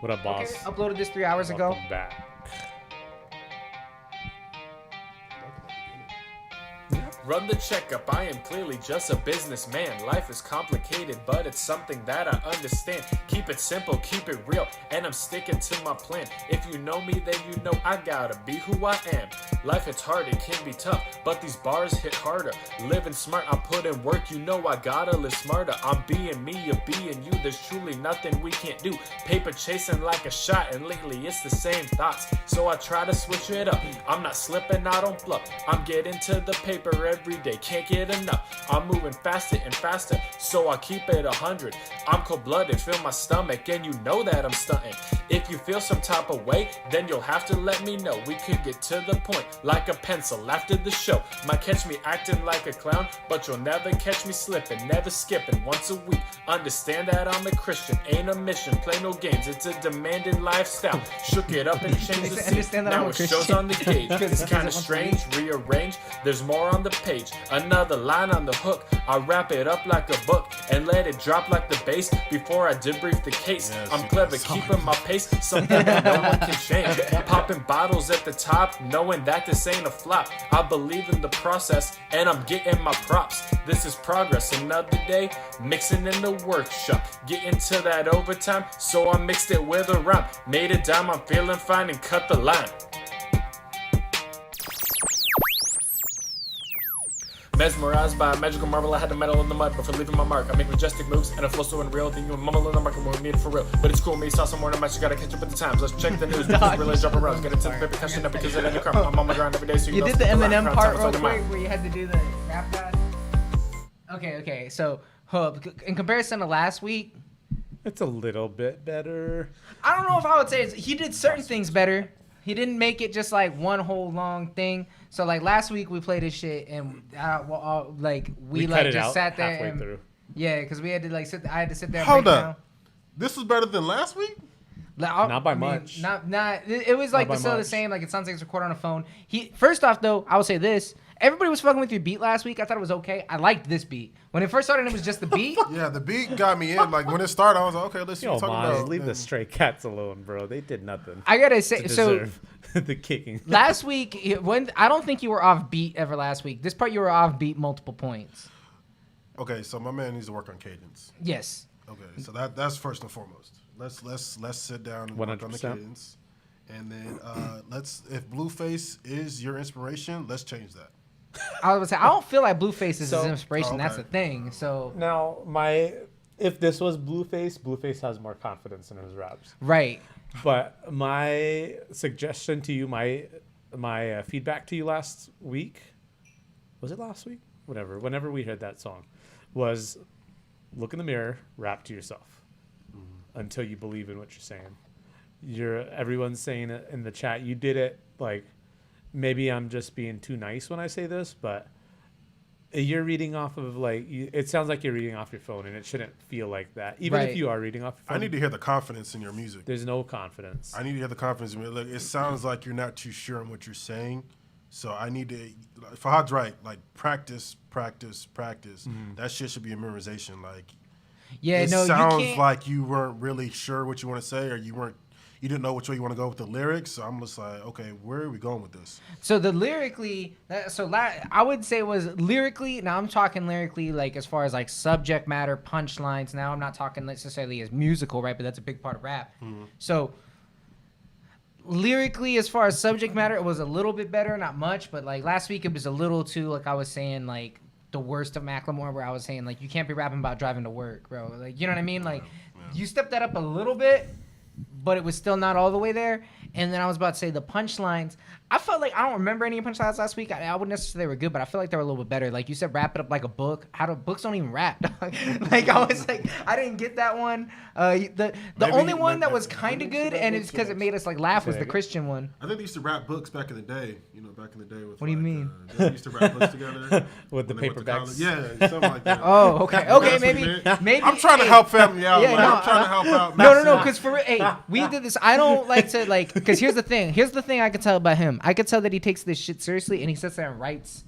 What up, boss? Okay, uploaded this 3 hours ago. Welcome back. Run the checkup, I am clearly just a businessman. Life is complicated, but it's something that I understand. Keep it simple, keep it real, and I'm sticking to my plan. If you know me, then you know I gotta be who I am. Life is hard, it can be tough, but these bars hit harder. Living smart, I put in work, you know I gotta live smarter. I'm being me, you're being you, there's truly nothing we can't do. Paper chasing like a shot, and lately it's the same thoughts, so I try to switch it up. I'm not slipping, I don't bluff, I'm getting to the paper every day, can't get enough. I'm moving faster and faster, so I keep it 100. I'm cold-blooded, feel my stomach, and you know that I'm stunting. If you feel some type of way, then you'll have to let me know. We could get to the point, like a pencil after the show. Might catch me acting like a clown, but you'll never catch me slipping, never skipping once a week. Understand that I'm a Christian, ain't a mission, play no games, it's a demanding lifestyle. Shook it up and changed the scene, now it shows on the gauge. It's kinda strange, rearrange, there's more on the page. Another line on the hook, I wrap it up like a book and let it drop like the bass before I debrief the case. I'm clever, keeping my pace, something that no one can change. Popping bottles at the top, knowing that this ain't a flop. I believe in the process, and I'm getting my props. This is progress, another day, mixing in the workshop. Getting to that overtime, so I mixed it with a rhyme. Made it down, I'm feeling fine, and cut the line. Mesmerized by a magical marvel, I had to metal in the mud before leaving my mark. I make majestic moves and I flow so unreal that you mumble in the market won't need it for real. But it's cool, me saw some more than much, you gotta catch up with the times. Let's check the news, because really jumping around. Get into the paper, catching up because it ain't a crumb. I'm on my grind every day, so you know. You did the Eminem part real quick where you had to do the rap guy. Okay, so in comparison to last week, it's a little bit better. I don't know if I would say he did certain things better. He didn't make it just like one whole long thing. So like last week we played this shit and we like just sat there and through. Yeah, because we had to like sit. I had to sit there. And Hold break up, down. This was better than last week. Not by much. Not. It was like still the same. Like it sounds like it's recorded on a phone. First off though, I will say this. Everybody was fucking with your beat last week. I thought it was okay. I liked this beat. When it first started, it was just the beat. Yeah, the beat got me in. Like when it started, I was like, okay, let's see what we're talking about. Leave the stray cats alone, bro. They did nothing. I gotta say, so the kicking. Last week, I don't think you were off beat ever last week. This part you were off beat multiple points. Okay, so my man needs to work on cadence. Yes. Okay, so that's first and foremost. Let's sit down and work on the cadence. And then if Blueface is your inspiration, let's change that. I was say I don't feel like Blueface is his So- inspiration. Oh, okay. That's the thing. So Now, if this was Blueface has more confidence in his raps. right. But my suggestion to you, my feedback to you last week, was it last week? Whatever. Whenever we heard that song, was look in the mirror, rap to yourself until you believe in what you're saying. Everyone's saying it in the chat. You did it like. Maybe I'm just being too nice when I say this, but you're reading off of it sounds like you're reading off your phone, and it shouldn't feel like that. Even if you are reading off your phone. I need to hear the confidence in your music. There's no confidence. I need to hear the confidence in me. Look, it sounds like you're not too sure on what you're saying. So I need to, Fahad's right, like practice. That shit should be a memorization. Like, it sounds like you weren't really sure what you want to say, or you didn't know which way you want to go with the lyrics. So I'm just like, okay, where are we going with this? So I would say it was lyrically. Now I'm talking lyrically, like as far as like subject matter, punchlines. Now I'm not talking necessarily as musical, right? But that's a big part of rap. Mm-hmm. So lyrically, as far as subject matter, it was a little bit better, not much. But like last week, it was a little too, like I was saying, like the worst of Macklemore, where I was saying like you can't be rapping about driving to work, bro. Like, you know what I mean? Like you stepped that up a little bit, but it was still not all the way there. And then I was about to say the punchlines. I felt like I don't remember any punchlines last week. I wouldn't necessarily say they were good, but I feel like they were a little bit better. Like you said, wrap it up like a book. Books don't even rap? Like I was like, I didn't get that one. The only one that was kind of good, and it's because it made us like laugh, was the Christian one. I think they used to rap books back in the day. Back in the day with. What do you mean? They used to rap books together with the paperbacks. Yeah, something like that. Oh, okay, maybe. I'm trying to help family out. Yeah, I'm trying to help out. No, because we did this. I don't like to because here's the thing. Here's the thing I could tell about him. I could tell that he takes this shit seriously, and he sits there and writes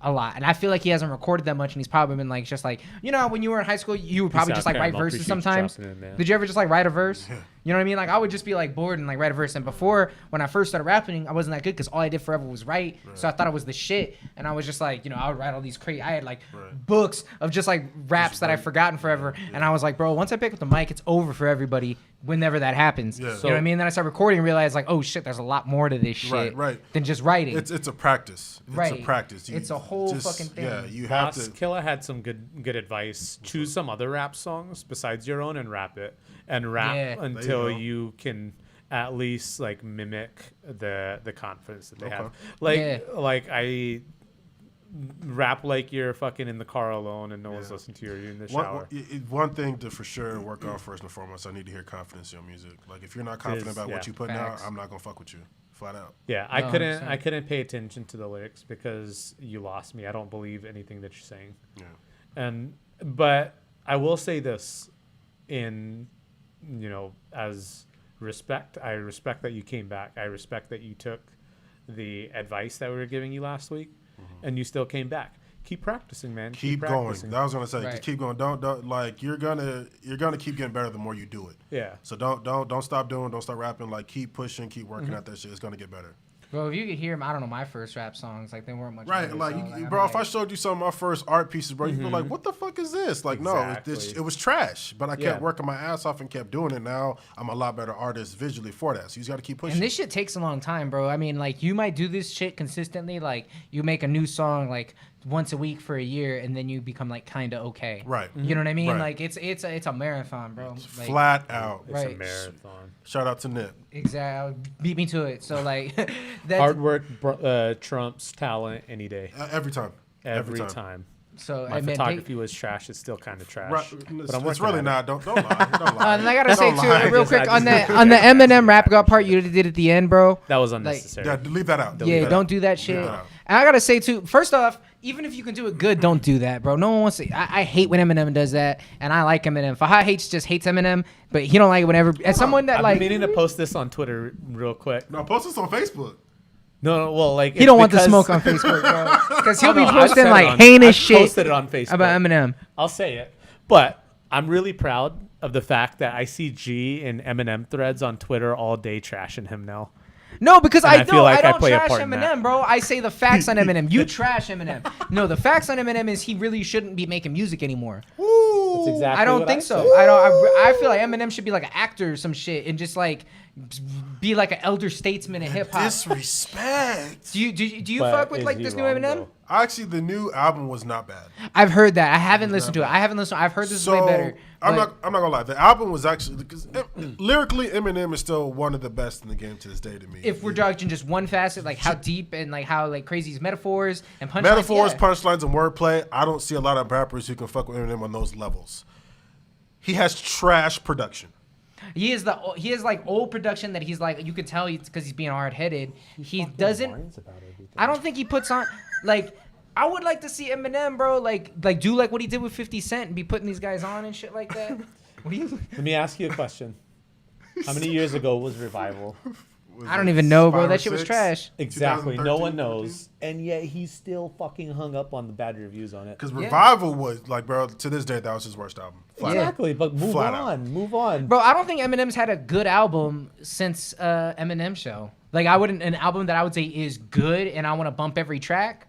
a lot. And I feel like he hasn't recorded that much, and he's probably been like just like, when you were in high school, you would probably just like write verses sometimes. Did you ever just like write a verse? Yeah. You know what I mean? Like I would just be like bored and like write a verse. And before, when I first started rapping, I wasn't that good because all I did forever was write. Right. So I thought it was the shit. And I was just like, I would write all these crazy. I had like books of just like raps that I've forgotten forever. Yeah. And I was like, bro, once I pick up the mic, it's over for everybody. Whenever that happens, you know what I mean. Then I start recording and realize like, oh shit, there's a lot more to this shit than just writing. It's a practice. It's a practice. It's a whole fucking thing. Yeah, you have to. Killa had some good advice. Choose some other rap songs besides your own and rap it, and rap until you can at least like mimic the confidence that they have. Like I rap like you're fucking in the car alone and no one's listening to you, or you're in the shower. One thing to for sure work on first and foremost, I need to hear confidence in your music. Like if you're not confident about what you putting out, I'm not gonna fuck with you. Flat out. Yeah, I couldn't pay attention to the lyrics because you lost me. I don't believe anything that you're saying. Yeah. But I will say this as respect. I respect that you came back. I respect that you took the advice that we were giving you last week. And you still came back. Keep practicing, man. Keep going. That was gonna say, just keep going. Don't like you're gonna keep getting better the more you do it. Yeah. So don't stop doing. Don't stop rapping. Like keep pushing. Keep working at that shit. It's gonna get better. Bro, if you could hear him, I don't know, my first rap songs, like they weren't much. Right, better, like, so, bro, if I showed you some of my first art pieces, bro, you'd be like, what the fuck is this? Like, exactly. No, it was trash, but I kept working my ass off and kept doing it. Now I'm a lot better artist visually for that. So you just got to keep pushing. And this shit takes a long time, bro. I mean, like, you might do this shit consistently. Like, you make a new song, like, once a week for a year, and then you become, like, kind of okay. Right. You know what I mean? Right. Like, it's a marathon, bro. Like, flat out. It's a marathon. Shout out to Nip. Exactly. Beat me to it. So, like, hard work trumps talent any day. Every time. Every time. So my photography was trash. It's still kind of trash. Right. But it's really not. Don't lie. Don't lie. And I gotta say too, real quick on the Eminem rap god part you did at the end, bro. That was unnecessary. Yeah, leave that out. Don't do that shit. And I gotta say too, first off, even if you can do it good, don't do that, bro. No one wants to. I hate when Eminem does that, and I like Eminem. Fahad hates Eminem, but he don't like it whenever. As someone that I've been meaning to post this on Twitter real quick. No, post this on Facebook. No, well, like he don't want the smoke on Facebook, bro, because he'll be posting like heinous shit posted it on Facebook about Eminem. I'll say it, but I'm really proud of the fact that I see G in Eminem threads on Twitter all day trashing him now. No, because I feel like don't play a trash part in that. Eminem, bro. I say the facts on Eminem. You trash Eminem. No, the facts on Eminem is he really shouldn't be making music anymore. Ooh. That's exactly I don't what think I so. said. I feel like Eminem should be like an actor or some shit and just like be like an elder statesman in hip hop. Disrespect. Do you But fuck with is like he this new wrong, Eminem? though? Actually, the new album was not bad. I've heard that. I haven't listened to it. I've heard this is way better. I'm but- not gonna lie. The album was actually because lyrically, Eminem is still one of the best in the game to this day to me. If we're judging just one facet, like how deep and like how like crazy his metaphors and punchlines. Metaphors, yeah. punchlines, and wordplay, I don't see a lot of rappers who can fuck with Eminem on those levels. He has trash production. He is like old production that he's like you could tell because he's being hard headed. He doesn't. I don't think he puts on like. I would like to see Eminem, bro, like do like what he did with 50 Cent and be putting these guys on and shit like that. What do you? Let me ask you a question. How many years ago was Revival? I don't even know, bro. That shit was trash. Exactly. No one knows. And yet he's still fucking hung up on the bad reviews on it. Because Revival was like, bro, to this day, that was his worst album. Exactly. But move on. Bro, I don't think Eminem's had a good album since Eminem Show. Like an album that I would say is good and I want to bump every track.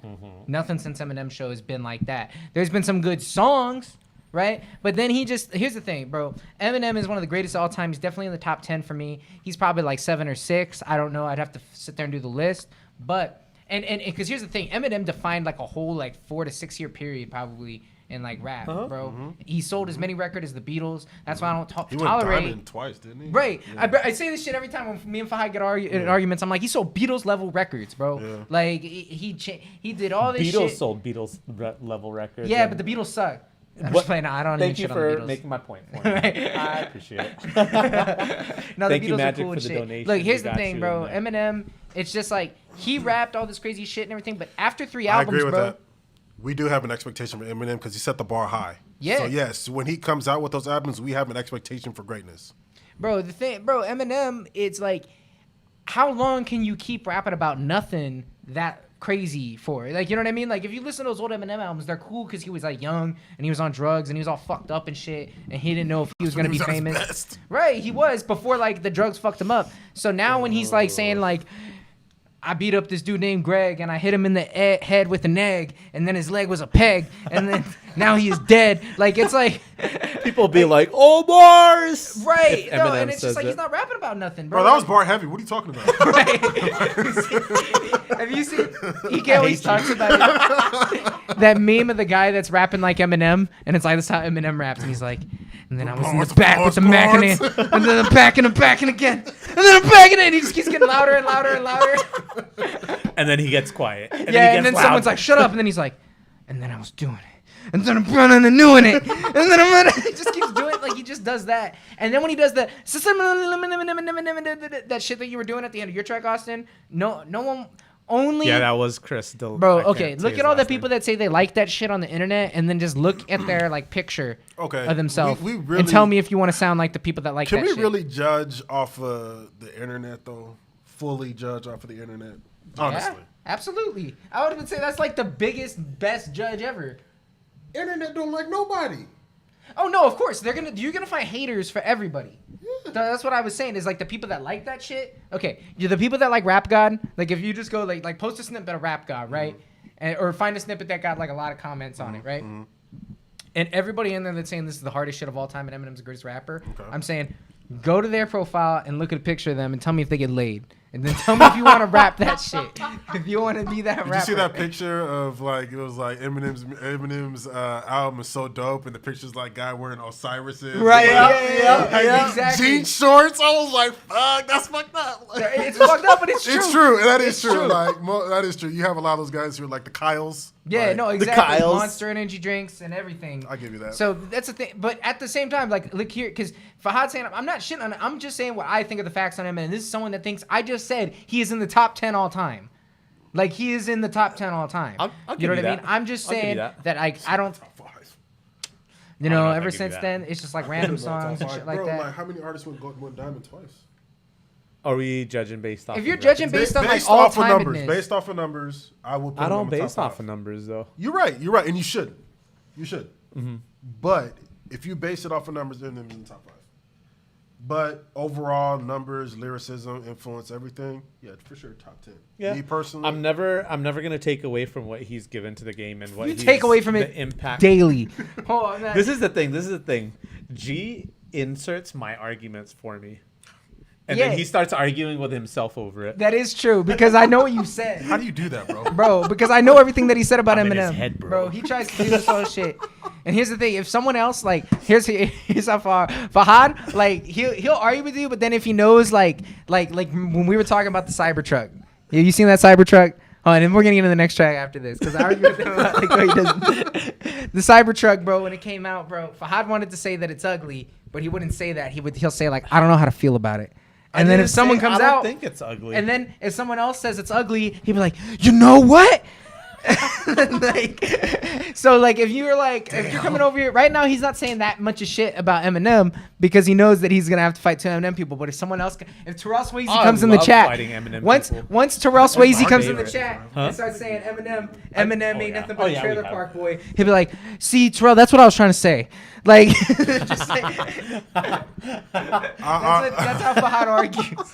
Nothing since Eminem Show has been like that. There's been some good songs, right? But then here's the thing, bro. Eminem is one of the greatest of all time. He's definitely in the top 10 for me. He's probably like 7 or 6. I don't know. I'd have to sit there and do the list. But and because here's the thing, Eminem defined like a whole like 4 to 6 year period probably in like rap, bro. He sold as many records as the Beatles. That's why I don't He tolerate. went diamond twice, didn't he? Right. Yeah. I say this shit every time when me and Fahad get in arguments. I'm like, he sold Beatles level records, bro. Yeah. Like he did all this shit. Beatles sold Beatles level records. Yeah, but the Beatles suck. I'm just playing. I don't even shit on the Beatles. Thank you for making my point for me. I appreciate it. No, Thank the you, Beatles Magic, are cool for and the shit. donation. Look, here's We the got thing, you bro. in Eminem, it's just like he rapped all this crazy shit and everything, but after 3 I albums, agree with bro. that. We do have an expectation for Eminem because he set the bar high. Yeah. So yes, when he comes out with those albums, we have an expectation for greatness. Bro, Eminem, it's like, how long can you keep rapping about nothing that crazy for? Like, you know what I mean? Like, if you listen to those old Eminem albums, they're cool because he was like young and he was on drugs and he was all fucked up and shit and he didn't know if he was gonna be famous. Right, he was before like the drugs fucked him up. So now when he's like saying like, I beat up this dude named Greg and I hit him in the head with an egg and then his leg was a peg and then now he is dead. Like, it's like people be like, oh, bars. Right. No, and it's just like he's not rapping about nothing, bro. Bro, that was bar heavy. What are you talking about? Have you seen? He always talks about it. That meme of the guy that's rapping like Eminem, and it's like, that's how Eminem raps, and he's like, and then I was in the back with the Mac in it, and then I'm back and I'm backing again, and then I'm backing it, and he just keeps getting louder and louder and louder. And then he gets quiet. And then someone's like, shut up, and then he's like, and then I was doing it, and then I'm running and doing it, and then I'm running. He just keeps doing it, like he just does that. And then when he does the that shit that you were doing at the end of your track, Austin, no one. Only that was Chris. Bro, okay, look at all the people that say they like that shit on the internet, and then just look at their like picture of themselves we really, and tell me if you want to sound like the people that like that shit. Can we really judge off of the internet though? Fully judge off of the internet? Honestly. Yeah, absolutely. I would even say that's like the best judge ever. Internet don't like nobody. Oh no, of course you're gonna find haters for everybody. Yeah. That's what I was saying. Is like the people that like that shit. Okay, you're the people that like Rap God. Like if you just go like post a snippet of Rap God, right, or find a snippet that got like a lot of comments on it, right, and everybody in there that's saying this is the hardest shit of all time and Eminem's the greatest rapper. Okay. I'm saying go to their profile and look at a picture of them and tell me if they get laid. And then tell me if you want to rap that shit. If you want to be that rapper. Did you see that picture of like, it was like Eminem's album is so dope and the picture's like guy wearing Osiris's. Right, yeah, exactly. Jean shorts. I was like, fuck, that's fucked up. It's fucked up, but it's true. It's true. That is true. Like, that is true. You have a lot of those guys who are like the Kyles. Yeah, like, no, exactly. The Kyles. Monster energy drinks and everything. I'll give you that. So that's the thing. But at the same time, like, look here, because Fahad saying, I'm not shitting on it. I'm just saying what I think of the facts on him. And this is someone that thinks, I just said he is in the top 10 all time. Like, he is in the top 10 all time. I'll you know give what I you mean? I'm just saying that I don't. You I don't know, know if I ever give you since that. then, it's just like random songs and shit like that. Like, how many artists went diamond twice? Are we judging based off? If you're of judging based on like based all off of time, numbers, based off of numbers, I will. Put I him don't on the base top off 5. of numbers though. You're right, and you should. You should. Mm-hmm. But if you base it off of numbers, then it's in the top 5. But overall, numbers, lyricism, influence, everything. Yeah, for sure, top 10. Yeah. Me personally, I'm never gonna take away from what he's given to the game and what You he's, take away from the it impact daily. Hold on, man. This is the thing. G inserts my arguments for me. And Yeah. then he starts arguing with himself over it. That is true because I know what you said. How do you do that, bro? Bro, because I know everything that he said about I'm in Eminem. his head, bro. Bro, he tries to do this whole shit. And here's the thing: if someone else like, here's how far Fahad, like he'll argue with you, but then if he knows like when we were talking about the Cybertruck, have you seen that Cybertruck? Oh, and then we're getting into the next track after this because I argue with him about like, what he doesn't. The Cybertruck, bro, when it came out, bro, Fahad wanted to say that it's ugly, but he wouldn't say that. He'll say like, I don't know how to feel about it. And then if someone comes I don't out, think it's ugly. and then if someone else says it's ugly, he'd be like, you know what? So if you're like, if you're coming over here right now, he's not saying that much of shit about Eminem because he knows that he's gonna have to fight two Eminem people. But if someone else, if Terrell Swayze comes in the chat, once Terrell Swayze comes in the chat and starts saying Eminem ain't nothing but a trailer park boy, he'll be like, see, Terrell, that's what I was trying to say. Like, just like that's how Fahad argues.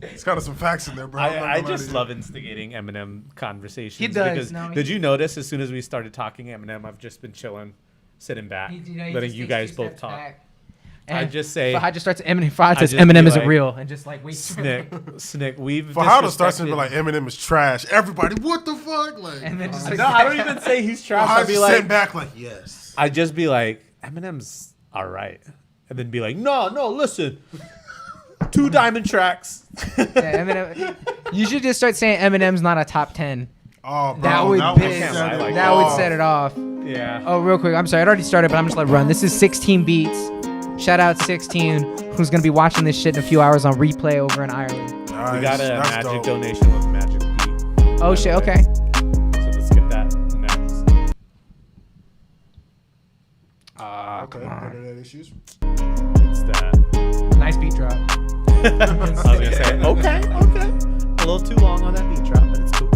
It's kind of some facts in there, bro. I just love instigating Eminem conversations. He does. Because did you notice as soon as we started talking Eminem, I've just been chilling, sitting back, letting you guys both talk. I just say Fahad just starts Eminem. Fahad says Eminem isn't real, and just like wait. Snick. We've Fahad starts to be like Eminem is trash. Everybody, what the fuck? Like, and then just no, I don't even say he's trash. Fahad's I'd be like, sitting back like yes. I'd just be like Eminem's all right, and then be like, no, listen. 2 diamond tracks. Yeah, Eminem. You should just start saying Eminem's not a top 10. Oh, bro, that would set it off. Yeah. Oh, real quick. I'm sorry. It already started, but I'm just let it run. This is 16 Beats. Shout out 16, who's going to be watching this shit in a few hours on replay over in Ireland. Nice. We got a That's magic dope. donation with Magic Beat. Oh, shit. Okay. So let's get that next. Okay. Internet issues. It's that. Nice beat drop. I was going to say, okay. A little too long on that beat drop, but it's cool.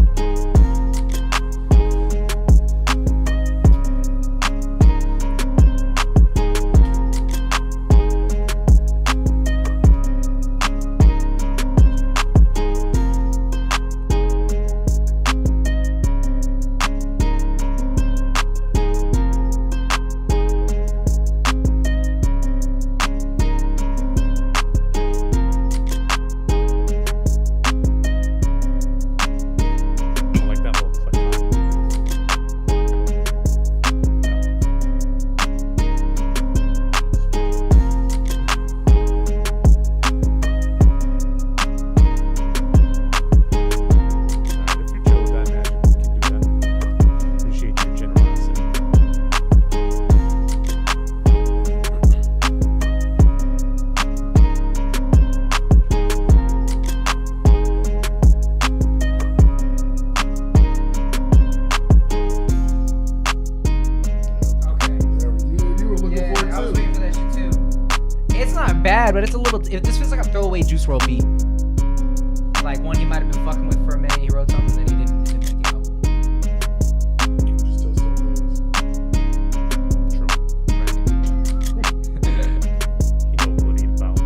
But it's a little. This feels like a throwaway Juice WRLD beat. Like one he might have been fucking with for a minute. He wrote something that he didn't make it out. True. He knows what he's about.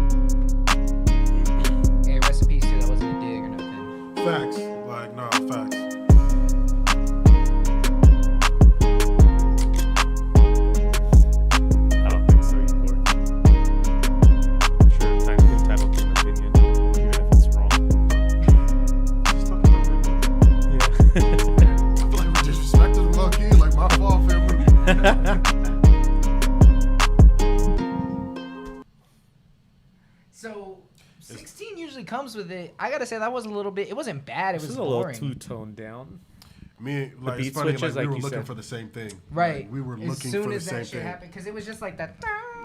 Hey, rest in peace too. That wasn't a dig or nothing. Facts. Like, no, facts. So 16 usually comes with it. I gotta say that was a little bit. It wasn't bad. It was a boring. little too toned down. Me, like, beat it's funny, switches, like, like we were you looking said. for the same thing. Right. Like, we were as looking soon for the as same that shit thing. happened, because it was just like that.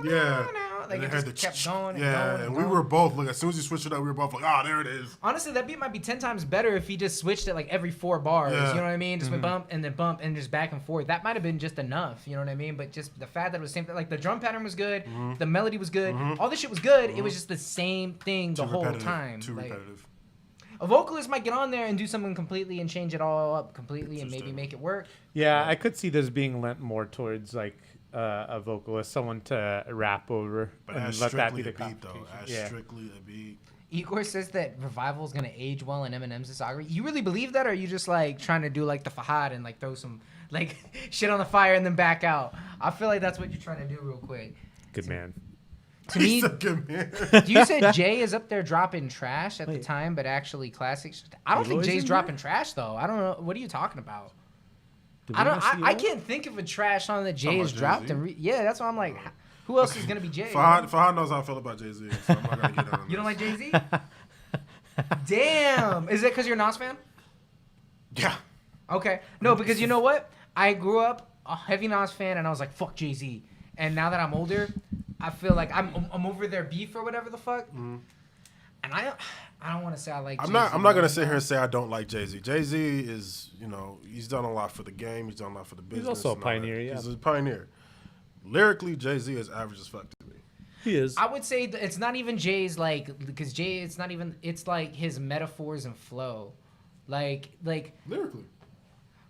Yeah. Like And it had just the kept going. Yeah, and and going. we were both like, as soon as you switched it up, we were both like, ah, there it is. Honestly, that beat might be 10 times better if he just switched it like every 4 bars. Yeah. You know what I mean? Just went bump and then bump and just back and forth. That might have been just enough. You know what I mean? But just the fact that it was the same thing. Like the drum pattern was good. The melody was good. All this shit was good. It was just the same thing the whole time. Too like, repetitive. a vocalist might get on there and do something completely and change it all up completely and maybe make it work. Yeah, I could see this being lent more towards like a vocalist, someone to rap over, But and as let that be strictly the a beat, though. competition. As strictly a beat. Igor says that Revival is gonna age well in Eminem's discography. You really believe that, or are you just like trying to do like the Fahad and like throw some like shit on the fire and then back out? I feel like that's what you're trying to do real quick. Good man. To me, He's a good man. you said Jay is up there dropping trash at the time, but actually classics. I don't think Eloy's Jay's in dropping trash though. I don't know. What are you talking about? Did I we don't. not see I Elo? can't think of a trash song that Jay Talking has about dropped. Jay-Z? Yeah, that's why I'm like, who else is gonna be Jay? Fahad knows how I feel about Jay-Z, so I'm not gonna get on You don't like Jay-Z? Damn. Is it because you're a Nas fan? Yeah. Okay. No, because you know what? I grew up a heavy Nas fan, and I was like, fuck Jay-Z. And now that I'm older, I feel like I'm over their beef or whatever the fuck. Mm-hmm. And I don't want to say I like I'm Jay-Z. not gonna sit here and say I don't like Jay-Z. Jay-Z is, he's done a lot for the game. He's done a lot for the business. also a and all that. pioneer, yeah. He's a pioneer. Lyrically, Jay-Z is average as fuck to me. He is. I would say it's not even Jay's because Jay, it's not even, it's like his metaphors and flow, like lyrically.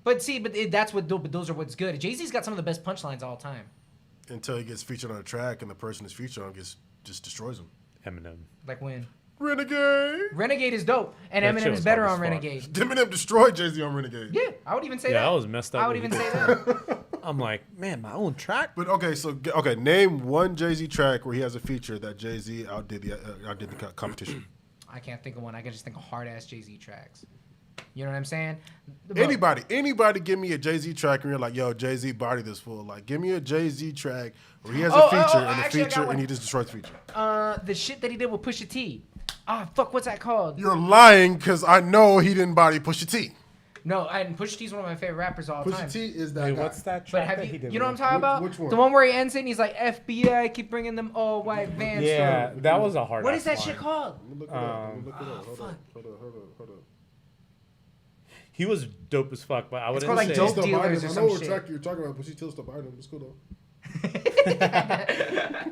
But those are what's good. Jay-Z's got some of the best punchlines of all time. Until he gets featured on a track and the person is featured on just destroys him. Eminem. Like when Renegade is dope, and That shit Eminem was is better hard on as fuck. Renegade. Eminem destroyed Jay-Z on Renegade. Yeah, I would even say Yeah, that. I was messed up I would when even he say did that. I'm like, man, my own track. But okay, name one Jay-Z track where he has a feature that Jay-Z outdid the competition. I can't think of one. I can just think of hard ass Jay-Z tracks. You know what I'm saying? Anybody give me a Jay-Z track and you're like, yo, Jay-Z body this fool. Like, give me a Jay-Z track where he has a feature and he just destroys the feature. The shit that he did with Pusha T. Ah, fuck, what's that called? You're lying because I know he didn't body Pusha T. No, and Pusha T's one of my favorite rappers of all time. Pusha T is that guy. What's that But track have that he you, did? you know what I'm with talking about? Which one? The one where he ends it and he's like, FBI, keep bringing them all white vans. Yeah, through. that was a hard. What ass is that line. shit called? Look it up. fuck. Hold up. He was dope as fuck, but I wouldn't called, like, say Dope Still Dealers body or him. I some know what shit. track you're talking about, but she still still body him. It's cool though.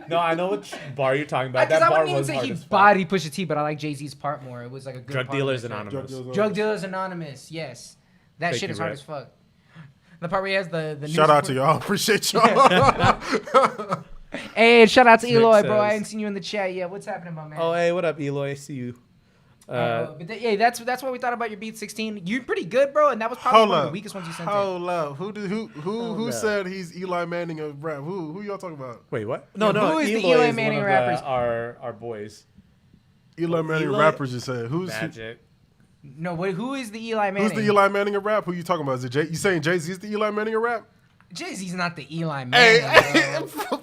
No, I know which bar you're talking about. Because That I bar wouldn't even was say hard he as fuck. bodied Pusha T, but I like Jay-Z's part more. It was like a good Drug part Dealers of the track. Anonymous. Drug Dealers Anonymous, yes. That Thank shit you, is hard Rhett. as fuck. The part where he has the Shout out to y'all. Appreciate y'all. Hey, shout out to Nick Eloy, bro. I says- haven't seen you in the chat yet. What's happening, my man? Oh, hey, what up, Eloy? I see you. Yeah, that's what we thought about your Beat 16. You're pretty good, bro, and that was probably one of the weakest ones you sent in. Hold up. Who said he's Eli Manning of rap? Who y'all talking about? Wait, what? No, No, who is the Eloy Eli is Manning one of rappers? Our boys. Eli Manning Eli- rappers. You said who's Magic. No, who is the Eli Manning? who's the Eli Manning of rap? Who you talking about? Is it you saying Jay-Z's the Eli Manning of rap? Jay-Z's not the Eli Manning. bro.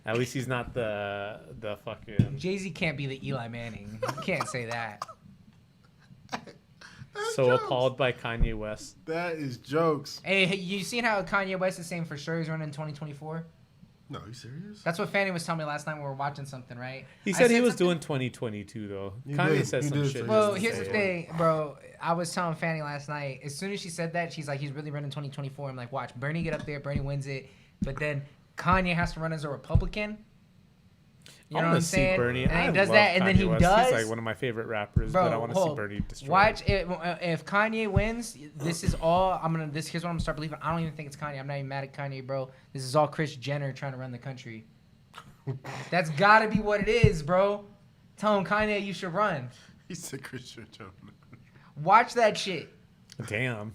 At least he's not the fucking. Jay-Z can't be the Eli Manning. You can't say that. So appalled by Kanye West. That is jokes. Hey, you seen how Kanye West is saying for sure he's running in 2024? No, you serious? That's what Fanny was telling me last night when we were watching something, right? He I said he was something- doing 2022 though. He Kanye did. said He some did shit. say Well, just to here's say the it. thing, bro. I was telling Fanny last night. As soon as she said that, she's like, he's really running 2024. I'm like, watch Bernie get up there. Bernie wins it, but then Kanye has to run as a Republican. You know what I'm see saying? Bernie. And he I does love that, and then Kanye he West. does. He's like one of my favorite rappers, Bro, but I want to see hold. Bernie destroy. Watch it. If Kanye wins, this is all I'm gonna. Here's what I'm gonna start believing. I don't even think it's Kanye. I'm not even mad at Kanye, bro. This is all Kris Jenner trying to run the country. That's gotta be what it is, bro. Tell him Kanye you should run. He said Christian Jones. Watch that shit. Damn.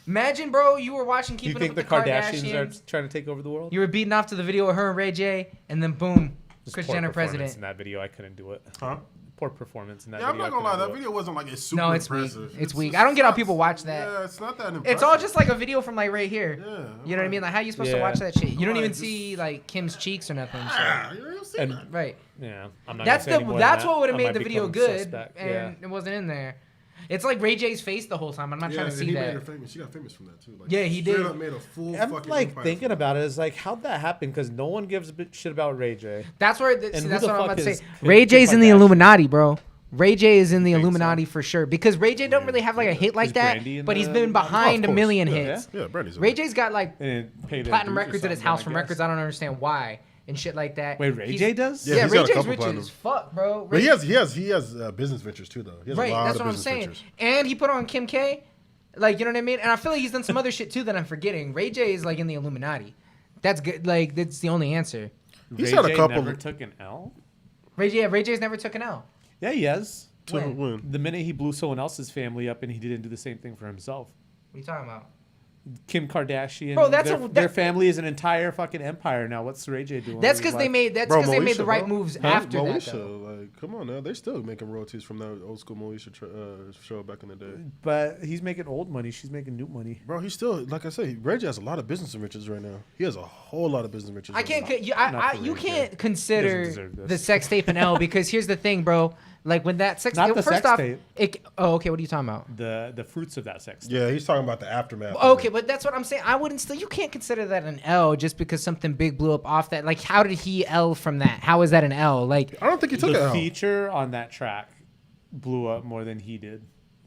Imagine, bro, you were watching Do you Keeping think Up the with Kardashians are trying to take over the world? You were beating off to the video of her and Ray J, and then boom, Just Kris poor Jenner performance president. in that video, I couldn't do it. Huh? Poor performance in that Yeah, I'm video. not gonna lie. I couldn't That do it. video wasn't like it's super No, it's impressive. weak. It's weak. I don't get how people watch that. Yeah, it's not that impressive. It's all just like a video from like right here. Yeah. You know what I mean? Like how you supposed to Yeah. watch that shit? You don't Like, even just- see like Kim's cheeks or nothing. So. Ah, you don't see And- that. Right. Yeah, I'm not. That's gonna say any more than that's that. what would have I made might the video become good, suspect. and Yeah. it wasn't in there. It's like Ray J's face the whole time. I'm not Yeah, trying to and see he made that. her famous. She got famous from that too. Like, Yeah, he straight did. Up made a full I'm fucking like empire thinking from about it. Is like, how'd that happen? Because no one gives a shit about Ray J. That's where. And See, who that's the what I'm fuck about to is say. Kim Ray J's in the Kardashian? Illuminati, bro. Ray J is in the think so? Illuminati for sure because Ray J don't really have like a hit like Is that, Brandy in but he's the been Illuminati? behind Of a course. million Yeah, hits. Yeah, Brandy's in Ray there. J's got like And paid platinum dues or records at his something, house I from guess. records. I don't understand why and shit like that. Wait, Ray He's- J does? Yeah, Yeah, he's Ray got a J's couple rich platinum. as fuck, bro. But he has business ventures too though. He has Right, a lot that's of what I'm business saying. ventures. And he put on Kim K, like you know what I mean. And I feel like he's done some other shit too that I'm forgetting. Ray J is like in the Illuminati. That's good. Like that's the only answer. He's Ray had a J couple. never took an L. Ray J's never took an L. Yeah, he has. When? The minute he blew someone else's family up and he didn't do the same thing for himself. What are you talking about? Kim Kardashian. Bro, that's their family is an entire fucking empire now. What's Ray J doing? That's because they made they made the right moves after Moesha, that. Though. Like, come on now, they're still making royalties from that old school Moesha show back in the day. But he's making old money. She's making new money. Bro, he's still, like I say, Ray J has a lot of business and riches right now. He has a whole lot of business and riches. I right can't. now. You can't consider the sex tape an L because here's the thing, bro. Like when that sex Not tape. the First sex off, tape. okay. What are you talking about? The fruits of that sex tape. Yeah, he's talking about the aftermath. Okay, but that's what I'm saying. I wouldn't still. You can't consider that an L just because something big blew up off that. Like, how did he L from that? How is that an L? Like, I don't think he took the an L. feature on that track blew up more than he did.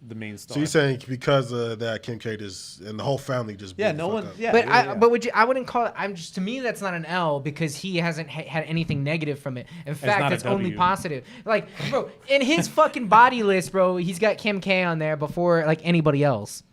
The main star. So you're saying because of that, Kim K just and the whole family just blew the fuck up. But but I wouldn't call it. I'm just to me that's not an L because he hasn't had anything negative from it. In fact, it's only positive. Like, bro, in his fucking body list, bro, he's got Kim K on there before like anybody else.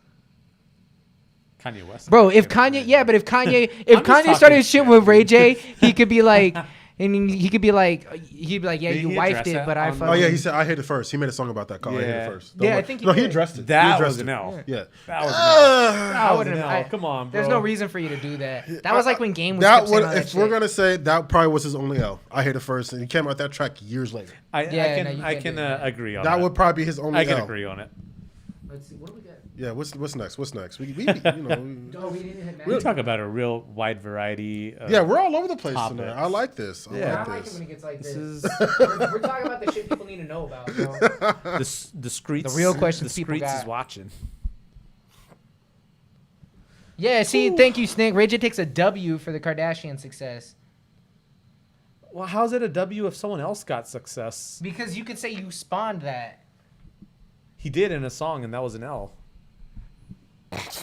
Kanye West. Bro, if Kanye, but if Kanye started shit with Ray J, he could be like. And he could be like, yeah, you wifed it, but I fucking... Oh, yeah, he said, I hit it first. He made a song about that called I hit it first. Yeah, I think he addressed it. That he was addressed an L. it. Yeah. That was an L. I wouldn't. Come on, bro. There's no reason for you to do that. That was like when Game was that saying would, all that if shit. we're going to say, that probably was his only L. I hit it first, and he came out that track years later. I can agree on that. That would probably be his only L. I can agree on it. Let's see, what do we got? Yeah, what's next? What's next? We we talk about a real wide variety. Of yeah, we're all over the place topics. tonight. I like this. I like it when it gets like this. We're talking about the shit people need to know about. Bro. The streets. The real questions the people streets got. is watching. Yeah, see, thank you, Snick. Ray J takes a W for the Kardashian success. Well, how's it a W if someone else got success? Because you could say you spawned that. He did in a song, and that was an L. He's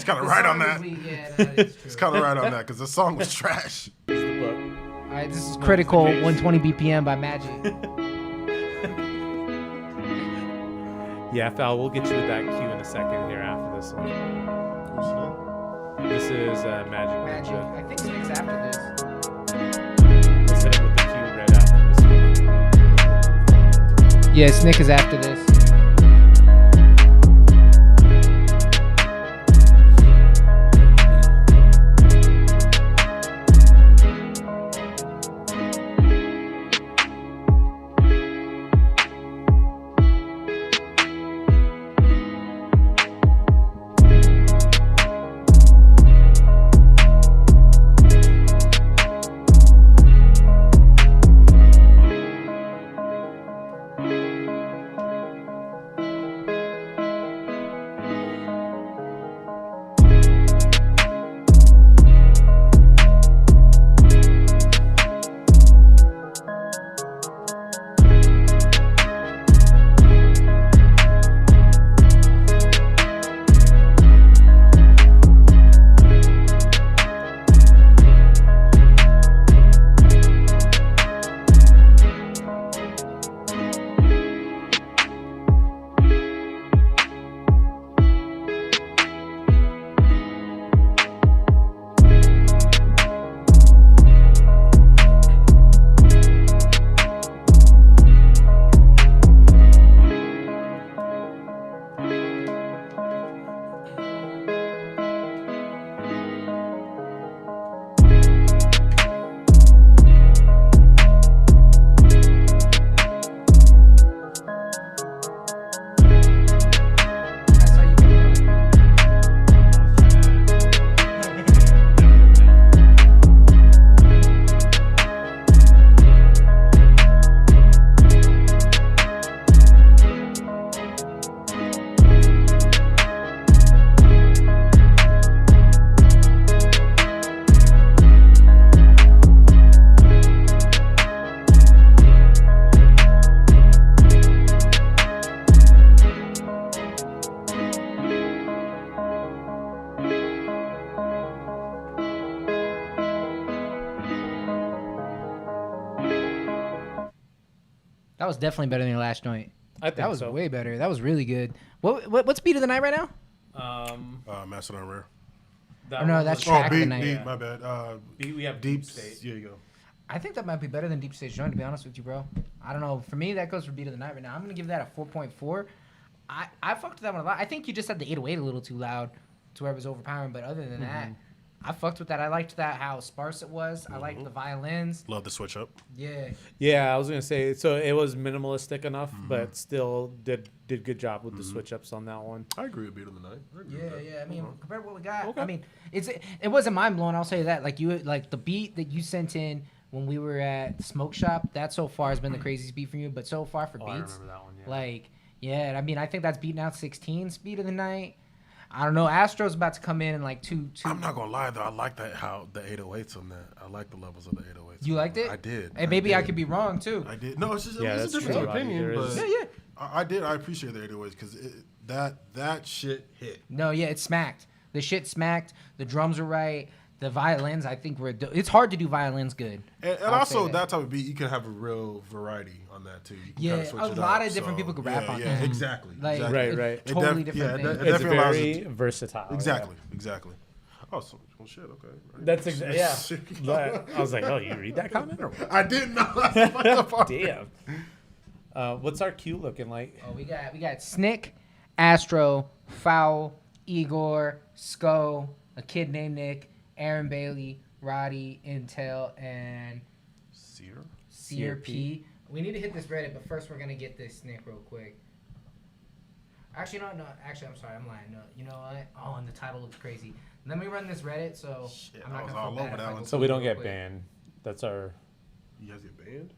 kind of right on that. It's He's kind of right on that because the song was trash. This is the book. All right, this is Critical 120 BPM by Magic. Yeah, Fal, we'll get you with that cue in a second here after this one. This is Magic. I think Snick's after this. Let's hit it with the cue right after this one. Yeah, Snick is after this. That was definitely better than your last joint. I think that was so. way better. That was really good. What's beat of the night right now? Macedon Rare. Or no, that's Oh, track of the beat, night. beat. My bad. We have Deep State. Yeah, you go. I think that might be better than Deep Stage Joint, to be honest with you, bro. I don't know. For me, that goes for beat of the night right now. I'm gonna give that a 4.4. I fucked with that one a lot. I think you just had the 808 a little too loud to where it was overpowering, but other than that, I fucked with that. I liked that how sparse it was. I liked the violins. Love the switch up. Yeah. Yeah, I was gonna say so. It was minimalistic enough, but still did good job with the switch ups on that one. I agree with beat of the night. Yeah. I mean, compared to what we got, I mean, it wasn't mind blowing. I'll say that. Like the beat that you sent in when we were at Smoke Shop, that so far has been the craziest beat for you. But so far for beats, I remember that one. Yeah. like I mean, I think that's beating out 16 speed of the night. I don't know. Astro's about to come in like two. I'm not gonna lie though. I like that how the 808s on that. I like the levels of the 808s. You liked it? I did. And maybe I could be wrong too. I did. No, it's just that's it's a difference true, of opinion. Roddy. But Yeah. I did. I appreciate the 808s because that shit hit. No, yeah, it smacked. The shit smacked. The drums were right. The violins, I think, it's hard to do violins good. And also that type of beat, you can have a real variety on that too. You can kind of switch a it lot up. of different people could rap on yeah, that. exactly. Like, exactly. Right. Totally different thing. It It's definitely allows very it to- versatile. Exactly. Oh, so, well, shit. Okay. Right. That's exactly But I was like, oh, you read that comment or what? I didn't know. That's the part. Damn. What's our queue looking like? Oh, we got Snick, Astro, Foul, Igor, Sko, a kid named Nick, Aaron Bailey, Roddy, Intel, and Seer P. We need to hit this Reddit, but first we're gonna get this Snick real quick. Actually, no. Actually, I'm sorry, I'm lying. No, you know what? Oh, and the title looks crazy. Let me run this Reddit, so I'm not gonna feel bad if I go So we don't get quick. banned. That's our. You guys get banned?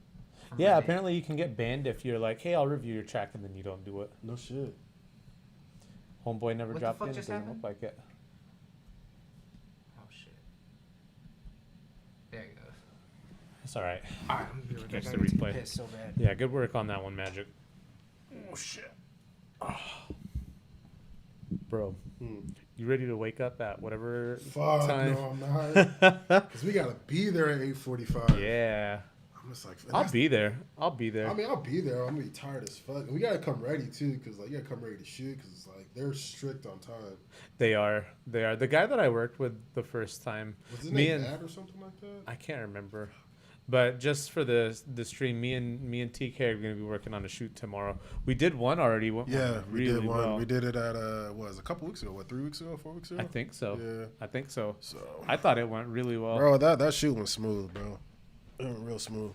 Yeah, apparently you can get banned if you're like, hey, I'll review your track, and then you don't do it. No shit. Homeboy never What the dropped fuck in. It just doesn't happened? look like it. Oh shit. There it goes. It's all right. All right, I'm gonna Catch get the replay. pissed so bad. Yeah, good work on that one, Magic. Oh shit. Bro, you ready to wake up at whatever Fuck, time? no, I'm not. Because we gotta be there at 8:45. Yeah. I'm just like, I'll be there. I'll be there. I mean, I'll be there. I'm gonna be tired as fuck. And we gotta come ready too, because like you gotta come ready to shoot, because like they're strict on time. They are. The guy that I worked with the first time. Was his name Dad or something like that? I can't remember. But just for the stream, me and TK are going to be working on a shoot tomorrow. We did one already. Yeah, we really did one. well. We did it at what was it, a couple weeks ago? What, 3 weeks ago? 4 weeks ago? I think so. Yeah, I think so. So I thought it went really well. Bro, that shoot went smooth, bro. It went real smooth.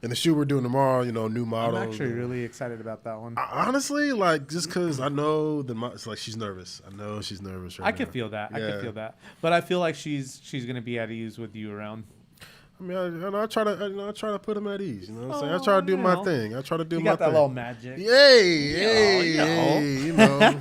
And the shoot we're doing tomorrow, you know, new models. I'm actually really excited about that one. Honestly, like just because I know it's like she's nervous. I know she's nervous right I now. could feel that. Yeah. I could feel that. But I feel like she's going to be at ease with you around. I mean, I try to put him at ease. You know what I'm saying? I try to do my thing. I try to do you my got that thing. little magic.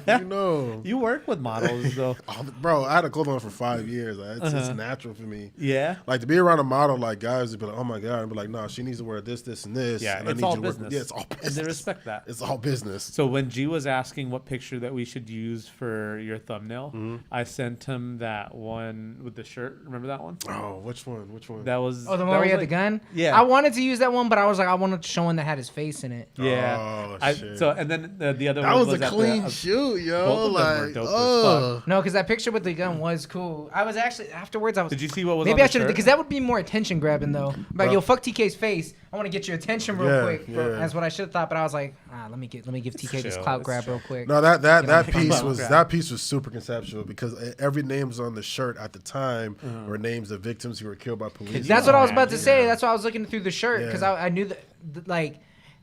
You know. You work with models, though. Bro, I had a clothes on for 5 years. Like, it's natural for me. Yeah. Like, to be around a model, like, guys would be like, oh, my God. And be like, no, she needs to wear this, and this. Yeah, and it's I need all you to business. Yeah, it's all business. And they respect that. It's all business. So when G was asking what picture that we should use for your thumbnail, I sent him that one with the shirt. Remember that one? Oh, which one? That was... Oh, the one where he had the gun? Yeah. I wanted to use that one, but I was like, I wanted to show one that had his face in it. Yeah. Oh, shit. So, and then the other That one was a at clean shoot, yo. Both of them were Like, dope as fuck. No, because that picture with the gun was cool. I was actually, afterwards, I was... Did you see what was Maybe on I the should have, shirt? because that would be more attention grabbing, though. Like, Bro. yo, fuck TK's face. I want to get your attention real Yeah, quick. Bro. yeah. That's what I should have thought, but I was like, let me give TK this chill, clout let's grab chill. real quick. No, that piece on, was grab. that piece was super conceptual because every names on the shirt at the time were names of victims who were killed by police. That's what I was about to Yeah. say. That's why I was looking through the shirt, because Yeah. I knew that, like...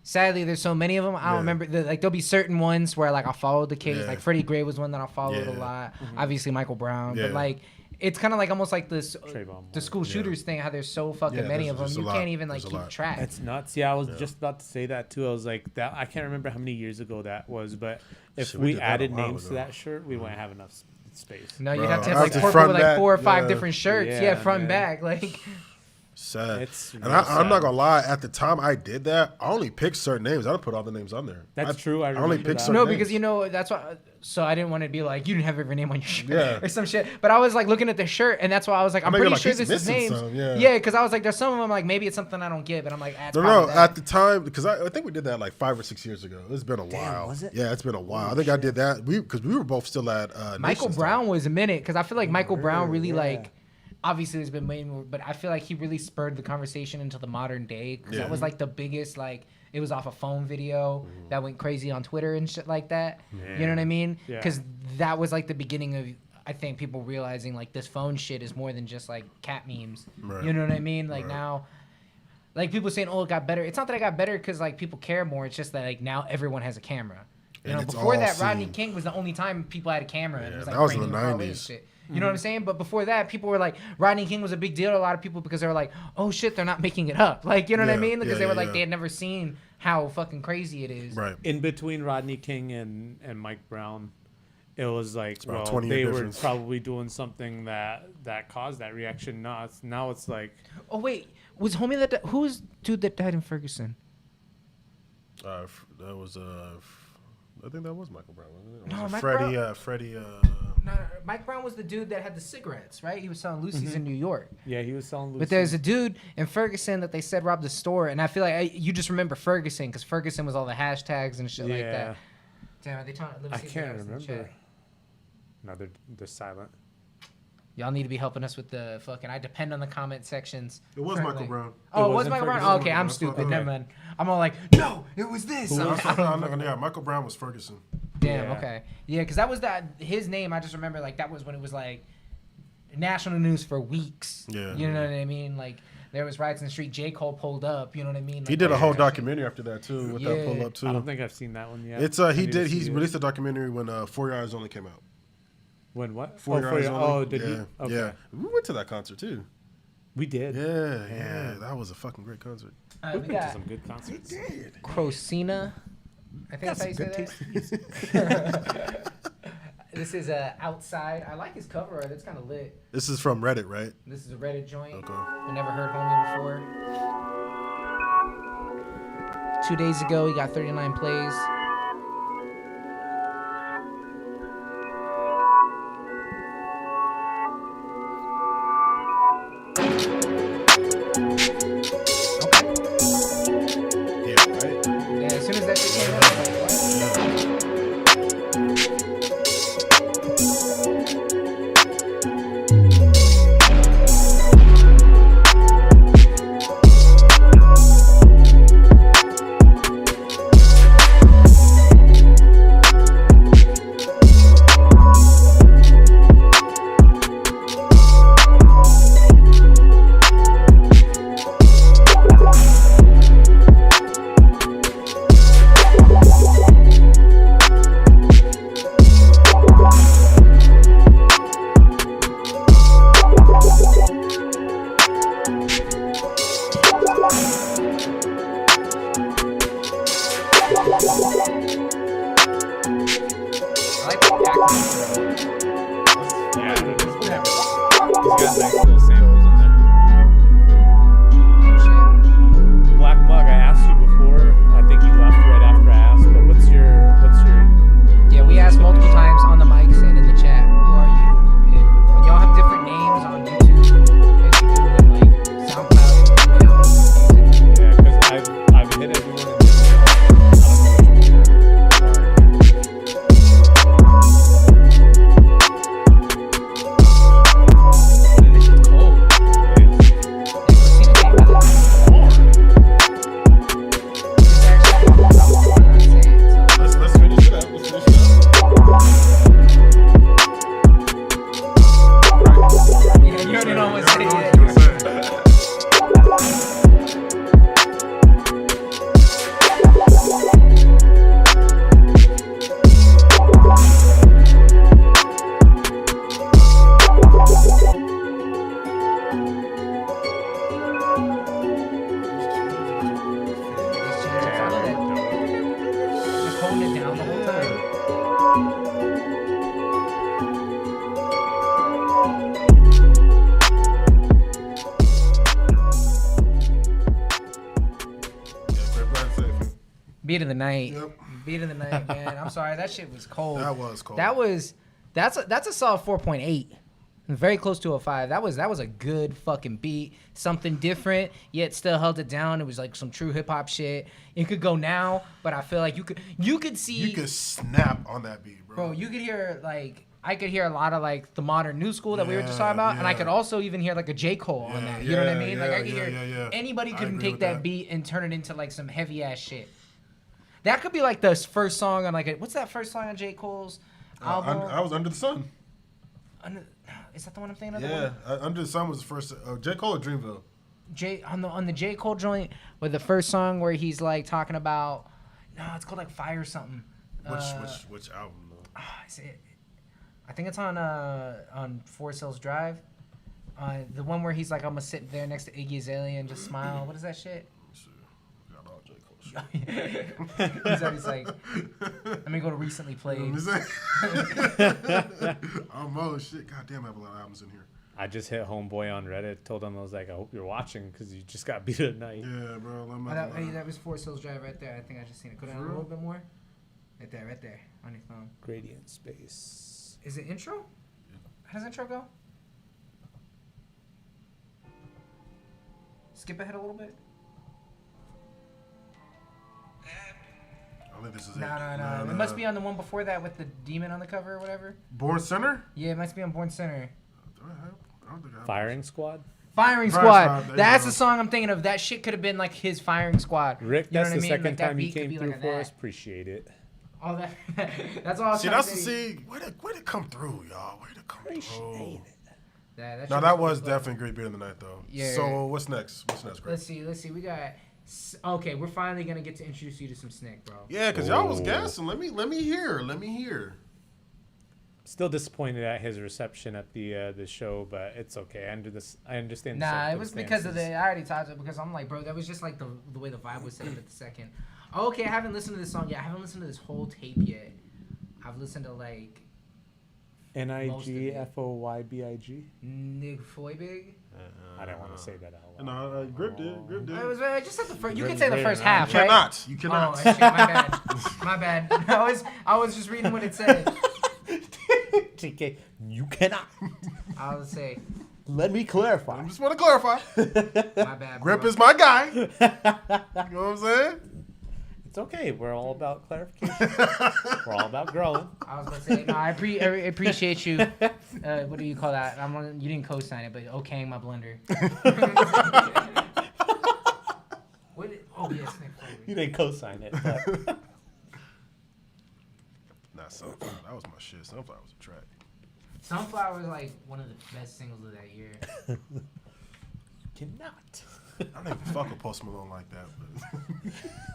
Sadly, there's so many of them. I don't Yeah. remember. Like, there'll be certain ones where, like, I followed the case. Yeah. Like, Freddie Gray was one that I followed a Yeah. lot. Obviously, Michael Brown. Yeah. But, like, it's kind of like almost like this Trayvon the school shooters thing, how there's so fucking Yeah, many of them. there's a You lot. can't even, like, There's a keep lot. track. It's nuts. Yeah, I was just about to say that, too. I was like, that. I can't remember how many years ago that was, but if Shit, we we did that a added while names to ago. that shirt, we wouldn't have enough space. No, you Bro, have to I have, have like, to front like back, 4 or 5 yeah. different shirts. Yeah, Yeah, front and man. back. Like, Sad. It's and real I'm not sad. gonna lie. At the time I did that, I only picked certain names. I don't put all the names on there. That's true. I only remember picked that. certain No, names. because you know that's why. So I didn't want to be like you didn't have every name on your shirt Yeah. or some shit. But I was like looking at the shirt, and that's why I was like, I'm know you're pretty like, sure he's this is missing names. some, yeah. Yeah, because I was like, there's some of them like maybe it's something I don't get, but I'm like, that's No, probably that. at the time, because I think we did that like 5 or 6 years ago. It's been a while. was it? Yeah, it's been a while. I think I did that because we were both still at Michael Nation's Brown was a minute because I feel like Michael Brown really like. Obviously, there's been way more, but I feel like he really spurred the conversation into the modern day because that was like the biggest like it was off a phone video that went crazy on Twitter and shit like that. You know what I mean? Yeah. Because that was like the beginning of I think people realizing like this phone shit is more than just like cat memes. Right. You know what I mean? Like now, like people saying, "Oh, it got better." It's not that it got better because like people care more. It's just that like now everyone has a camera. You And know, it's before all that, Rodney seen. King was the only time people had a camera. And it was like that was in brand the new parlay and 90s. shit. You know what I'm saying? But before that, people were like, Rodney King was a big deal to a lot of people because they were like, oh shit, they're not making it up. Like, you know what I Yeah, mean? Because yeah, they were yeah, like, yeah. they had never seen how fucking crazy it is. Right. In between Rodney King and Mike Brown, it was like, about well, 20 year they were difference. probably doing something that caused that reaction. Now it's like, Oh, wait. Was homie that, who's dude that died in Ferguson? That was I think that was Michael Brown. Wasn't it? No, Was it Mike Freddie. Brown- Freddie. No, Mike Brown was the dude that had the cigarettes, right? He was selling Lucy's in New York. yeah, he was selling. But there's a dude in Ferguson that they said robbed the store, and I feel like you just remember Ferguson because Ferguson was all the hashtags and shit like Yeah. that. Damn, are they talking? Let me I see if can't they have us in the remember. chat. No, they're silent. Y'all need to be helping us with the fucking. I depend on the comment sections. It was currently. Michael Brown. Oh, It it was wasn't Michael Brown. Ferguson? Oh, okay, I'm That's stupid. okay. Never mind. I'm all like, no, it was this. Yeah, Michael Brown was Ferguson. Damn. Yeah. Okay. Yeah, because that was his name. I just remember like that was when it was like national news for weeks. Yeah. You know what I mean? Like there was riots in the street. J. Cole pulled up. You know what I mean? He Like, did a all whole that shit. documentary after that too, with that Yeah. pull up too. I don't think I've seen that one yet. It's I he need to did. see He it. released a documentary when 4 Your Eyes Only came out. When what? For Your Eyes Only. Oh, did yeah. he? Okay. Yeah, we went to that concert too. We did. Yeah, that was a fucking great concert. We We've been to got some good concerts. Crocina. I think that's how you say that. This is Outside. I like his cover art. It's kind of lit. This is from Reddit, right? This is a Reddit joint. Okay. I never heard homie before. 2 days ago, he got 39 plays. Yeah, right. Yeah, as soon as that shit came out, I was like, what? I like the Pac-Man. Yeah, he's got nice little samples in there. Black Mug, I asked you before. I think you left right after I asked. But what's your? Yeah, we asked multiple times on the mics and in the chat, who are you? And when y'all have different names on YouTube, as you do in like SoundCloud and email music. Yeah, because I've hit everyone in this. I don't know which one you're. This shit's cold. Yeah, Christina came with it. It's actually I'm not saying it, so. Let's finish it up. Let's finish it up. Yeah, you already know what to say. Just holding it down the whole time. Beat of the night. Yep. Beat of the night, man. I'm sorry, that shit was cold. That was cold. That's a solid 4.8. Very close to a 5. That was a good fucking beat. Something different, yet still held it down. It was like some true hip hop shit. It could go now, but I feel like you could see. You could snap on that beat, bro. Bro, you could hear like. I could hear a lot of like the modern new school that we were just talking about, and I could also even hear like a J. Cole on that. You know what I mean? Like I could hear anybody could take that beat and turn it into like some heavy ass shit. That could be like the first song on like what's that first song on J. Cole's album? I was Under the Sun. Is that the one I'm thinking of? Yeah, Under the Sun was the first. J. Cole or Dreamville? On the J. Cole joint with the first song where he's like talking about it's called like Fire something. Which album though? I think it's on Forest Hills Drive. The one where he's like, I'm gonna sit there next to Iggy Azalea and just smile. What is that shit? Got all J. Cole shit. He's like, let me go to recently played. Oh shit! God damn, I have a lot of albums in here. I just hit homeboy on Reddit. Told him I was like, I hope you're watching because you just got beat at night. Yeah, bro. That was Forest Hills Drive right there. I think I just seen it. Go down a little bit more. Right there, on your phone. Gradient space. Is it intro? How does intro go? Skip ahead a little bit. I think this is No. It must be on the one before that with the demon on the cover or whatever. Born Center? Yeah, it must be on Born Center. I don't think I have Firing Squad? Firing Squad. That's the song I'm thinking of. That shit could have been like his Firing Squad. Rick, you know that's what the I mean? second time you beat could came be through like for that. us. Appreciate it. All that. That's all I was See, trying that's to to say. see where it come through, y'all. Where it come through. That No, that was definitely a great beat of the night, though. Yeah. So what's next? Greg? Let's see. We got. Okay, we're finally gonna get to introduce you to some Snick, bro. Yeah, because y'all was gassing. Let me hear. Still disappointed at his reception at the show, but it's okay. I understand. Nah, it was because of I already talked to it because I'm like, bro, that was just like the way the vibe was set up at the second. Okay, I haven't listened to this song yet. I haven't listened to this whole tape yet. I've listened to like NIGFOYBIG. Nick Foybig. I didn't want to say that out loud. No, Grip did. It was just at the first. You can say the first half, right? You cannot. Oh, shit, my bad. I was just reading what it said. TK, you cannot. I was say. Let me clarify. I just want to clarify. My bad. Grip is my guy. You know what I'm saying? It's okay. We're all about clarification. We're all about growing. I was going to say, no, I appreciate you. What do you call that? You didn't co-sign it, but okaying my blunder. Yes, Nick. You didn't co-sign it. But. Not Sunflower. That was my shit. Sunflower was a track. Sunflower was like one of the best singles of that year. Cannot. I don't even fuck with Post Malone like that.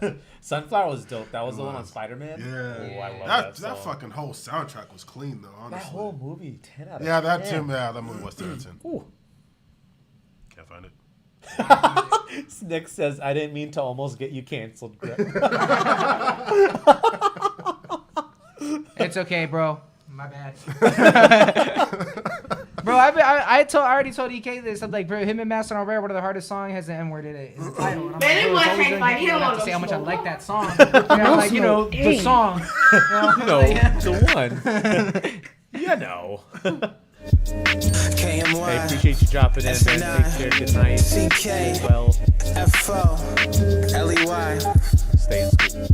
But Sunflower was dope. That was the one on Spider-Man. Yeah. Oh, I love that fucking whole soundtrack was clean though. Honestly. That whole movie, 10 out of 10. That movie was 10 out of 10. Ooh. Can't find it. Nick says, I didn't mean to almost get you canceled, Grip. It's okay, bro. My bad. Bro, I already told EK this. I'm like, bro, him and Master on Rare, one of the hardest songs has the N word in it. It's the title. And I'm like, bro, it's always gonna have to say how much I like that song. And I'm like, the song. The one. You know. Hey, appreciate you dropping in, man. Take care. Good night. CK. Well. FO. LEY. Stay in school.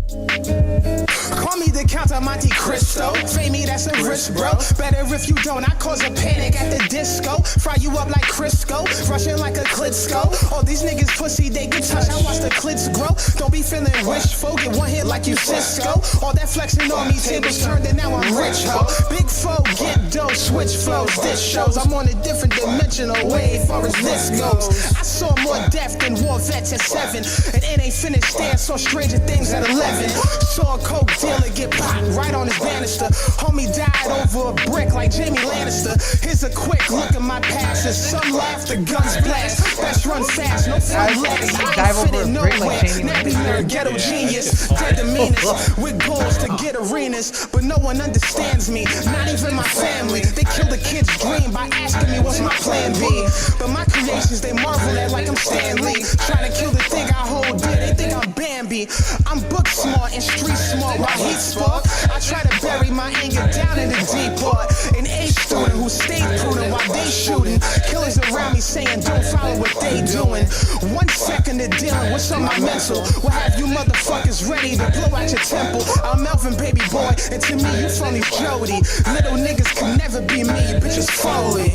Call me the Count of Monte Cristo. Say me that's a risk, bro. Better if you don't. I cause a panic at the disco. Fry you up like Crisco. Rushing like a Klitschko. All these niggas pussy, they get touched. I watch the clits grow. Don't be feeling wishful. Get one hit like you Cisco. All that flexing on me, tables turned and now I'm rich, ho. Big foe, get dough, switch flows. This shows I'm on a different dimensional wave far as this goes. I saw more death than war vets at 7. And it ain't finished there. Saw Stranger Things at 11. Saw a coke dealer get popped right on his banister. Homie died over a brick like Jamie Lannister. Here's a quick look at my passes. Some laugh, the guns blast. Best run fast, no front legs. I ain't fit in nowhere. Nappy nerd, ghetto genius. Dead the meanest. With goals to get arenas. But no one understands me. Not even my family. They kill the kid's dream by asking me what's my plan B. But my creations, they marvel at like I'm Stan Lee. Trying to kill the thing I hold dear. They think I'm Bambi. I'm book smart and street smart while he's spark. I try to bury my anger down in the deep part. An A student who stayed prudent while they shooting. Killers around me saying don't follow what they doing. 1 second of dealing with some of my mental. Will have you motherfuckers ready to blow out your temple. I'm Melvin, baby boy, and to me you phony Jody. Little niggas can never be me, you bitches Foley.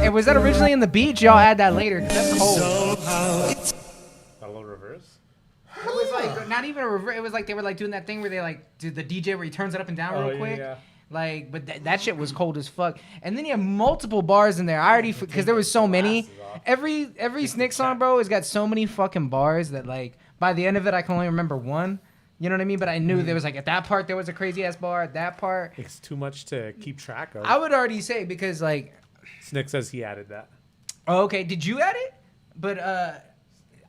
Hey, was that originally in the beat? Y'all add that later, 'cause that's cold. A little reverse. It was like not even a reverse. It was like they were like doing that thing where they like do the DJ where he turns it up and down real quick. Yeah. Like, but that shit was cold as fuck. And then you have multiple bars in there. I already because there was so many. Every Snick song, bro, has got so many fucking bars that like by the end of it I can only remember one. You know what I mean? But I knew there was like at that part there was a crazy ass bar. At that part, It's too much to keep track of. I would already say because like. Snick says he added that. Oh, okay. Did you add it? But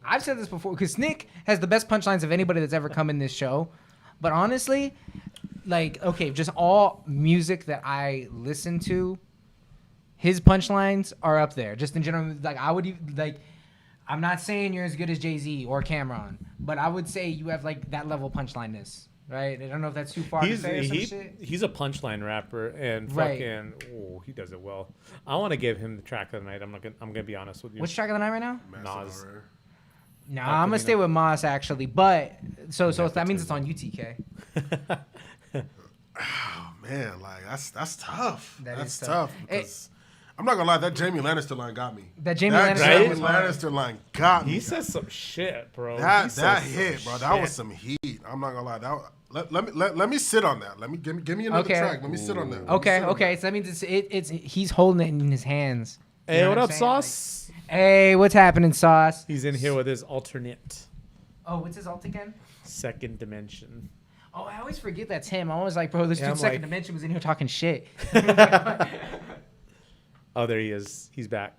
I've said this before because Snick has the best punchlines of anybody that's ever come in this show. But honestly, like, okay, just all music that I listen to, his punchlines are up there. Just in general, like I would like. I'm not saying you're as good as Jay-Z or Cameron, but I would say you have like that level of punchlineness, right? I don't know if that's too far to say or some shit. He's a punchline rapper and fucking he does it well. I want to give him the track of the night. I'm gonna be honest with you. Which track of the night right now? Nas. Nah, I'm gonna stay with Moss actually, but so that means it's on UTK. Oh man, like that's tough. That's tough. Because I'm not gonna lie, that Jamie Lannister line got me. That Jamie Lannister line got me. He says some shit, bro. That hit, bro. That was some heat. I'm not gonna lie. Let me sit on that. Give me another track. Let me sit on that. Okay. So that means it's he's holding it in his hands. Hey, what up, Sauce? Like, hey, what's happening, Sauce? He's in here with his alternate. Oh, what's his alt again? Second Dimension. Oh, I always forget that's him. I'm always like, bro, this dude Second Dimension was in here talking shit. Oh, there he is. He's back.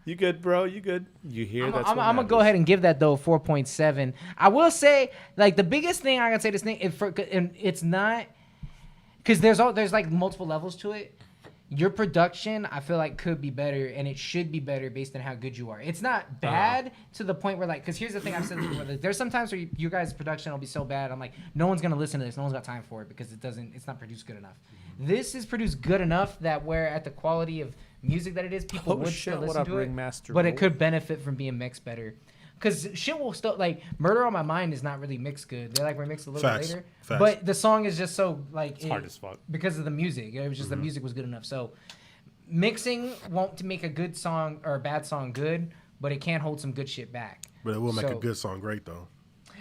You good, bro? You good? You hear that? I'm gonna go ahead and give that though 4.7. I will say, like the biggest thing I can say this thing, and it's not because there's like multiple levels to it. Your production, I feel like, could be better, and it should be better based on how good you are. It's not bad to the point where, like, because here's the thing I've said before. Like, there's sometimes where you guys' production will be so bad, I'm like, no one's gonna listen to this. No one's got time for it because it's not produced good enough. This is produced good enough that where at the quality of music that it is, people would still listen to it, but it could benefit from being mixed better. Because shit will still, like, Murder on My Mind is not really mixed good. They like remixed a little bit later. Facts. But the song is just so, like... It's hard as fuck. Because of the music. It was just the music was good enough. So, mixing won't make a good song or a bad song good, but it can hold some good shit back. But it will make a good song great, though.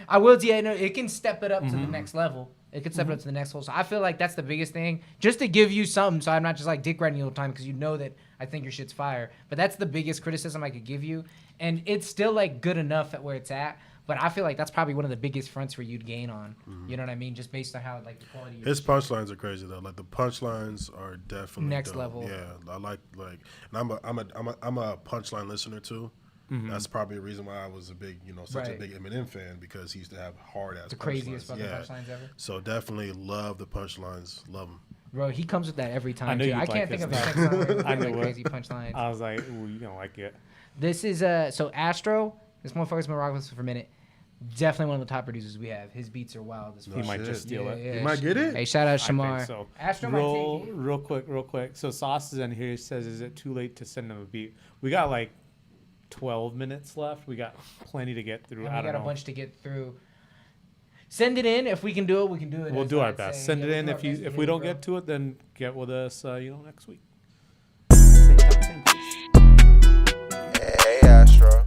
I will, yeah, no, it can step it up to the next level. It could step it up to the next level. So, I feel like that's the biggest thing. Just to give you something, so I'm not just, like, dick riding you all the time, because you know that I think your shit's fire. But that's the biggest criticism I could give you. And it's still, like, good enough at where it's at. But I feel like that's probably one of the biggest fronts where you'd gain on. You know what I mean? Just based on how, like, the quality of his punchlines are crazy, though. Like, the punchlines are definitely next dope. level. Yeah, I like, and I'm a punchline listener, too. That's probably a reason why I was a big, such a big Eminem fan, because he used to have hard-ass the craziest fucking punchlines ever. So definitely love the punchlines. Love them. Bro, he comes with that every time, too. I can't think of a next song where he has, like, crazy punchlines. I was like, ooh, you don't like it. This is, so Astro, this motherfucker's been rocking with us for a minute. Definitely one of the top producers we have. His beats are wild as fuck. He might just steal it. Yeah, he might get it. Hey, shout out Shamar. I think so. Astro might take it. Real quick. So Sauce is in here. He says, is it too late to send him a beat? We got like 12 minutes left. We got plenty to get through. And we got a bunch to get through. Send it in. If we can do it, we can do it. We'll do our best. Send it in. If we don't get to it, then get with us, next week. Hey, Astro.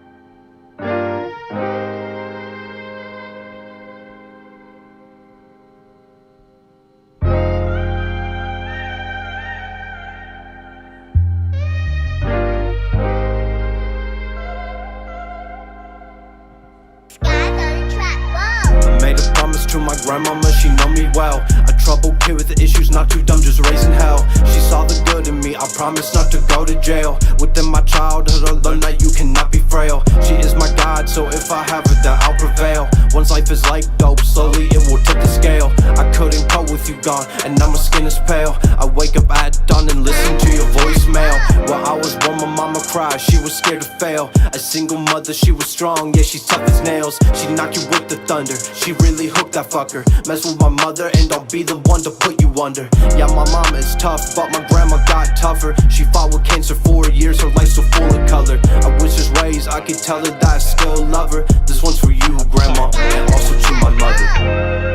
to my grandmama, she know me well. A troubled kid with the issues, not too dumb, just raising hell. She saw the good in me, I promise not to go to jail. Within my childhood, I learned that you cannot be frail. She is my God, so if I have her, then I'll prevail. One's life is like dope, slowly it will tip the scale. I couldn't cope with you gone, and now my skin is pale. I wake up at dawn and listen to your voicemail. While I was born, my mama cried, she was scared to fail. A single mother, she was strong, yeah, she's tough as nails. She knock you with the thunder, she really hooked that fucker. Mess with my mother and I'll be the one to put you under. Yeah, my mama is tough, but my grandma got tougher. She fought with cancer for years, her life's so full of color. I wish there's ways I could tell her that I still love her. This one's for you, grandma, and also to my mother.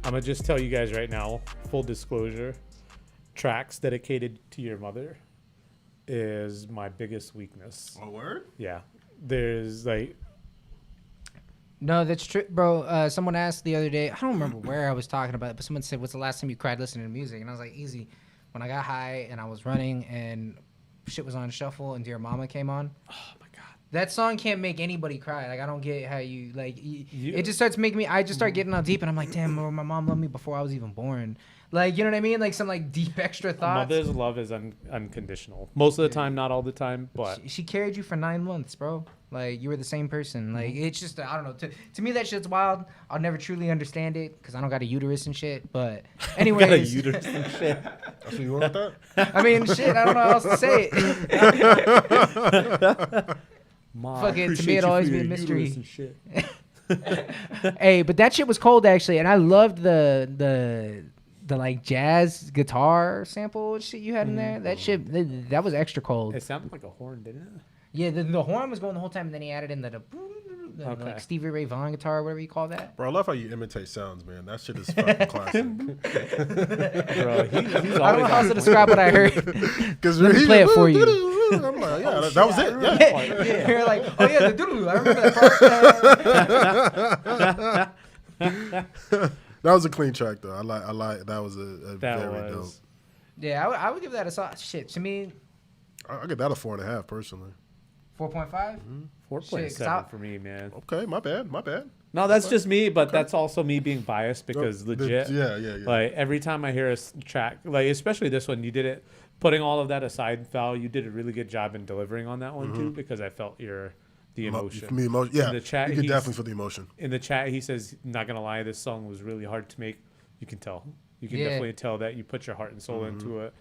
I'm gonna just tell you guys right now, full disclosure, tracks dedicated to your mother is my biggest weakness. Oh, word? Yeah. There's like... No, that's true, bro. Someone asked the other day, I don't remember where I was talking about it, but someone said, what's the last time you cried listening to music? And I was like, easy. When I got high and I was running and shit was on shuffle and Dear Mama came on. Oh, my God. That song can't make anybody cry. Like, I don't get how you, like, it just starts making me, I just start getting all deep and I'm like, damn, my mom loved me before I was even born. Like, you know what I mean? Like, some, like, deep extra thoughts. Mother's love is unconditional. Most of the time, not all the time, but... She carried you for 9 months, bro. Like, you were the same person. Like, it's just, I don't know. To me, that shit's wild. I'll never truly understand it because I don't got a uterus and shit. But anyways. Got a uterus and shit. That's what you want with that? I mean, shit, I don't know how else to say it. Fucking, to me, it'll always be a mystery. Hey, but that shit was cold, actually. And I loved the like jazz guitar sample shit you had in there. That shit, that was extra cold. It sounded like a horn, didn't it? Yeah, the horn was going the whole time, and then he added in the like Stevie Ray Vaughan guitar, whatever you call that. Bro, I love how you imitate sounds, man. That shit is fucking classic. Bro, he's I don't know how to describe what I heard. Let me play it for you. I'm like, yeah, that was it. Yeah. You're like, oh yeah, the doodle. I remember that part. That was a clean track though. I like that was a very dope. Yeah, I would give that a solid shit. To me, I give that a 4.5 personally. 4.5? 4.7 for me, man. Okay, my bad. No, that's just me, but that's also me being biased because legit. Yeah. Like every time I hear a track, like especially this one, you did it. Putting all of that aside, Val, you did a really good job in delivering on that one too, because I felt the emotion. For me, emotion. Yeah, in the chat, you could definitely feel the emotion. In the chat, he says, "Not gonna lie, this song was really hard to make." You can tell. You can definitely tell that you put your heart and soul into it.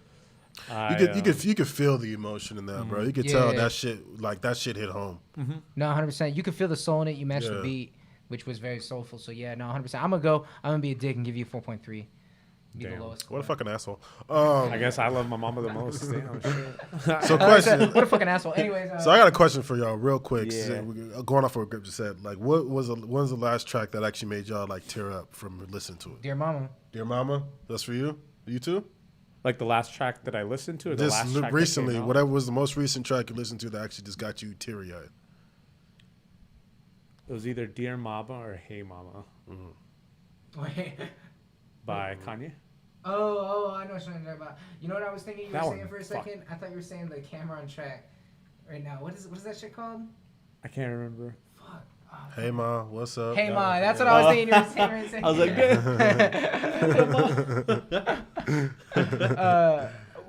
You could feel the emotion in that, bro. You could tell that shit hit home. No, 100%. You could feel the soul in it. You matched the beat, which was very soulful. So yeah, no, 100%. I'm gonna be a dick and give you 4.3. Be the lowest. What a fucking asshole. I guess I love my mama the most. Damn, shit. So question. What a fucking asshole. Anyways. So I got a question for y'all, real quick. Yeah. Going off what Grip just said, like, when's the last track that actually made y'all like tear up from listening to it? Dear Mama. Dear Mama. That's for you. You too. Like the last track that I listened to, or the last track recently, whatever was the most recent track you listened to that actually just got you teary eyed. It was either Dear Mama or Hey Mama. Wait. By Kanye. Oh, I know what you're talking about. You know what I was thinking you were saying for a second? I thought you were saying the Cameron track right now. What is that shit called? I can't remember. Fuck. Hey Ma, what's up? Hey Ma, that's what I was thinking you were saying. I was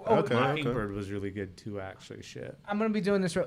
like, Mockingbird was really good too, actually. Shit. I'm gonna do this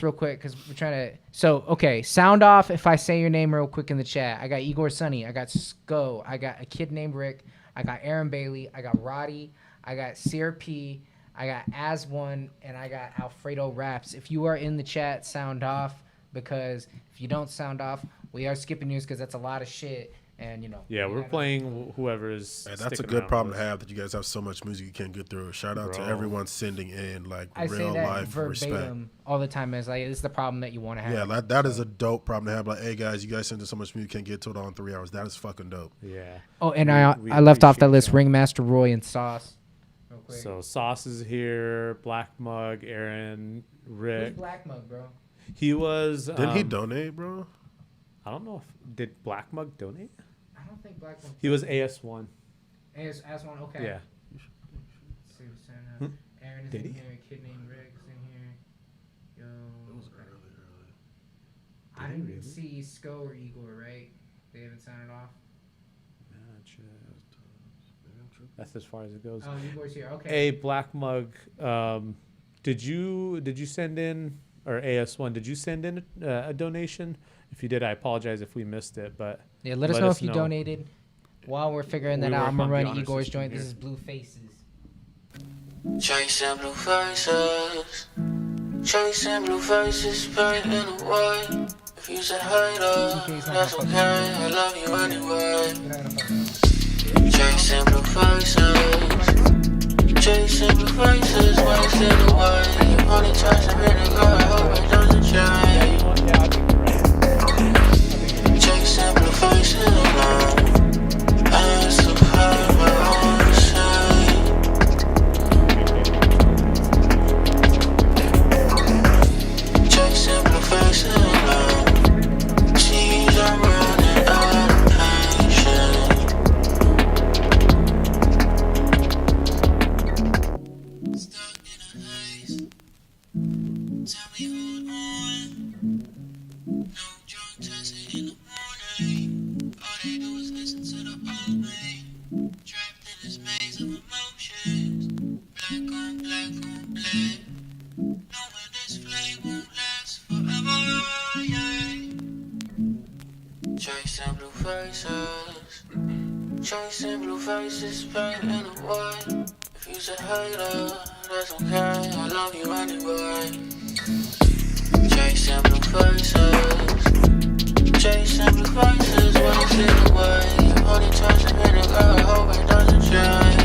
real quick because we're trying to. So okay, sound off if I say your name real quick in the chat. I got Igor Sunny. I got Sko. I got a kid named Rick. I got Aaron Bailey. I got Roddy. I got CRP. I got As1, and I got Alfredo Raps. If you are in the chat, sound off, because if you don't sound off, we are skipping news because that's a lot of shit. and Yeah, we're playing whoever is. And that's a sticking good around problem with to us. have that you guys have so much music you can't get through. Shout out to Bro. everyone sending in like I say real that life respect. verbatim all the time. It's like it's the problem that you want to have. Yeah, that is a dope problem to have. Like, hey guys, you guys send in so much music, can't get to it all in 3 hours. That is fucking dope. Yeah. Oh, and I left off that list. Ringmaster Roy and Sauce. Real quick. So Sauce is here. Black Mug, Aaron, Rick. Who's Black Mug, bro? He was. Didn't he donate, bro? I don't know if did Black Mug donate. I don't think Black Mug. He was AS1. AS1, okay. Yeah. Let's see what's in, Aaron is Did in he? here. A kid named Rick is in here. Yo. I didn't see Sko or Igor, right? They haven't signed it off. That's as far as it goes. Oh, Igor's here. Okay. Hey, Black Mug, did you send in, or AS1? Did you send in a donation? If you did, I apologize if we missed it. But Yeah, let us know if you donated. While we're figuring that out, I'm gonna run Igor's joint. This is Blue Faces. Chasing blue faces, chasing blue faces, painting the white. If you's a hater, that's okay. I love you anyway. Chasing blue faces, chasing blue faces, wasting away. Only tries to be the girl, I hope it doesn't change. Chasing blue faces alone. I suppose my own shame. Chasing blue faces alone. Seas are running out of patience. Stuck in a haze. Tell me hold on. No drug testing in the morning. All they do is listen to the old man. Trapped in this maze of emotions. Black on black on black. Knowing this flame won't last forever, yeah. Chasing blue faces. Chasing blue faces, painting the white. If you's a hater, that's okay. I love you anyway. Chasing blue faces. Chasing blue faces, wasting away. Only tries to be the girl, I hope it doesn't change.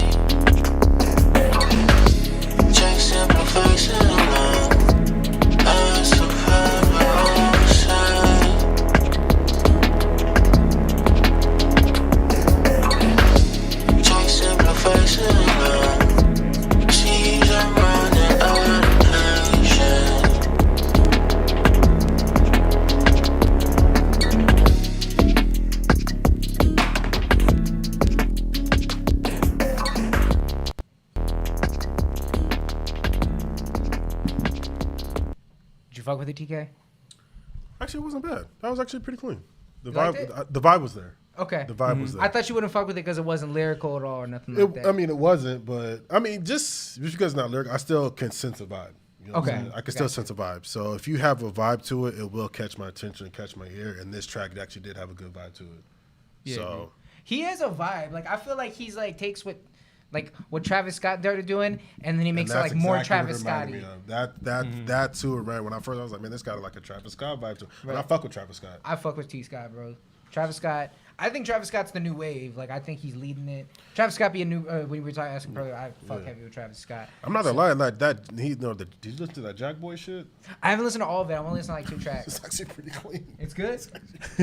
Chasing blue faces alone. I suppose my own shame. Chasing blue faces alone. Seas are running out of patience. Did you fuck with it, TK? Actually, it wasn't bad. That was actually pretty clean. The You liked vibe, the vibe was there. Okay. The vibe was there. I thought you wouldn't fuck with it because it wasn't lyrical at all or nothing like that. I mean, it wasn't, but I mean, just because it's not lyrical, I still can sense a vibe. You know what I'm saying? I can still sense a vibe. So if you have a vibe to it, it will catch my attention and catch my ear. And this track actually did have a good vibe to it. Yeah, so he has a vibe. Like I feel like he's like takes what Travis Scott started doing, and then he makes it like more Travis Scotty. That too, right? When I first, I was like, man, this got like a Travis Scott vibe to it. And I fuck with Travis Scott. I fuck with T Scott, bro. Travis Scott. I think Travis Scott's the new wave. Like I think he's leading it. Travis Scott be a new. When we were talking, asking earlier, I fuck heavy with Travis Scott. I'm not gonna lie, like that. Did you listen to that Jack Boy shit? I haven't listened to all of it. I've only listened to like 2 tracks. It's actually pretty clean. It's good.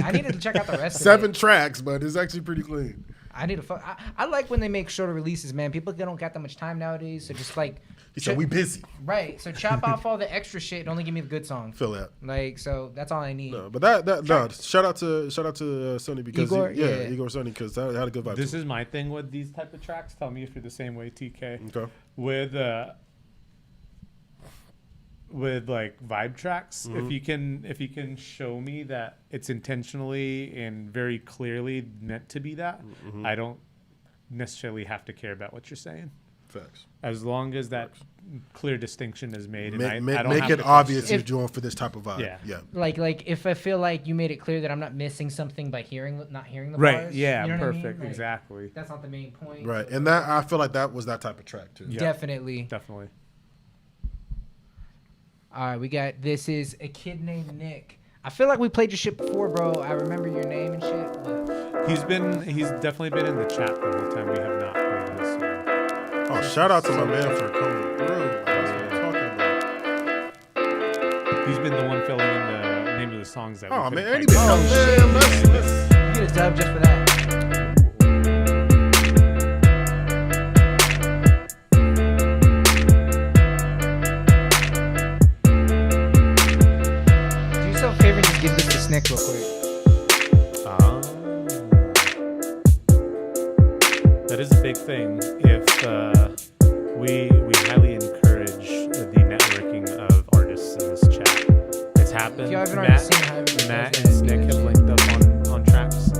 I need to check out the rest. 7 of it. tracks, but it's actually pretty clean. I need to fuck. I like when they make shorter releases, man. People don't got that much time nowadays, so just like. He said we busy. Right. So chop off all the extra shit and only give me the good song. Feel that. Like so, that's all I need. No, but no. Shout out to Sonny because Igor, Igor Sonny because that had a good vibe. This is my thing with these type of tracks. Tell me if you're the same way, TK. Okay. With like vibe tracks, Mhm. if you can show me that it's intentionally and very clearly meant to be that, Mhm. I don't necessarily have to care about what you're saying. Facts. As long as that clear distinction is made, and I don't make have it to obvious question. you're doing for this type of vibe. Yeah. Like if I feel like you made it clear that I'm not missing something by not hearing the Right, bars. yeah, you know what I mean? perfect, Like, exactly. That's not the main point. Right, and that I feel like that was that type of track too. Yeah. Definitely. All right, we got this is a kid named Nick. I feel like we played your shit before, bro. I remember your name and shit. But He's definitely been in the chat the whole time. We have not played this song. Oh, shout out to my man for coming through. That's what I'm talking about. He's been the one filling in the name of the songs that. Oh we man, couldn't anybody? play. Oh man, let's. You get a dub just for that. Do yourself a favor and just give this to Snick real quick. That is a big thing. If we highly encourage the networking of artists in this chat. It's happened. Matt and Snick have linked up on tracks.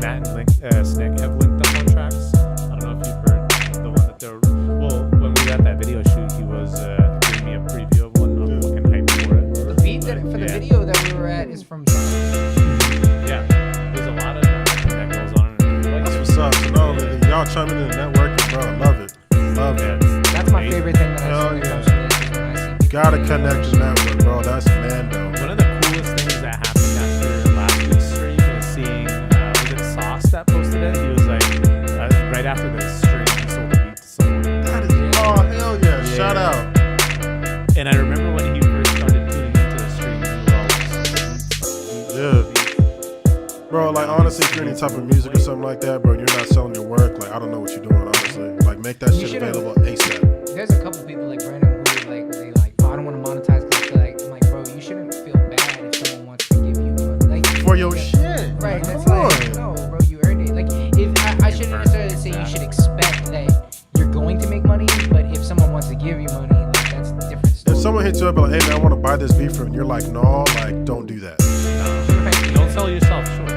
Matt and Snick have linked up on tracks. I don't know if you've heard the one that they're. Well, when we got that video shoot, he was giving me a preview of one. I'm fucking hyped for it. The beat for the video that we were at is from. Yeah, there's a lot of that goes on. That's what's up. So no, y'all chiming in the networking, bro. Love it. Love it. That's my favorite thing that I see. Gotta connect the network, bro. That's Mando. One of the coolest things that happened after last week's stream is seeing, was it Sauce that posted it? He was like, right after the stream, he sold a beat to someone. That is, oh, hell yeah. Shout out. And I remember when he first started tuning into the stream, he was yeah. Bro, like, honestly, if you're any type of music or something like that, bro, and you're not selling your work, like, I don't know what you're doing, honestly. Like, make that shit available ASAP. There's a couple people like Brandon who like they like, oh, I don't want to monetize because I feel like I'm like, bro, you shouldn't feel bad if someone wants to give you like for your shit. Right? That's like, no, bro, you earned it. Like, if I shouldn't necessarily say you should expect that you're going to make money, but if someone wants to give you money, like that's a different story. If someone hits you up like, hey man, I want to buy this beat from you, and you're like, no, like, don't do that. No. Don't sell yourself short.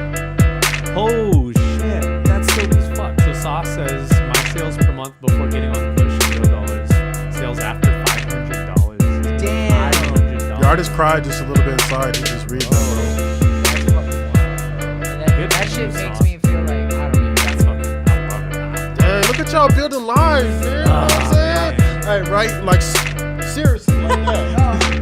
Oh shit, that's dope as fuck. So Sauce says my sales per month before getting on Kush $0. Sales after $500. Damn. $500. Your artist cried just a little bit inside. He just read That shit makes me feel like I don't know. That's fucking. I love it. Hey, look at y'all building lives, man. You know what I'm saying? Hey, right? Like, seriously. Like that.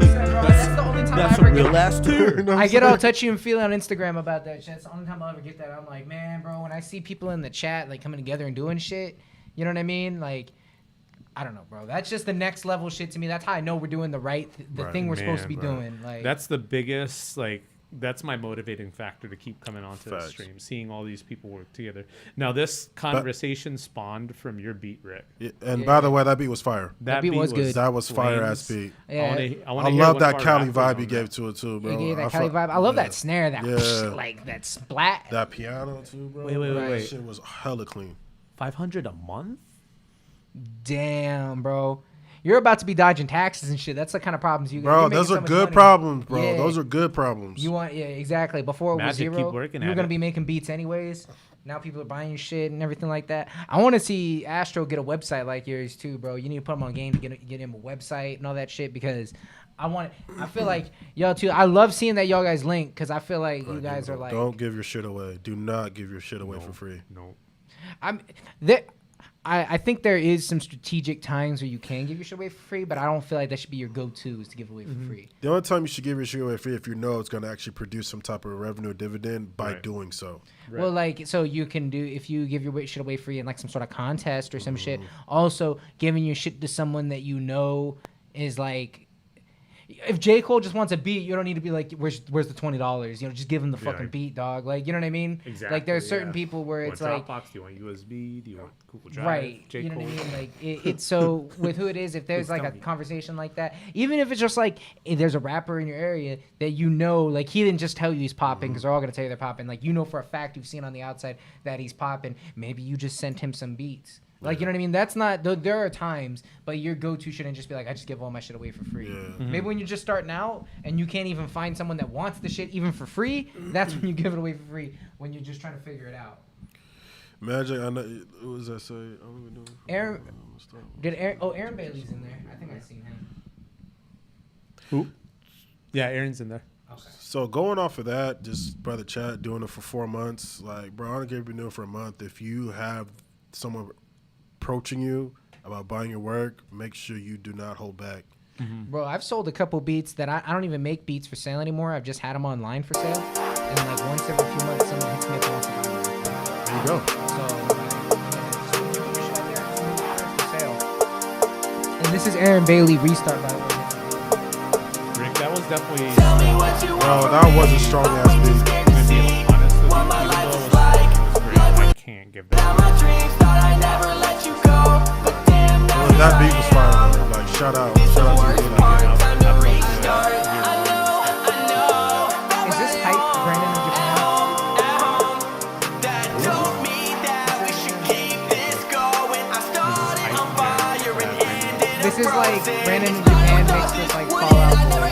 That's the only time That's I ever a real get. last tour. I get all touchy and feely on Instagram about that shit. It's the only time I'll ever get that. I'm like, man, bro, when I see people in the chat like coming together and doing shit, you know what I mean? Like, I don't know, bro. That's just the next level shit to me. That's how I know we're doing the right thing we're supposed to be doing. Like, that's the biggest like. That's my motivating factor to keep coming onto the Facts. stream, seeing all these people work together. Now, this conversation spawned from your beat, Rick. Yeah, and by the way, that beat was fire. That beat was good. That was fire ass beat. Yeah. I love that Cali vibe you gave to it too, bro. You gave that Cali vibe. I love that snare, that like that splat. That piano too, bro. Wait. That shit was hella clean. $500 a month? Damn, bro. You're about to be dodging taxes and shit. That's the kind of problems you. Bro, those are good problems, bro. Yeah. Those are good problems. You want, yeah, exactly. Before it was Magic, zero, keep working you were at gonna it. be making beats anyways. Now people are buying your shit and everything like that. I want to see Astro get a website like yours too, bro. You need to put him on game to get him a website and all that shit because I feel like y'all too. I love seeing that y'all guys link because I feel like you guys are like. Don't give your shit away. Do not give your shit away for free. No. I think there is some strategic times where you can give your shit away for free, but I don't feel like that should be your go-to is to give away for free. The only time you should give your shit away free if you know it's going to actually produce some type of revenue or dividend by doing so. Well, like, so you can do, if you give your shit away free in like some sort of contest or some shit, also giving your shit to someone that you know is like, if J. Cole just wants a beat, you don't need to be like, where's the $20? You know, just give him the fucking beat, dog. Like, you know what I mean? Exactly. Like, there's certain people where it's like, Dropbox? Do you want USB? Do you want Google Drive? right? J. You know Cole? what I mean? Like, it's so with who it is. If there's like a conversation like that, even if it's just like if there's a rapper in your area that you know, like he didn't just tell you he's popping because they're all gonna tell you they're popping. Like, you know for a fact you've seen on the outside that he's popping. Maybe you just sent him some beats. Like, you know what I mean? That's not, there are times, but your go-to shouldn't just be like, I just give all my shit away for free. Maybe when you're just starting out and you can't even find someone that wants the shit even for free, that's when you give it away for free, when you're just trying to figure it out. Magic, I know, what does that say? I don't even know. Aaron Bailey's in there. I think I've seen him. Who? Yeah, Aaron's in there. Okay. So going off of that, just by the chat, doing it for 4 months, like, bro, I don't care if you're doing it for a month. If you have someone approaching you about buying your work, make sure you do not hold back. Bro, I've sold a couple beats that I don't even make beats for sale anymore. I've just had them online for sale. And like once every few months, someone hits me up and wants to buy them. There you go. And this is Aaron Bailey Restart, by the way. Rick, that was definitely. No, that was a strong ass beat. I can't give that. Well, that beat was fire. Though. Like shout out to you. Is this hype Brandon in Japan? This is like Brandon in Japan mixed with like Fallout Boy.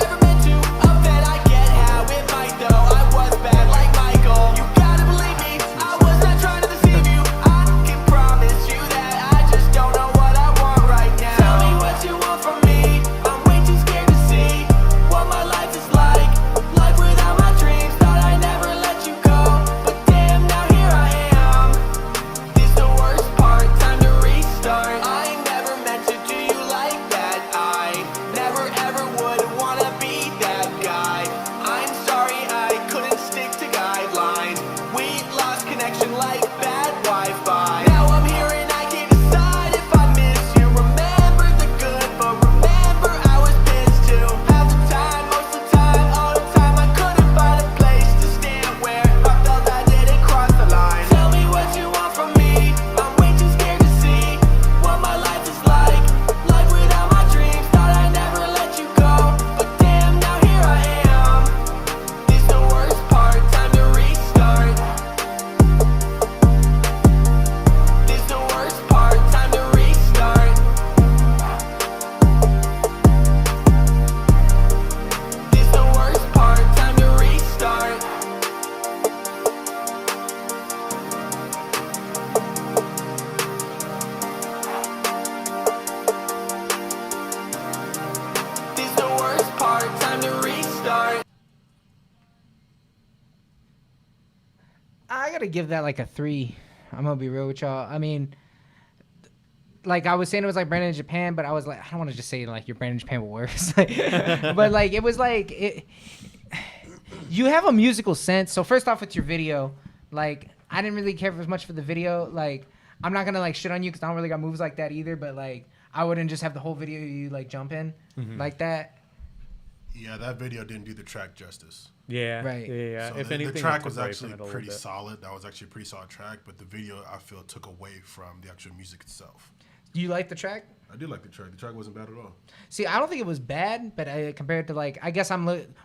I gotta give that like a 3. I'm gonna be real with y'all. I mean, like I was saying, it was like Brandon in Japan, but I was like, I don't want to just say like your Brandon in Japan will worse. But like it was like it. You have a musical sense. So first off, with your video, like I didn't really care as much for the video. Like I'm not gonna like shit on you because I don't really got moves like that either. But like I wouldn't just have the whole video you like jump in like that. Yeah, that video didn't do the track justice. Yeah, right. Yeah. So if the track was actually pretty solid. That was actually a pretty solid track, but the video I feel took away from the actual music itself. Do you like the track? I do like the track. The track wasn't bad at all. See, I don't think it was bad, but compared to like, I guess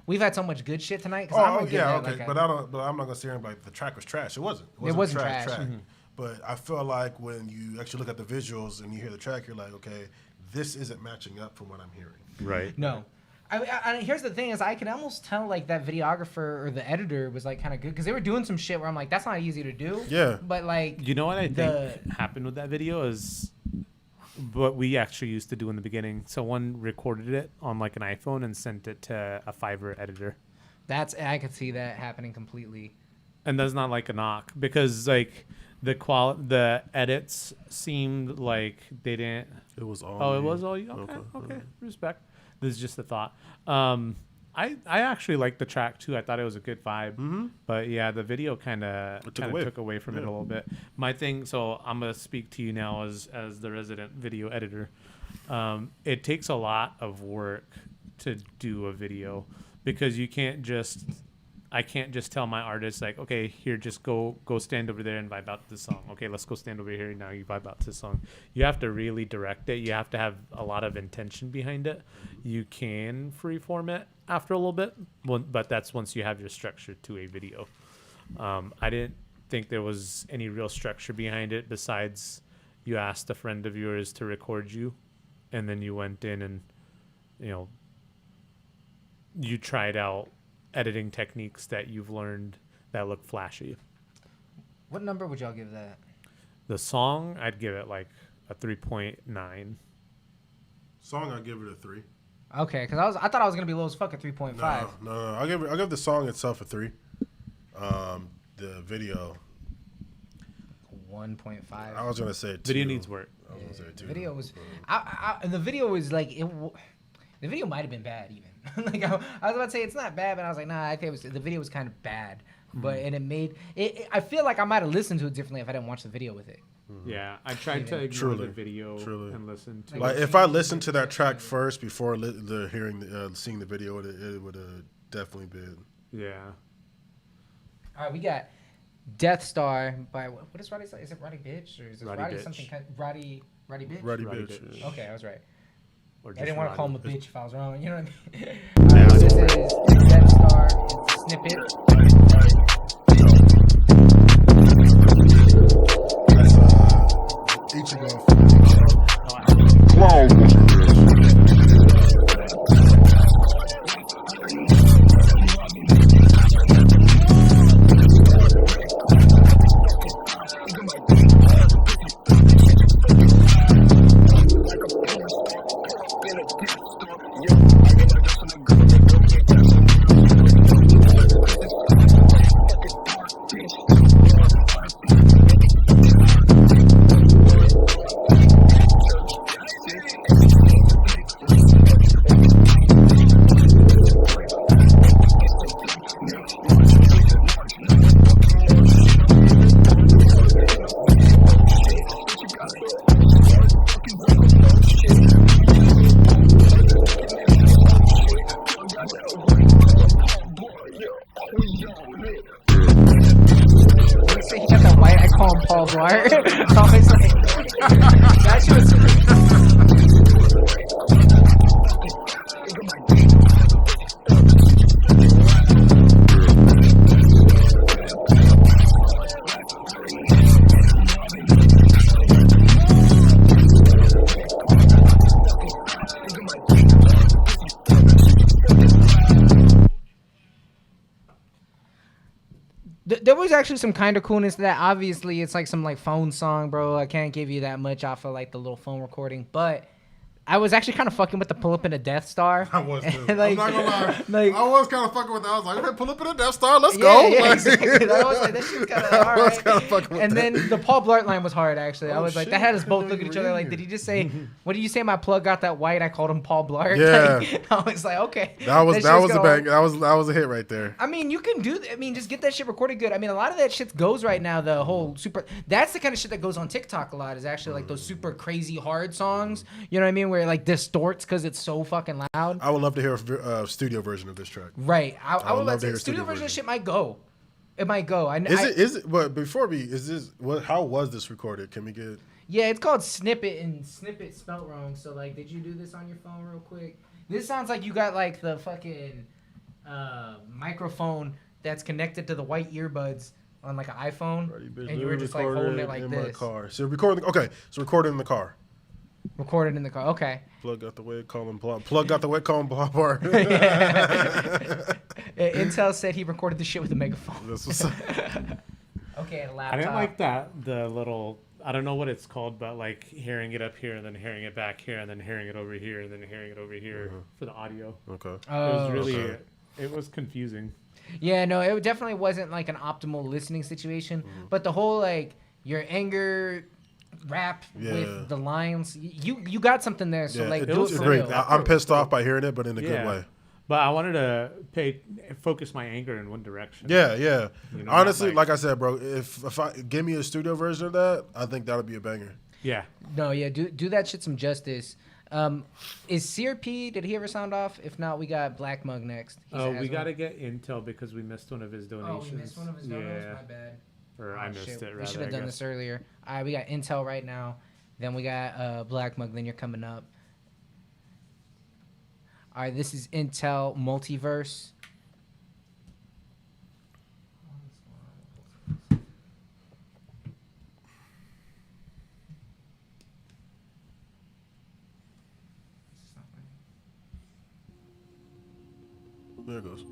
we've had so much good shit tonight. Oh yeah, okay, but I'm not gonna say like the track was trash. It wasn't. It wasn't trash. Mm-hmm. But I feel like when you actually look at the visuals and you hear the track, you're like, okay, this isn't matching up from what I'm hearing. Right. No. I here's the thing is I can almost tell like that videographer or the editor was like kind of good because they were doing some shit where I'm like that's not easy to do. Yeah. But like you know what I think happened with that video is what we actually used to do in the beginning. Someone recorded it on like an iPhone and sent it to a Fiverr editor. I could see that happening completely. And that's not like a knock because like the edits seemed like they didn't. It was all. Oh, it was all you. Okay. Respect. This is just a thought. I actually liked the track too. I thought it was a good vibe. But yeah, the video kind of took away from it a little bit. My thing, so I'm gonna speak to you now as the resident video editor. It takes a lot of work to do a video because you can't just. I can't just tell my artist like, okay, here, just go stand over there and vibe out to this song. Okay, let's go stand over here now. You vibe out to this song. You have to really direct it. You have to have a lot of intention behind it. You can freeform it after a little bit, but that's once you have your structure to a video. I didn't think there was any real structure behind it besides you asked a friend of yours to record you, and then you went in and, you tried out editing techniques that you've learned that look flashy. What number would y'all give that? The song, I'd give it like a 3.9. Song, I'd give it a 3. Okay, because I thought I was gonna be low as fuck at 3.5. No. I'll give the song itself a 3. The video 1.5. I was gonna say 2. Video needs work. I was gonna say 2. The video was, and the video was like the video might have been bad even. Like I was about to say it's not bad, but I was like, nah, I think the video was kind of bad. but and it made it. I feel like I might have listened to it differently if I didn't watch the video with it. Yeah, I tried to ignore the video and listen to. Like if I listened to that track first before seeing the video, it would have definitely been. Yeah. All right, we got Death Star by what is Roddy? Is it Roddy Bitch or is it Roddy something? Roddy Bitch. Roddy Bitch. Yeah. Okay, I was right. Or I didn't want to call him a bitch if I was wrong. You know what I mean? Yeah, this is Death Star. It's a snippet. There was actually some kind of coolness to that. Obviously, it's like some like phone song, bro. I can't give you that much off of like the little phone recording, but I was actually kind of fucking with the pull up in a Death Star. I was too. Like, I'm not gonna lie. Like, I was kind of fucking with that. I was like, hey, pull up in a Death Star. Let's go. Yeah, Like, exactly. I was like, that shit's kind of all I was right. kind of fucking with And that. then the Paul Blart line was hard, actually. I Oh, was like, shit. that had us both I look at didn't each other like, read did he just say, what did you say? My plug got that white. I called him Paul Blart. Yeah. Like, I was like, okay. that was shit's a going- bang. That was a hit right there. I mean, you can do. I mean, just get that shit recorded good. I mean, a lot of that shit goes right now. The whole super. That's the kind of shit that goes on TikTok a lot. Is actually like those super crazy hard songs. You know what I mean? Where it like distorts because it's so fucking loud. I would love to hear a studio version of this track. Right. I would love to. hear a Studio version of shit might go. It might go. Is it? But before is this? How was this recorded? Can we get? Yeah, it's called Snippet, and Snippet spelled wrong. So like, did you do this on your phone real quick? This sounds like you got like the fucking microphone that's connected to the white earbuds on like an iPhone, and you were just like holding it like in this. my car. So recording. Okay, so recording in the car. Recorded in the car. Okay. Plug got the way, call him blah. Plug got the way, call him blah bar. Intel said he recorded the shit with a megaphone. That's what's up. Okay, a laptop. I didn't like that. The little, I don't know what it's called, but like hearing it up here and then hearing it back here and then hearing it over here and then hearing it over here for the audio. Okay. It was really, Okay. it was confusing. Yeah, no, it definitely wasn't like an optimal listening situation. But the whole like your anger rap with the lines, you got something there. So like, it was great. I'm pissed off by hearing it, but in a good way. But I wanted to focus my anger in one direction. Yeah. You know, Honestly, like I said, bro, if I give me a studio version of that, I think that would be a banger. Yeah. No, yeah, do that shit some justice. Is CRP, did he ever sound off? If not, we got Black Mug next. We got to get Intel because we missed one of his donations. Oh, we missed one of his donations? My bad. Or I missed it, rather. We should have done this earlier. All right, we got Intel right now. Then we got Black Mug. Then you're coming up. All right, this is Intel Multiverse. There it goes.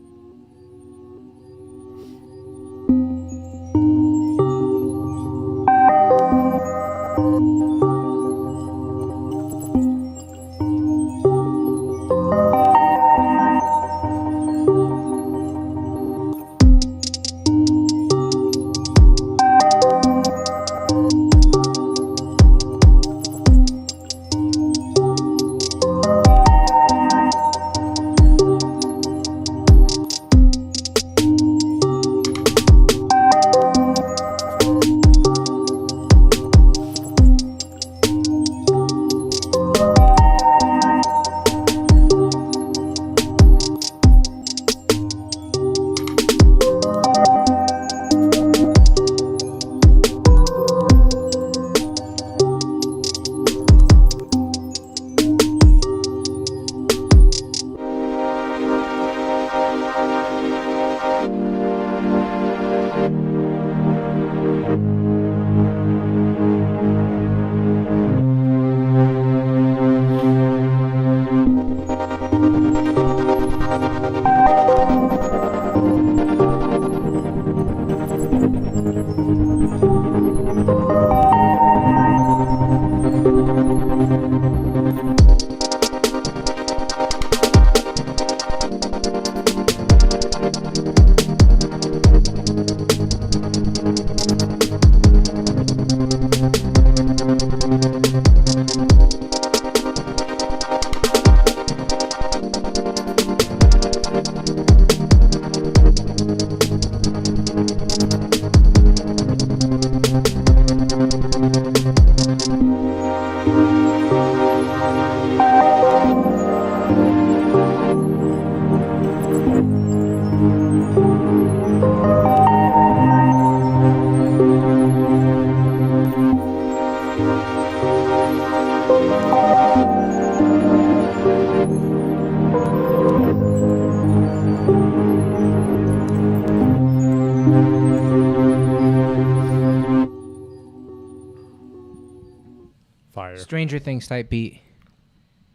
Fire. Stranger Things type beat.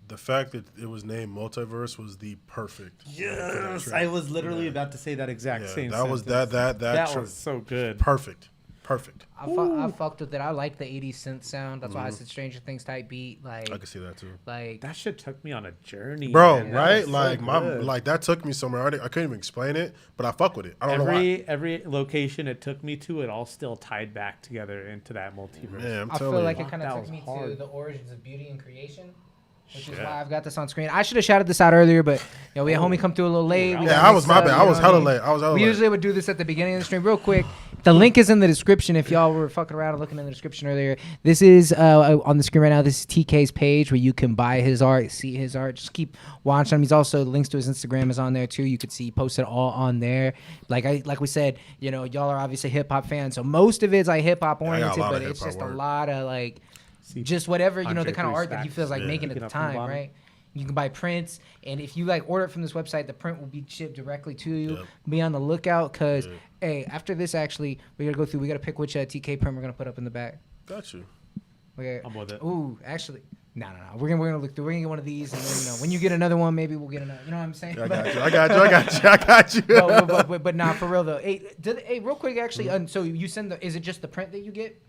The fact that it was named Multiverse was the perfect. Yes, I was literally about to say that exact same. That was sentence. that was so good. Perfect. I fucked with it. I like the 80s synth sound. That's why I said Stranger Things type beat. Like I can see that too. Like that shit took me on a journey, bro. man. Right? So Like good. like that took me somewhere. I couldn't even explain it, but I fuck with it. I don't know why. Every location it took me to, it all still tied back together into that multiverse. Man, I feel like it kind That of was took me hard. to the origins of beauty and creation. Which is Shit. why I've got this on screen. I should have shouted this out earlier, but we had homie come through a little late. We Yeah, got I was mixed my up, bad. you I know was what hella mean? late. I was hella We late. usually would do this at the beginning of the stream, real quick. The link is in the description. If y'all were fucking around and looking in the description earlier, this is on the screen right now. This is TK's page where you can buy his art, see his art. Just keep watching him. He's also links to his Instagram is on there too. You could see he posted all on there. Like we said, y'all are obviously hip hop fans, so most of it's like hip hop oriented, but it's just a lot of like just whatever the kind of art that he feels like making at the time, right? You can buy prints, and if you like order it from this website, the print will be shipped directly to you. Yep. Be on the lookout, cause hey, after this, actually, we gotta go through. We gotta pick which TK print we're gonna put up in the back. Got you. Okay. I'm with it. Ooh, actually, no. We're gonna look through. We're gonna get one of these, and then when you get another one, maybe we'll get another. You know what I'm saying? I got you. But nah, for real though. Hey, real quick, actually. So you send is it just the print that you get?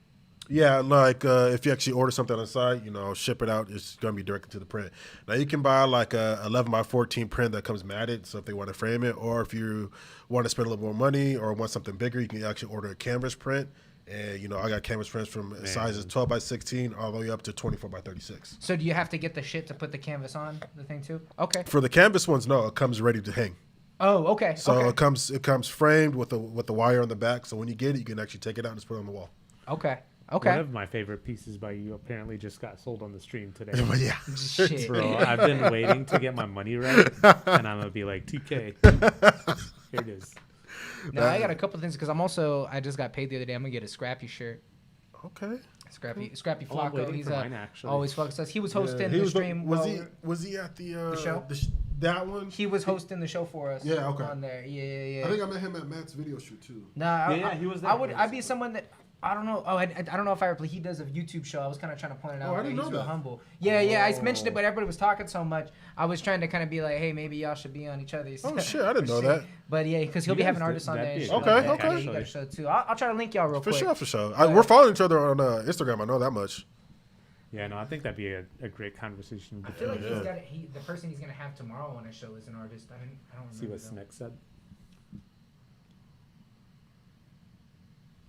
Yeah, like if you actually order something on the site, ship it out. It's gonna be directly to the print. Now you can buy like a 11 by 14 print that comes matted, so if they want to frame it, or if you want to spend a little more money or want something bigger, you can actually order a canvas print. And I got canvas prints from sizes 12 by 16 all the way up to 24 by 36. So do you have to get the shit to put the canvas on the thing too? Okay. For the canvas ones, no, it comes ready to hang. Oh, okay. So okay. it comes framed with the wire on the back. So when you get it, you can actually take it out and just put it on the wall. Okay. Okay. One of my favorite pieces by you apparently just got sold on the stream today. Yeah. Shit. Bro, I've been waiting to get my money right, and I'm gonna be like, 2K. Here it is. No, I got a couple things because I just got paid the other day. I'm gonna get a Scrappy shirt. Okay. Scrappy I'm Flacco. waiting He's for mine, actually. always fucks us. He was hosting He the was stream. Was he at the show? That one? He was hosting the show for us. Yeah, okay. On there. Yeah. I think I met him at Matt's video shoot too. Nah, he was there. I'd be someone that I don't know. Oh, I don't know if I he does a YouTube show. I was kind of trying to point it out. I didn't He's know real that. humble. Yeah, I mentioned it, but everybody was talking so much. I was trying to kind of be like, hey, maybe y'all should be on each other's. Oh shit, I didn't know that. But yeah, because he'll be having artists on there. And shit Okay, like that. okay. Yeah, you got a show too. I'll try to link y'all real For quick. sure. We're following each other on Instagram. I know that much. Yeah, no, I think that'd be a great conversation. I feel like the person he's gonna have tomorrow on his show is an artist. I don't remember. See what Snick said.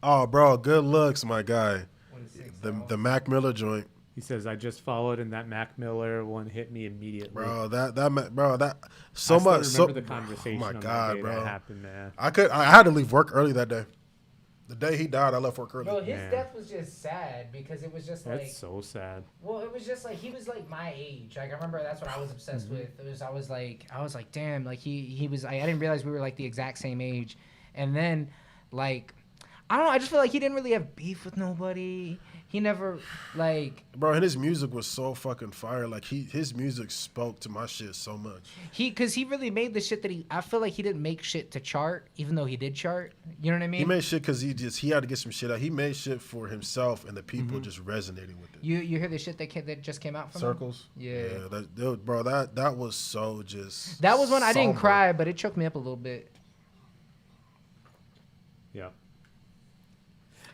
Oh, bro, good looks, my guy. What is six, The Mac Miller joint. He says, "I just followed, and that Mac Miller one hit me immediately." Bro, that I so still much. remember the conversation. Oh my on god, that day bro. that happened, man. I had to leave work early that day. The day he died, I left work early. Bro, his death was just sad because it was just like. That's so sad. Well, it was just like he was like my age. Like I remember that's what I was obsessed with. I was like damn, like he was. I didn't realize we were like the exact same age, and then like. I don't know. I just feel like he didn't really have beef with nobody. He never like. Bro, and his music was so fucking fire. Like his music spoke to my shit so much. Because he really made the shit that I feel like he didn't make shit to chart, even though he did chart. You know what I mean? He made shit because he had to get some shit out. He made shit for himself and the people just resonating with it. You hear the shit that just came out from Circles. Him? Yeah. Bro, that was so just. That was one I didn't somber. cry, but it choked me up a little bit. Yeah.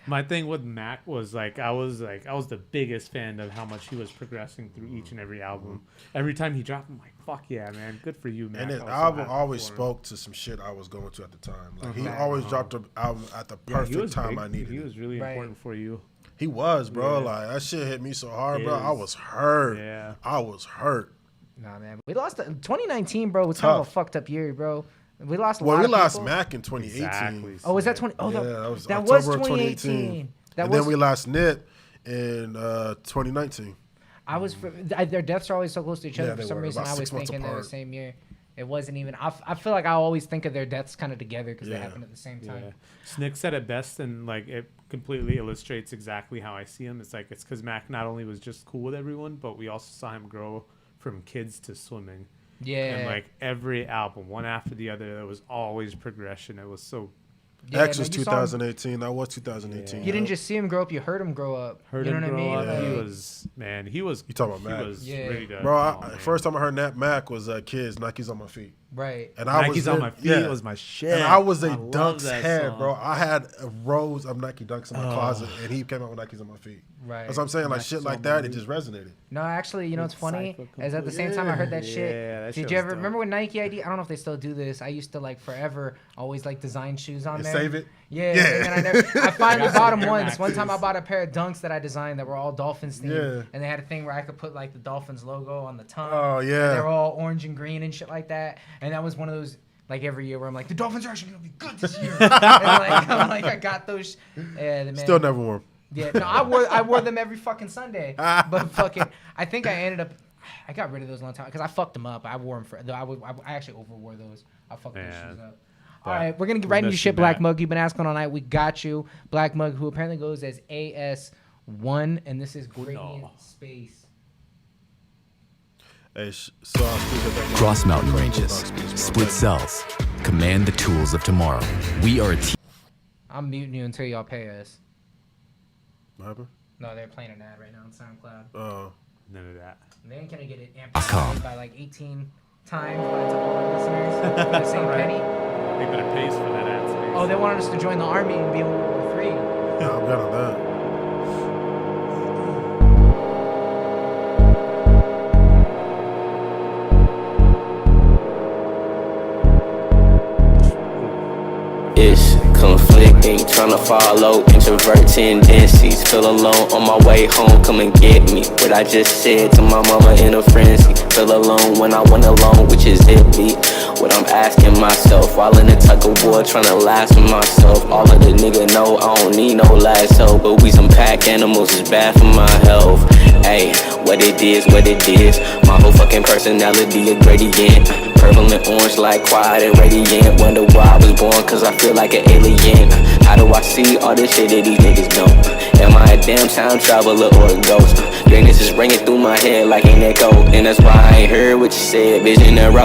My thing with Mac was I was the biggest fan of how much he was progressing through each and every album. Every time he dropped, I'm like, fuck yeah, man, good for you, man. And his album always spoke to some shit I was going to at the time. Like he always dropped an album at the perfect time I needed. He was really important for you. He was, bro. Yeah. Like that shit hit me so hard, bro. I was hurt. Yeah. I was hurt. Nah, man. We lost 2019, bro. Was kind of a fucked up year, bro. We lost. Well, we lost people. Mac in 2018. Exactly. Oh, was that 20? Oh, yeah, that October was of 2018. Then we lost Nip in 2019. I was their deaths are always so close to each other. Yeah, For they some were, reason, about I was 6 months thinking they're the apart. same year. It wasn't even. I feel like I always think of their deaths kind of together because they Yeah. happen at the same time. Yeah. Snick said it best, and like it completely illustrates exactly how I see him. It's like it's because Mac not only was just cool with everyone, but we also saw him grow from kids to swimming. Yeah. And like every album, one after the other, there was always progression. It was so. X was 2018. That was 2018. You didn't just see him grow up; you heard him grow up. Heard you know him what grow I mean? up. Like, He was man. He was. You talking about Mac? He was ready to. Bro, first time I heard Nat Mac was Kids, Nikes on My Feet. Right. And I Nikes on My Feet was my shit. And I was a I love Dunks that head, song. bro. I had rows of Nike Dunks in my closet, and he came out with Nikes on My Feet. Right. That's what I'm saying. Like Nikes shit like on that, My it just resonated. No, actually, you know what's funny? Cypher Is at the same complete- time I heard that Yeah, shit. that Did shit you was ever dope. remember when Nike ID? I don't know if they still do this. I used to like forever always like design shoes on And there. save it? Yeah. Yeah. And then I finally got bought some them Air once. One time I Maxes. bought a pair of Dunks that I designed that were all Dolphins themed, Yeah. and they had a thing where I could put like the Dolphins logo on the tongue. Oh, and yeah. they were all orange and green and shit like that. And that was one of those. Like every year where I'm like, the Dolphins are actually gonna be good this year. And I'm like, I got those. Yeah, the man. Still never wore 'em. Yeah, no, I wore them every fucking Sunday. But fucking, I think I ended up, I got rid of those a long time because I fucked them up. I wore them for. I actually overwore those. I fucked those shoes up. All right, we're gonna get right into your shit, Black Mug. You've been asking all night. We got you, Black Mug, who apparently goes as AS1, and this is Gradient Space. Hey, so Cross mountain ranges, split cells, command the tools of tomorrow. We are a team. I'm muting you until y'all pay us. What happened? No, they're playing an ad right now on SoundCloud. Oh. None of that. And they ain't gonna get it .com. amplified by like 18 times by the top of our listeners for the same Right. penny. They better pay us for that ad space. Oh, they wanted us to join the army and be in World War III. Yeah, I'm good on that. It's conflicting, tryna follow introvert tendencies. Feel alone on my way home, come and get me. What I just said to my mama in a frenzy. Feel alone when I went alone, which is it be. What I'm asking myself, while in the tug of war, tryna last for myself. All of the nigga know I don't need no lasso, but we some pack animals, it's bad for my health. Ayy, what it is, what it is. My whole fucking personality a gradient. Purple and orange like quiet and radiant. Wonder why I was born, cause I feel like an alien. How do I see all this shit that these niggas don't? Am I a damn time traveler or a ghost? Greatness is ringing through my head like an echo. And that's why I ain't heard what you said, vision in a row.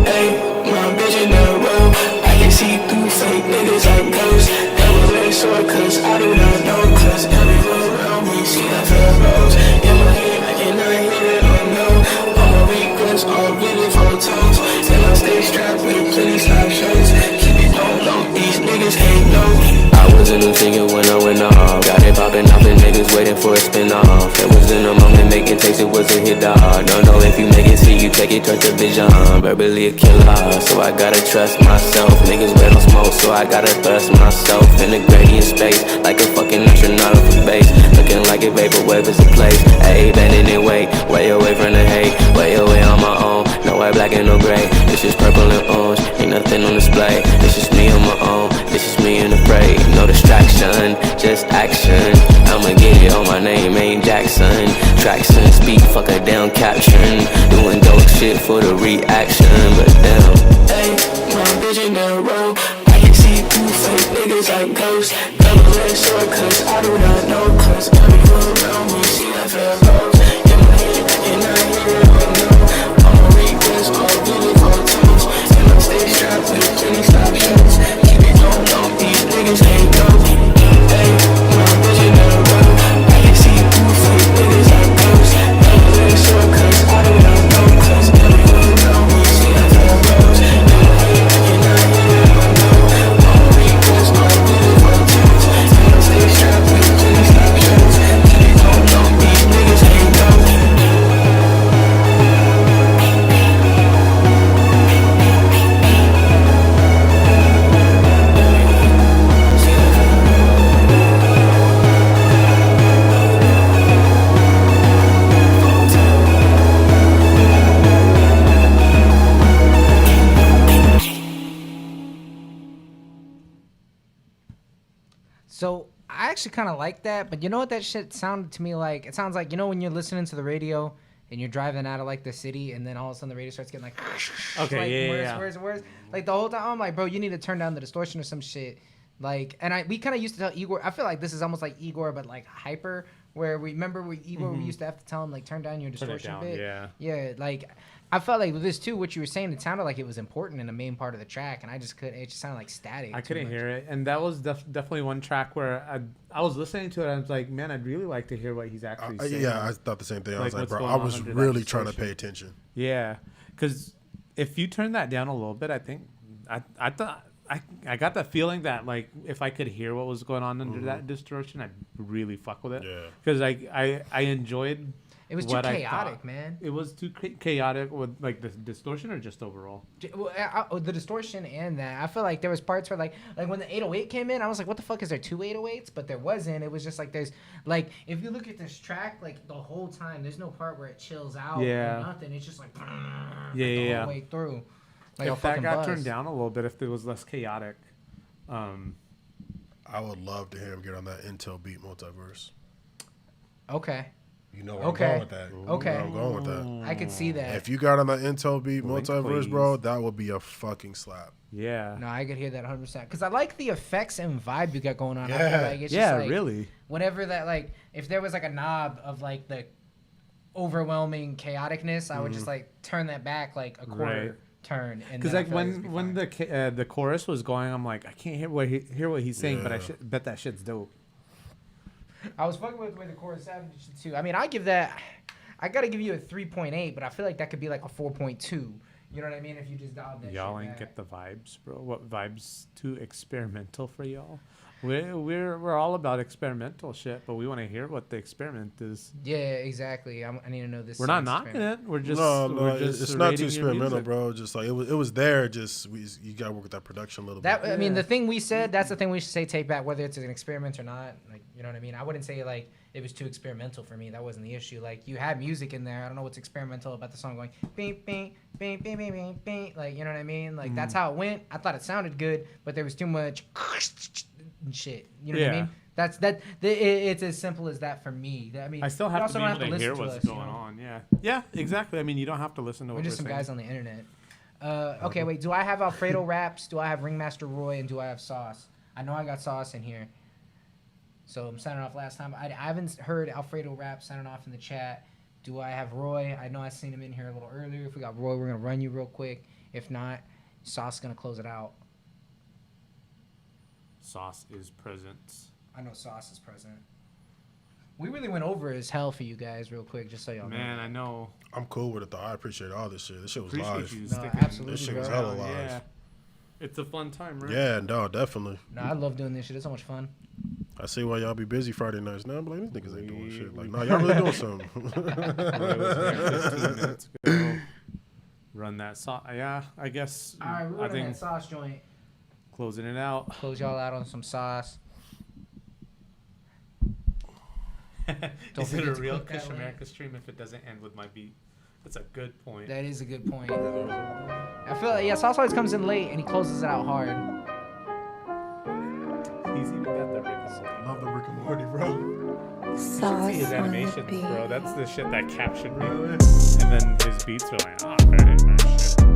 Hey, my vision in a row. I can see through fake niggas like ghosts. Double-edged sword, cause I do not know. Cause everywhere around me, see the pharaohs. In my head, I cannot hear it or know. All my regrets, all really photos. And I stay strapped with plenty slap shirts. Keep it low, these niggas can't know. I was in a finger when I went off. Got it poppin' off and niggas waiting for a spin-off. It was in a moment making takes, it was a hit dog. Don't know if you make it, see you take it, turn to vision. Verbally a killer, so I gotta trust myself. Niggas wait on smoke, so I gotta thrust myself in the gradient space. Like a fucking astronaut off space. Looking like a vaporwave is a place. Ayy, bending it way away from the hate. Way away on my own, no white, black and no gray. This is purple and orange, ain't nothing on display. This is me on my own, this is me in the fray. No distraction, just action. I'ma get it on my name, ain't Jackson. Traction, speak, fuck a damn caption. Doing dope shit for the reaction, but damn. Hey, my vision in a row. I can see through fake niggas like ghosts. Double-edged sword, cause I do not know. Cause everywhere around me, see the pharaohs. In my head, I cannot hear it or know. All my regrets, all really photos. And I stay strapped with plenty slap shirts. Keep it low, these niggas can't know. Hey, my vision in a row. I can see through fake niggas like ghosts. Double-edged sword, cause I do not know. Cause everywhere around me, see the pharaohs. In my head, I cannot hear it or know. All my regrets, all really photos. And I stay strapped with plenty slap shirts. Keep it low, these niggas can't know. So I actually kind of like that, but you know what that shit sounded to me like? It sounds like, you know, when you're listening to the radio and you're driving out of like the city, and then all of a sudden the radio starts getting like, Okay, like yeah, worse, yeah. worse, worse. Like the whole time, I'm like, bro, you need to turn down the distortion or some shit. Like, and we kind of used to tell Igor. I feel like this is almost like Igor, but like hyper. Where we Igor, we used to have to tell him like turn down your distortion bit. Yeah. Like, I felt like with this too, what you were saying, it sounded like it was important in the main part of the track, and I just couldn't. It just sounded like static. I couldn't hear it, and that was definitely one track where I was listening to it. I was like, man, I'd really like to hear what he's actually saying. Yeah, I thought the same thing. I was like, bro, I was really trying to pay attention. Yeah, because if you turn that down a little bit, I think I thought. I got that feeling that like if I could hear what was going on under that distortion, I'd really fuck with it. Yeah. Because I enjoyed. It was too chaotic, man. It was too chaotic with like the distortion or just overall. Well, the distortion and that. I feel like there was parts where like when the 808 came in, I was like, what the fuck is there 2 808s? But there wasn't. It was just like there's like if you look at this track like the whole time, there's no part where it chills out or nothing. It's just like the whole way through. Like if that got turned down a little bit, if it was less chaotic, I would love to hear him get on that Intel beat multiverse. Okay. You know where I'm going with that. Okay. You know where I'm going with that. I could see that. If you got on that Intel beat multiverse, bro, that would be a fucking slap. Yeah. No, I could hear that 100%. Because I like the effects and vibe you got going on. I feel like it's just like, really. Whenever that, like, if there was like a knob of like the overwhelming chaoticness, I would just like turn that back like a quarter. Turn because like when the chorus was going, I'm like I can't hear what he's saying, but I bet that shit's dope. I was fucking with the way the chorus sounded too. I mean, I gotta give you a 3.8, but I feel like that could be like a 4.2. You know what I mean? If you just dialed that. Y'all ain't get the vibes, bro. What vibes too experimental for y'all? We're all about experimental shit, but we want to hear what the experiment is. Yeah, exactly. I need to know this. We're not knocking it. We're just it's not too experimental, bro. Just like it was there. Just you gotta work with that production a little bit. I mean, the thing we said, that's the thing we should say. Take back whether it's an experiment or not. Like, you know what I mean? I wouldn't say like it was too experimental for me. That wasn't the issue. Like, you had music in there. I don't know what's experimental about the song going bing bing bing bing bing bing bing. Like, you know what I mean? Like that's how it went. I thought it sounded good, but there was too much and shit. You know what I mean? It's as simple as that for me. I mean, I still have to be able to hear what's going on. Yeah, exactly. I mean, you don't have to listen to what we're just some guys on the internet. Okay, wait. Do I have Alfredo Raps? Do I have Ringmaster Roy? And do I have Sauce? I know I got Sauce in here. So I'm signing off last time. I haven't heard Alfredo Raps signing off in the chat. Do I have Roy? I know I seen him in here a little earlier. If we got Roy, we're going to run you real quick. If not, Sauce is going to close it out. Sauce is present. I know Sauce is present. We really went over as hell for you guys real quick, just so y'all know. Man, I know. I'm cool with it, though. I appreciate all this shit. This shit was live. Absolutely. This shit was hella live. Yeah. It's a fun time, right? Yeah, no, definitely. No, I love doing this shit. It's so much fun. I see why y'all be busy Friday nights. Now I'm like, these niggas ain't doing shit. Like, nah, y'all really doing something. Roy was here 15 minutes ago. Run that sauce. Yeah, I guess. All right, we're running that sauce joint. Closing it out. Close y'all out on some sauce. Is it a real Kush America stream if it doesn't end with my beat? That's a good point. That is a good point. I feel like, Sauce always comes in late and he closes it out hard. He's even got the Rick and Morty. Love the Rick and Morty, bro. Sauce his animations, bro. That's the shit that captured me. And then his beats were like, oh, very nice shit.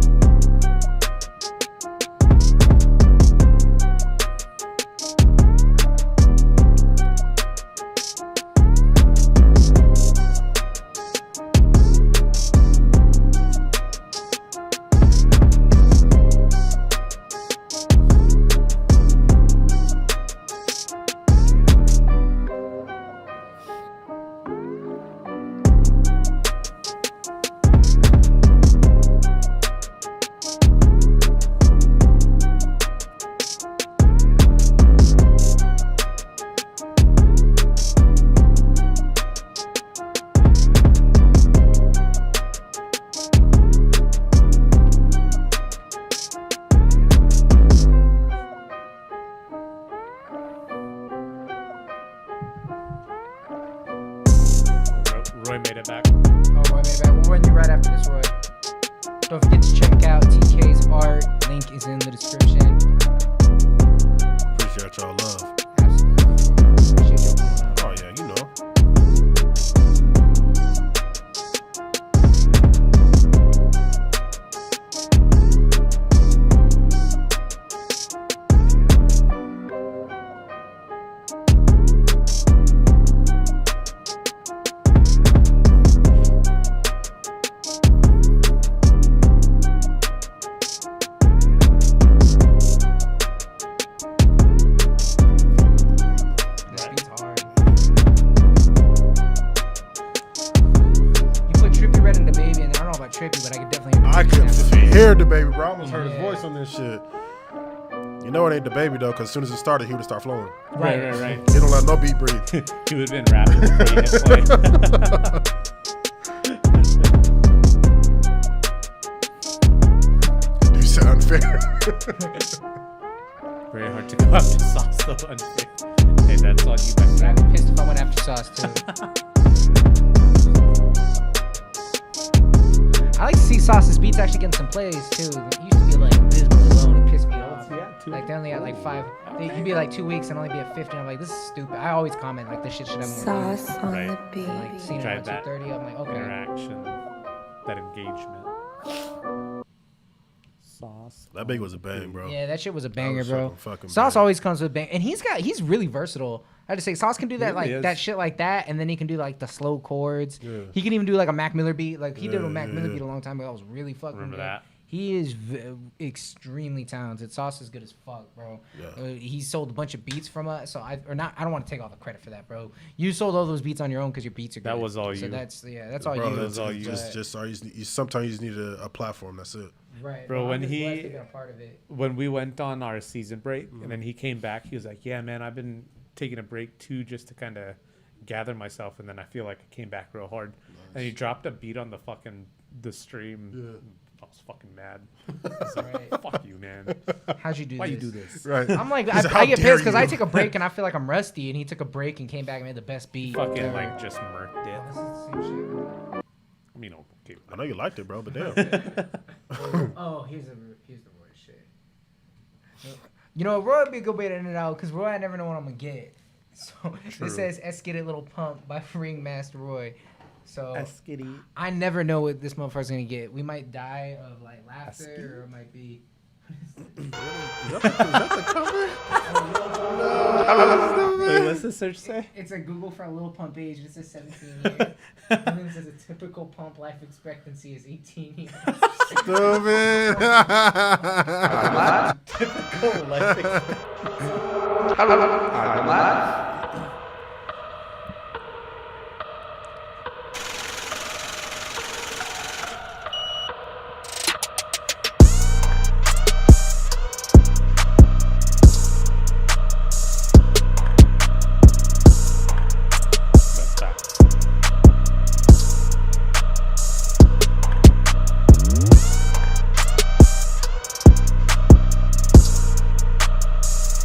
Roy made it back. Oh, Roy made it back. We'll run you right after this, Roy. Don't forget to check out TK's art. Link is in the description. Appreciate y'all love. Absolutely. Appreciate y'all coming out. Oh, yeah, you know. trippy, but I could definitely. I couldn't hear the baby, bro. I almost heard his voice on this shit. You know it ain't the baby though, because as soon as it started, he would start flowing. Right. He don't let no beat breathe. He would have been rapping before you hit play. You sound unfair. Very hard to go after Sauce though. Unfair. Hey, that's on you, my friend. I'd be pissed if I went after Sauce too. I like to see Sauce's beats actually getting some plays too. It used to be like Dismal alone and piss me off. Like they only had like 5. You'd be like 2 weeks and only be at 50. I'm like, this is stupid. I always comment like this shit should have more. Sauce on the beat. Like seeing it at 2:30, I'm like, okay. Interaction, that engagement. Sauce. That big was a bang, bro. Yeah, that shit was a banger, bro. Fucking Sauce always comes with bang, and he's really versatile. I had to say, Sauce can do that Really is. that shit like that, and then he can do like the slow chords. Yeah. He can even do like a Mac Miller beat. Like he did a Mac Yeah, Miller yeah. beat a long time ago. I was really fucking Remember good. that? He is extremely talented. Sauce is good as fuck, bro. Yeah. He sold a bunch of beats from us, so I don't want to take all the credit for that, bro. You sold all those beats on your own because your beats are good. That was all so you. that's all Bro, you. that's all you. Sometimes you just need a platform. That's it. Right, Bro, I'm when just blessed to he be a part of it. when we went on our season break and then he came back, he was like, "Yeah, man, I've been taking a break too, just to kind of gather myself, and then I feel like I came back real hard." And he dropped a beat on the stream. Yeah. I was fucking mad. I was like, fuck you, man. How'd you do Why this? you do this? Right. I'm like, He's like, I "How get dare pissed because I you." take a break and I feel like I'm rusty, and he took a break and came back and made the best beat. Fucking ever. like just murked it. This is the same shit. I mean, okay. I know you liked it, bro, but damn. Oh, here's the Roy shit. You know, Roy would be a good way to end it out because Roy, I never know what I'm gonna get. So this says "Let's Get It Little Pump" by Ringmaster Roy. So I never know what this motherfucker's gonna get. We might die of like laughter, or it might be. Is that the cover? Wait, what's the search say? It's a Google for a Lil Pump age. It says 17 years. And then it says a typical pump life expectancy is 18 years. Stupid. Typical life expectancy.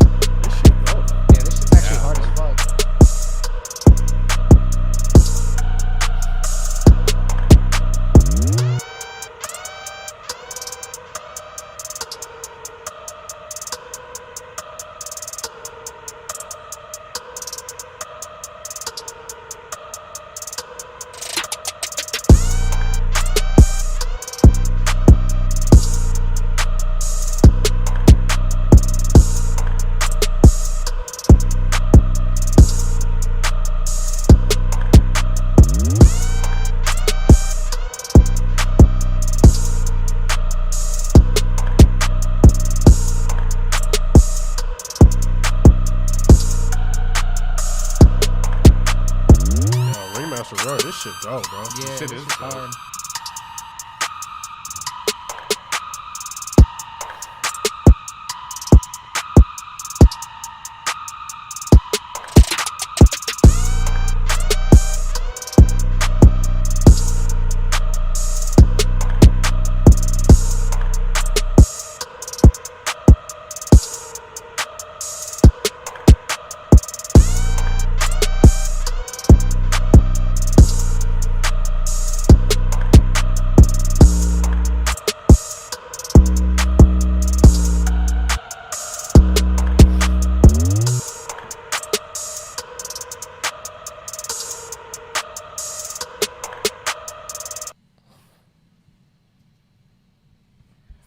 Yeah, this shit's actually hard as fuck. Ringmaster Roy, this shit go, bro. Yeah, This shit this is is dope. hard.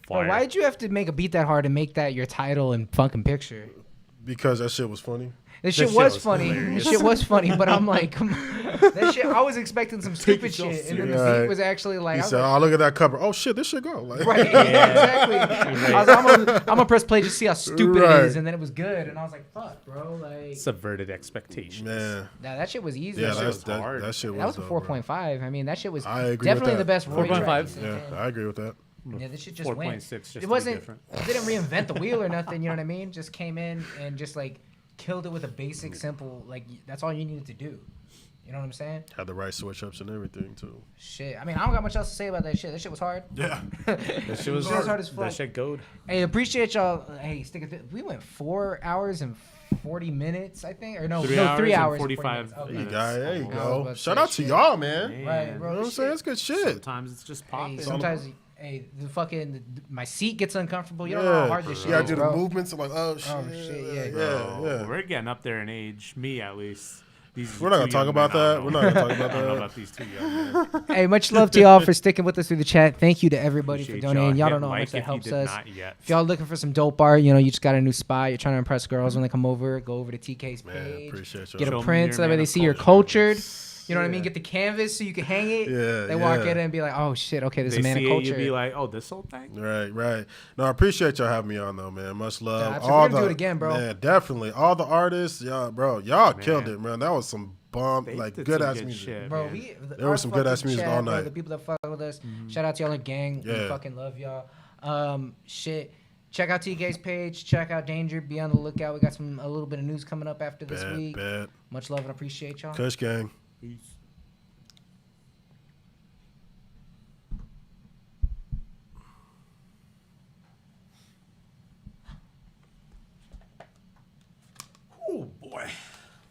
Bro, why did you have to make a beat that hard and make that your title and fucking picture? Because that shit was funny. This shit was funny. This shit was funny, but I'm like, come on. That shit. I was expecting some stupid shit, and then the beat was actually like. He I was said, like, "Oh, look at that cover. Oh shit, this should go." Like, right, exactly. I was like, I'm gonna press play just to see how stupid it is, and then it was good, and I was like, "Fuck, bro!" Like subverted expectations. Man, nah, that shit was easy. yeah, that shit was hard. That shit was. That was a 4.5. I mean, that shit was I agree definitely with the that. best Roy track. 4.5. Yeah, I agree with that. Yeah, this shit just went. 4.6. Just It to be wasn't. different. It didn't reinvent the wheel or nothing. You know what I mean? Just came in and just like killed it with a basic, simple. Like that's all you needed to do. You know what I'm saying? Had the right switch ups and everything too. Shit. I mean, I don't got much else to say about that shit. That shit was hard. Yeah, That shit was hard as fuck. That shit goed. Hey, appreciate y'all. Hey, we went 4 hours and 40 minutes, I think, or no, 3 3 hours and hours 45 40 minutes. There you I was go. about to Shout say out to shit. y'all, man. Right, bro. You know what I'm saying? That's good shit. Sometimes it's just popping. Hey, sometimes, hey, the fucking my seat gets uncomfortable. You don't know how hard this shit Yeah, I is, do the bro. movements. I'm like, oh shit. Yeah. We're getting up there in age. Me, at least. We're not gonna talk about that. We're not gonna talk about I don't know that. about these two young men. Hey, much love to y'all for sticking with us through the chat. Thank you to everybody Appreciate for donating. Y'all Hit don't know how like much that if you helps did us. not yet. If y'all looking for some dope art, you know, you just got a new spot. You're trying to impress girls when they come over. Go over to TK's page. Appreciate y'all. Get Show a 'em print your so that way man they of see you're culture. cultured. You know what I mean? Get the canvas so you can hang it. Yeah, They walk yeah. in and be like, oh shit, okay, this They is a man see of it, culture. you'd be like, oh, this whole thing? Right. No, I appreciate y'all having me on though, man. Much love. Yeah, absolutely. We're gonna do it again, bro. Man, definitely. All the artists, y'all killed it, man. That was some bomb, They like did good some ass good music. shit, Bro, man. There was some good ass music all Bro, night. the people that fuck with us, shout out to y'all in gang. We Yeah. fucking love y'all. Shit. Check out TK's page. Check out Danger. Be on the lookout. We got a little bit of news coming up after this week. Bet. Much love and appreciate y'all. Kush gang. Peace.